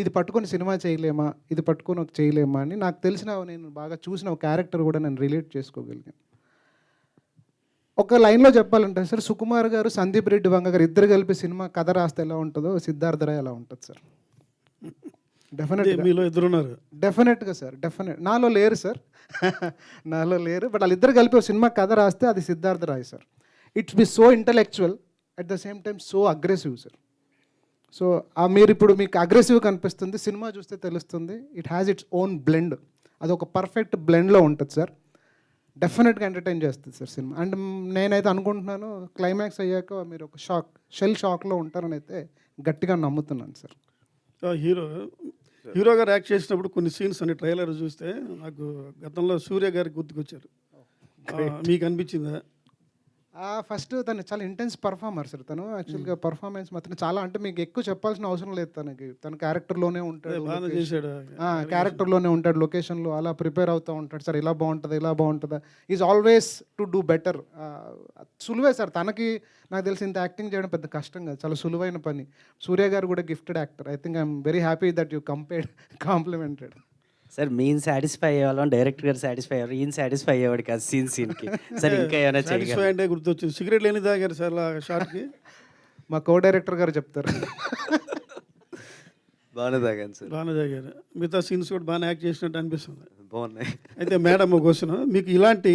ఇది పట్టుకొని సినిమా చేయలేమా, ఇది పట్టుకొని ఒక చేయలేమా అని నాకు తెలిసిన, నేను బాగా చూసిన ఒక క్యారెక్టర్ కూడా నేను రిలేట్ చేసుకోగలిగాను. ఒక లైన్లో చెప్పాలంటే సార్, సుకుమార్ గారు, సందీప్ రెడ్డి వంగ గారు ఇద్దరు కలిపి సినిమా కథ రాస్తే ఎలా ఉంటుందో సిద్ధార్థ రాయ్ ఎలా ఉంటుంది సార్. డెఫినెట్గా మీలో ఇద్దరున్నారు. డెఫినెట్గా సార్, డెఫినెట్. నాలో లేరు సార్, నాలో లేరు. బట్ వాళ్ళిద్దరు కలిపి ఒక సినిమా కథ రాస్తే అది Siddhartha Roy sir. It's be so intellectual at the same time so aggressive sir. So మీరు ఇప్పుడు మీకు అగ్రెసివ్ కనిపిస్తుంది, సినిమా చూస్తే తెలుస్తుంది. It has its own blend. అది ఒక పర్ఫెక్ట్ బ్లెండ్లో ఉంటుంది సార్. డెఫినెట్గా ఎంటర్టైన్ చేస్తుంది సార్ సినిమా. అండ్ నేనైతే అనుకుంటున్నాను క్లైమాక్స్ అయ్యాక మీరు ఒక షెల్ షాక్లో ఉంటారని అయితే గట్టిగా నమ్ముతున్నాను సార్. హీరోగా యాక్ట్ చేసినప్పుడు కొన్ని సీన్స్ అన్ని ట్రైలర్ చూస్తే నాకు గతంలో సూర్య గారికి గుర్తుకొచ్చారు. మీకు అనిపించిందా? ఫస్ట్ తను చాలా ఇంటెన్స్ పర్ఫార్మర్ సార్. తను యాక్చువల్గా పర్ఫార్మెన్స్ మాత్రం చాలా, అంటే మీకు ఎక్కువ చెప్పాల్సిన అవసరం లేదు. తన క్యారెక్టర్లోనే ఉంటాడు, క్యారెక్టర్లోనే ఉంటాడు, లొకేషన్లో అలా ప్రిపేర్ అవుతూ ఉంటాడు. సార్ ఇలా బాగుంటుందా, ఇలా బాగుంటుందా, is always to do better. సులువే సార్ తనకి. నాకు తెలిసి ఇంత యాక్టింగ్ చేయడం పెద్ద కష్టం కాదు, చాలా సులువైన పని. సూర్య గారు కూడా gifted actor. I think I'm very happy that you complimented. Sir mean satisfy అయ్యేవాళ్ళం, డైరెక్టర్ గారు సాటిస్ఫై అయ్యారు, ఈయన సాటిస్ఫై అయ్యేవాడు కాదు సీన్కి. సార్ ఇంకా ఏమైనా సాటిస్ఫై అంటే గుర్తొచ్చింది, సిగరెట్ లేని తాగారు సార్ షార్ట్కి. మా కో డైరెక్టర్ గారు చెప్తారు. బాగానే తాగాను సార్. బాగానే తాగారు. మిగతా సీన్స్ కూడా బాగానే యాక్ట్ చేసినట్టు అనిపిస్తుంది. బాగున్నాయి. అయితే మేడం ఒక క్వశ్చన్, మీకు ఇలాంటి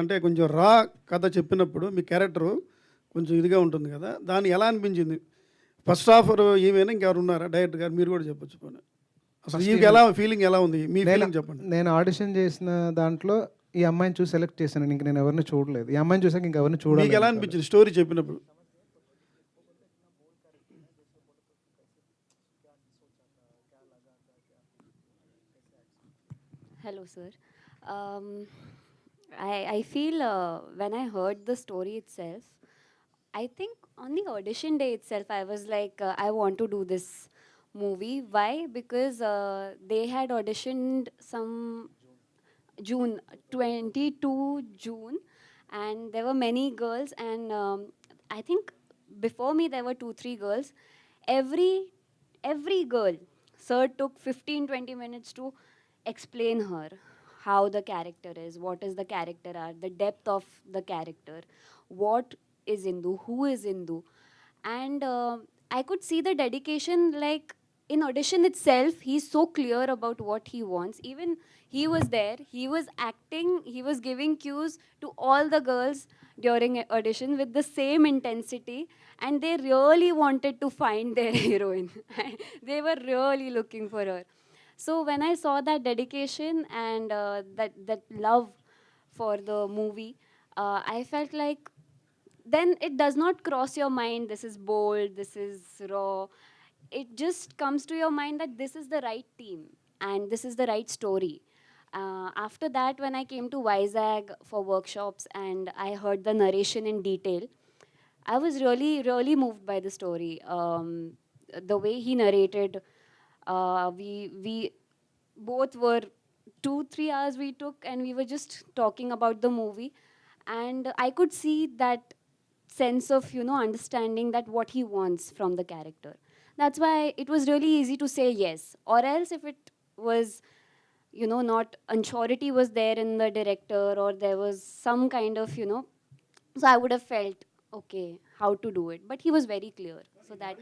అంటే కొంచెం రా కథ చెప్పినప్పుడు మీ క్యారెక్టరు కొంచెం ఇదిగా ఉంటుంది కదా, దాన్ని ఎలా అనిపించింది? ఫస్ట్ హాఫ్ ఏమైనా ఇంకెవరు ఉన్నారా డైరెక్టర్ గారు? మీరు కూడా చెప్పొచ్చు పోనీ. అసలు మీకు ఎలా ఫీలింగ్ ఎలా ఉంది, మీ ఫీలింగ్ చెప్పండి. నేను ఆడిషన్ చేసిన దాంట్లో ఈ అమ్మాయిని చూసి సెలెక్ట్ చేశాను. ఇంక నేను ఎవరిని చూడలేదు. ఈ అమ్మాయిని చూసాక ఇంకెవరిని చూడలేదు. మీకు ఎలా అనిపించింది స్టోరీ చెప్పినప్పుడు? Hello, sir. I feel when I heard the story itself, I think on the audition day itself, I was like, I want to do this movie. Why? Because they had auditioned some June, 22 June, and there were many girls, and I think before me there were 2-3 girls. Every girl, sir took 15-20 minutes to explain her how the character is, what is the character are, the depth of the character, what is Indu, who is Indu. And I could see the dedication, like in audition itself, he's so clear about what he wants. Even he was there, he was acting, he was giving cues to all the girls during audition with the same intensity, and they really wanted to find their heroine. They were really looking for her. So when I saw that dedication and that love for the movie, I felt like then it does not cross your mind, this is bold, this is raw. It just comes to your mind that this is the right team and this is the right story. After that, when I came to Vizag for workshops and I heard the narration in detail, I was really, really moved by the story. The way he narrated, we both were 2-3 hours we took and we were just talking about the movie, and I could see that sense of, you know, understanding that what he wants from the character. That's why it was really easy to say yes. Or else if it was, you know, not, unsurety was there in the director, or there was some kind of, you know, so I would have felt okay how to do it, but he was very clear. So that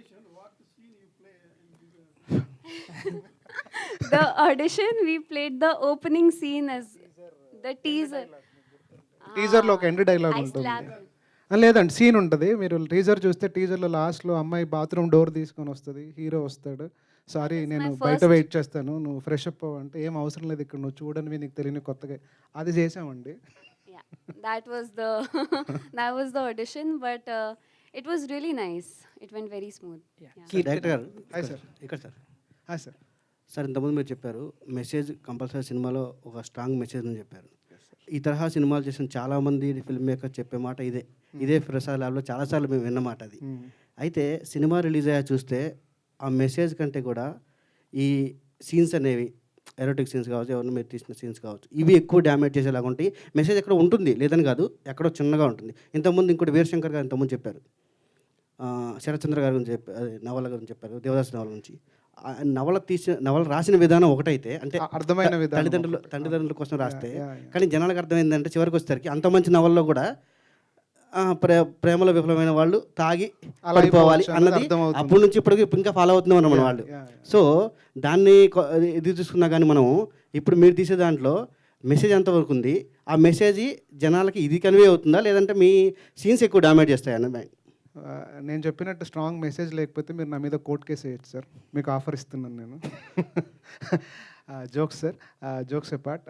the audition, we played the opening scene as the teaser. టీజర్లో ఒక ఎండ్ డైలాగ్ I ఉంటుంది. slapped him. లేదండి, సీన్ ఉంటుంది. మీరు టీజర్ చూస్తే టీజర్లో లాస్ట్లో అమ్మాయి బాత్రూమ్ డోర్ తీసుకొని వస్తుంది, హీరో వస్తాడు, సారీ నేను బయట వెయిట్ చేస్తాను, నువ్వు ఫ్రెష్ అప్ అంటే ఏం అవసరం లేదు, ఇక్కడ నువ్వు చూడనివి నీకు తెలియని కొత్తగా, అది చేసామండి. Yeah, that was the that was the audition, but it was really nice. It went very smooth. Yeah. Director గారు హాయ్ సార్. ఇక్కడ సార్ హాయ్ సార్. సార్ ఇంతకుముందు మీరు చెప్పారు మెసేజ్ కంపల్సరీ సినిమాలో ఒక స్ట్రాంగ్ మెసేజ్ అని చెప్పారు. ఈ తరహా సినిమాలు చేసిన చాలామంది ఫిల్మ్ మేకర్ చెప్పే మాట ఇదే ప్రసాద్ ల్యాబ్లో చాలాసార్లు మేము విన్నమాట అది. అయితే సినిమా రిలీజ్ అయ్యా చూస్తే ఆ మెసేజ్ కంటే కూడా ఈ సీన్స్ అనేవి ఎరోటిక్ సీన్స్ కావచ్చు, ఎవరిని మీరు తీసిన సీన్స్ కావచ్చు, ఇవి ఎక్కువ డ్యామేజ్ చేసేలాగా ఉంటాయి. మెసేజ్ ఎక్కడ ఉంటుంది లేదని కాదు, ఎక్కడో చిన్నగా ఉంటుంది. ఇంతకుముందు ఇంకోటి వీరశంకర్ గారు ఇంతకుముందు చెప్పారు, శరత్చంద్ర గారి గురించి చెప్పారు, నవల గురించి చెప్పారు, దేవదాస్ నవల నుంచి. నవల రాసిన విధానం ఒకటైతే, అంటే అర్థమైన విధానం, తల్లిదండ్రుల కోసం రాస్తే, కానీ జనాలకు అర్థమైందంటే చివరికి వచ్చేసరికి అంత మంచి నవల్లో కూడా ప్రేమలో విఫలమైన వాళ్ళు తాగి పడిపోవాలి అన్నది అప్పటి నుంచి ఇప్పటికి ఇంకా ఫాలో అవుతున్నాం అన్నమాట వాళ్ళు. సో దాన్ని ఇది చూసుకున్నా కానీ మనం ఇప్పుడు మీరు తీసే దాంట్లో మెసేజ్ ఎంతవరకు ఉంది, ఆ మెసేజ్ జనాలకి ఇది కన్వే అవుతుందా, లేదంటే మీ సీన్స్ ఎక్కువ డామేజ్ చేస్తాయి అన్నది? నేను చెప్పినట్టు స్ట్రాంగ్ మెసేజ్ లేకపోతే మీరు నా మీద కోర్ట్ కేసు వేయచ్చు సార్, మీకు ఆఫర్ ఇస్తున్నాను నేను. జోక్స్ సార్, జోక్స్ అపార్ట్,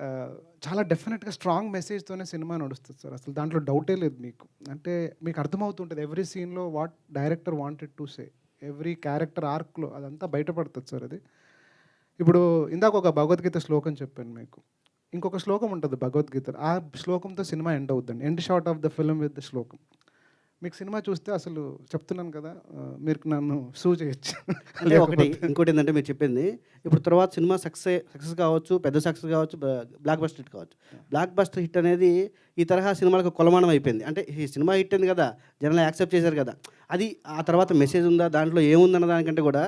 చాలా డెఫినెట్గా స్ట్రాంగ్ మెసేజ్తోనే సినిమా నడుస్తుంది సార్, అసలు దాంట్లో డౌటే లేదు మీకు. అంటే మీకు అర్థమవుతుంటుంది ఎవ్రీ సీన్లో what director wanted to say, every character ఆర్క్లో అదంతా బయటపడుతుంది సార్. అది ఇప్పుడు ఇందాక ఒక భగవద్గీత శ్లోకం చెప్పాను మీకు, ఇంకొక శ్లోకం ఉంటుంది భగవద్గీత, ఆ శ్లోకంతో సినిమా ఎండ్ అవుతుంది. End shot of the film with the శ్లోకం. మీకు సినిమా చూస్తే అసలు చెప్తున్నాను కదా, మీరు నన్ను సూ చేయొచ్చు. అంటే ఇంకోటి ఏంటంటే మీరు చెప్పింది ఇప్పుడు తర్వాత సినిమా సక్సెస్ కావచ్చు, పెద్ద సక్సెస్ కావచ్చు, బ్లాక్ బస్టర్ హిట్ కావచ్చు. బ్లాక్ బస్టర్ హిట్ అనేది ఈ తరహా సినిమాలకు కొలమానం అయిపోయింది. అంటే ఈ సినిమా హిట్ అయింది కదా, జనాలు యాక్సెప్ట్ చేశారు కదా, అది ఆ తర్వాత మెసేజ్ ఉందా దాంట్లో ఏముందన్న దానికంటే కూడా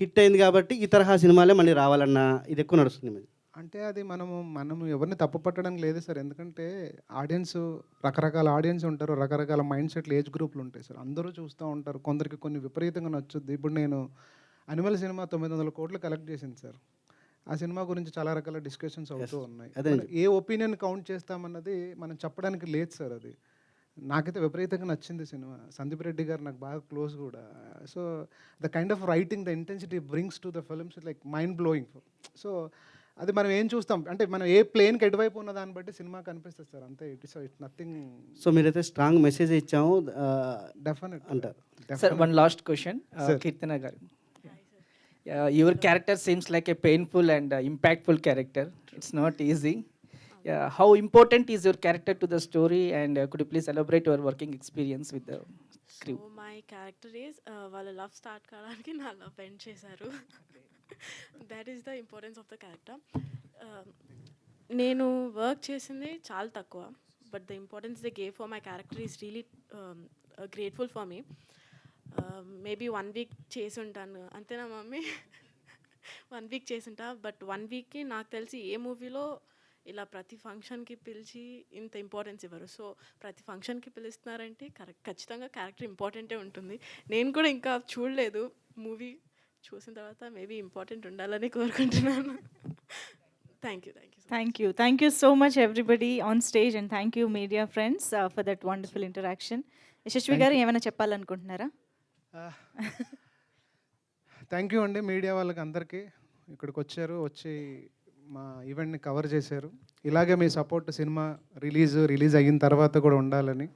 హిట్ అయింది కాబట్టి ఈ తరహా సినిమాలే మళ్ళీ రావాలన్న ఇది ఎక్కువ నడుస్తుంది. అంటే అది మనము ఎవరిని తప్పు పట్టడానికి లేదు సార్, ఎందుకంటే ఆడియన్స్ రకరకాల ఆడియన్స్ ఉంటారు, రకరకాల మైండ్ సెట్లు, ఏజ్ గ్రూపులు ఉంటాయి సార్, అందరూ చూస్తూ ఉంటారు, కొందరికి కొన్ని విపరీతంగా నచ్చుద్ది. ఇప్పుడు నేను అనిమల్ సినిమా 900 కోట్లు కలెక్ట్ చేసింది సార్, ఆ సినిమా గురించి చాలా రకాల డిస్కషన్స్ అవుతూ ఉన్నాయి. ఏ ఒపీనియన్ కౌంట్ చేస్తామన్నది మనం చెప్పడానికి లేదు సార్. అది నాకైతే విపరీతంగా నచ్చింది సినిమా, సందీప్ రెడ్డి గారు నాకు బాగా క్లోజ్ కూడా. So the kind of writing, the intensity brings to the films like mind blowing. So అది మనం ఏం చూస్తాం అంటే మనం ఏ ప్లేన్కి ఎటువైపు ఉన్న దాన్ని బట్టి సినిమా కనిపిస్తుంది సార్, అంతే. It's nothing. సో మీరైతే స్ట్రాంగ్ మెసేజ్ ఇచ్చాము డెఫినెట్ అంటారు. Sir, one last question, Kirtana garu. Your character seems like a painful and impactful character. It's not easy. How important is your character to the story, and could you please elaborate your working experience with the crew? So my character is వాళ్ళ లవ్ స్టార్ట్ కావడానికి నా లవ్ ఎండ్ చేశారు. That is the importance of the character. నేను వర్క్ చేసింది చాలా తక్కువ, but the importance they gave for my character is really grateful for me. Maybe 1 week చేసి ఉంటాను అంతేనా మమ్మీ? 1 వీక్ చేసి ఉంటా, బట్ 1 వీక్కి నాకు తెలిసి ఏ మూవీలో ఇలా ప్రతి ఫంక్షన్కి పిలిచి ఇంత ఇంపార్టెన్స్ ఇవ్వరు. సో ప్రతి ఫంక్షన్కి పిలుస్తున్నారంటే ఖచ్చితంగా క్యారెక్టర్ ఇంపార్టెంటే ఉంటుంది. నేను కూడా ఇంకా చూడలేదు, మూవీ చూసిన తర్వాత మేబీ ఇంపార్టెంట్ ఉండాలని కోరుకుంటున్నాను. Thank you. Thank you so much everybody on stage, and thank you media friends for that wonderful interaction. Yashasvi గారు ఏమైనా చెప్పాలనుకుంటున్నారా? థ్యాంక్ యూ అండి మీడియా వాళ్ళకి అందరికీ, ఇక్కడికి వచ్చి మా ఈవెంట్ని కవర్ చేశారు. ఇలాగే మీ సపోర్ట్ సినిమా రిలీజ్ అయిన తర్వాత కూడా ఉండాలని,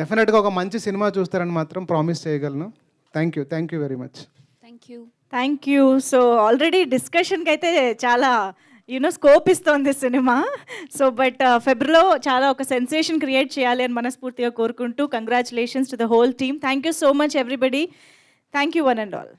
డెఫినెట్గా ఒక మంచి సినిమా చూస్తారని మాత్రం ప్రామిస్ చేయగలను. Thank you very much. Thank you. So already డిస్కషన్కి అయితే చాలా స్కోప్ ఇస్తోంది సినిమా. సో బట్ ఫెబ్రవరిలో చాలా ఒక సెన్సేషన్ క్రియేట్ చేయాలి అని మనస్ఫూర్తిగా కోరుకుంటూ congratulations to the whole team. Thank you so much everybody. Thank you one and all.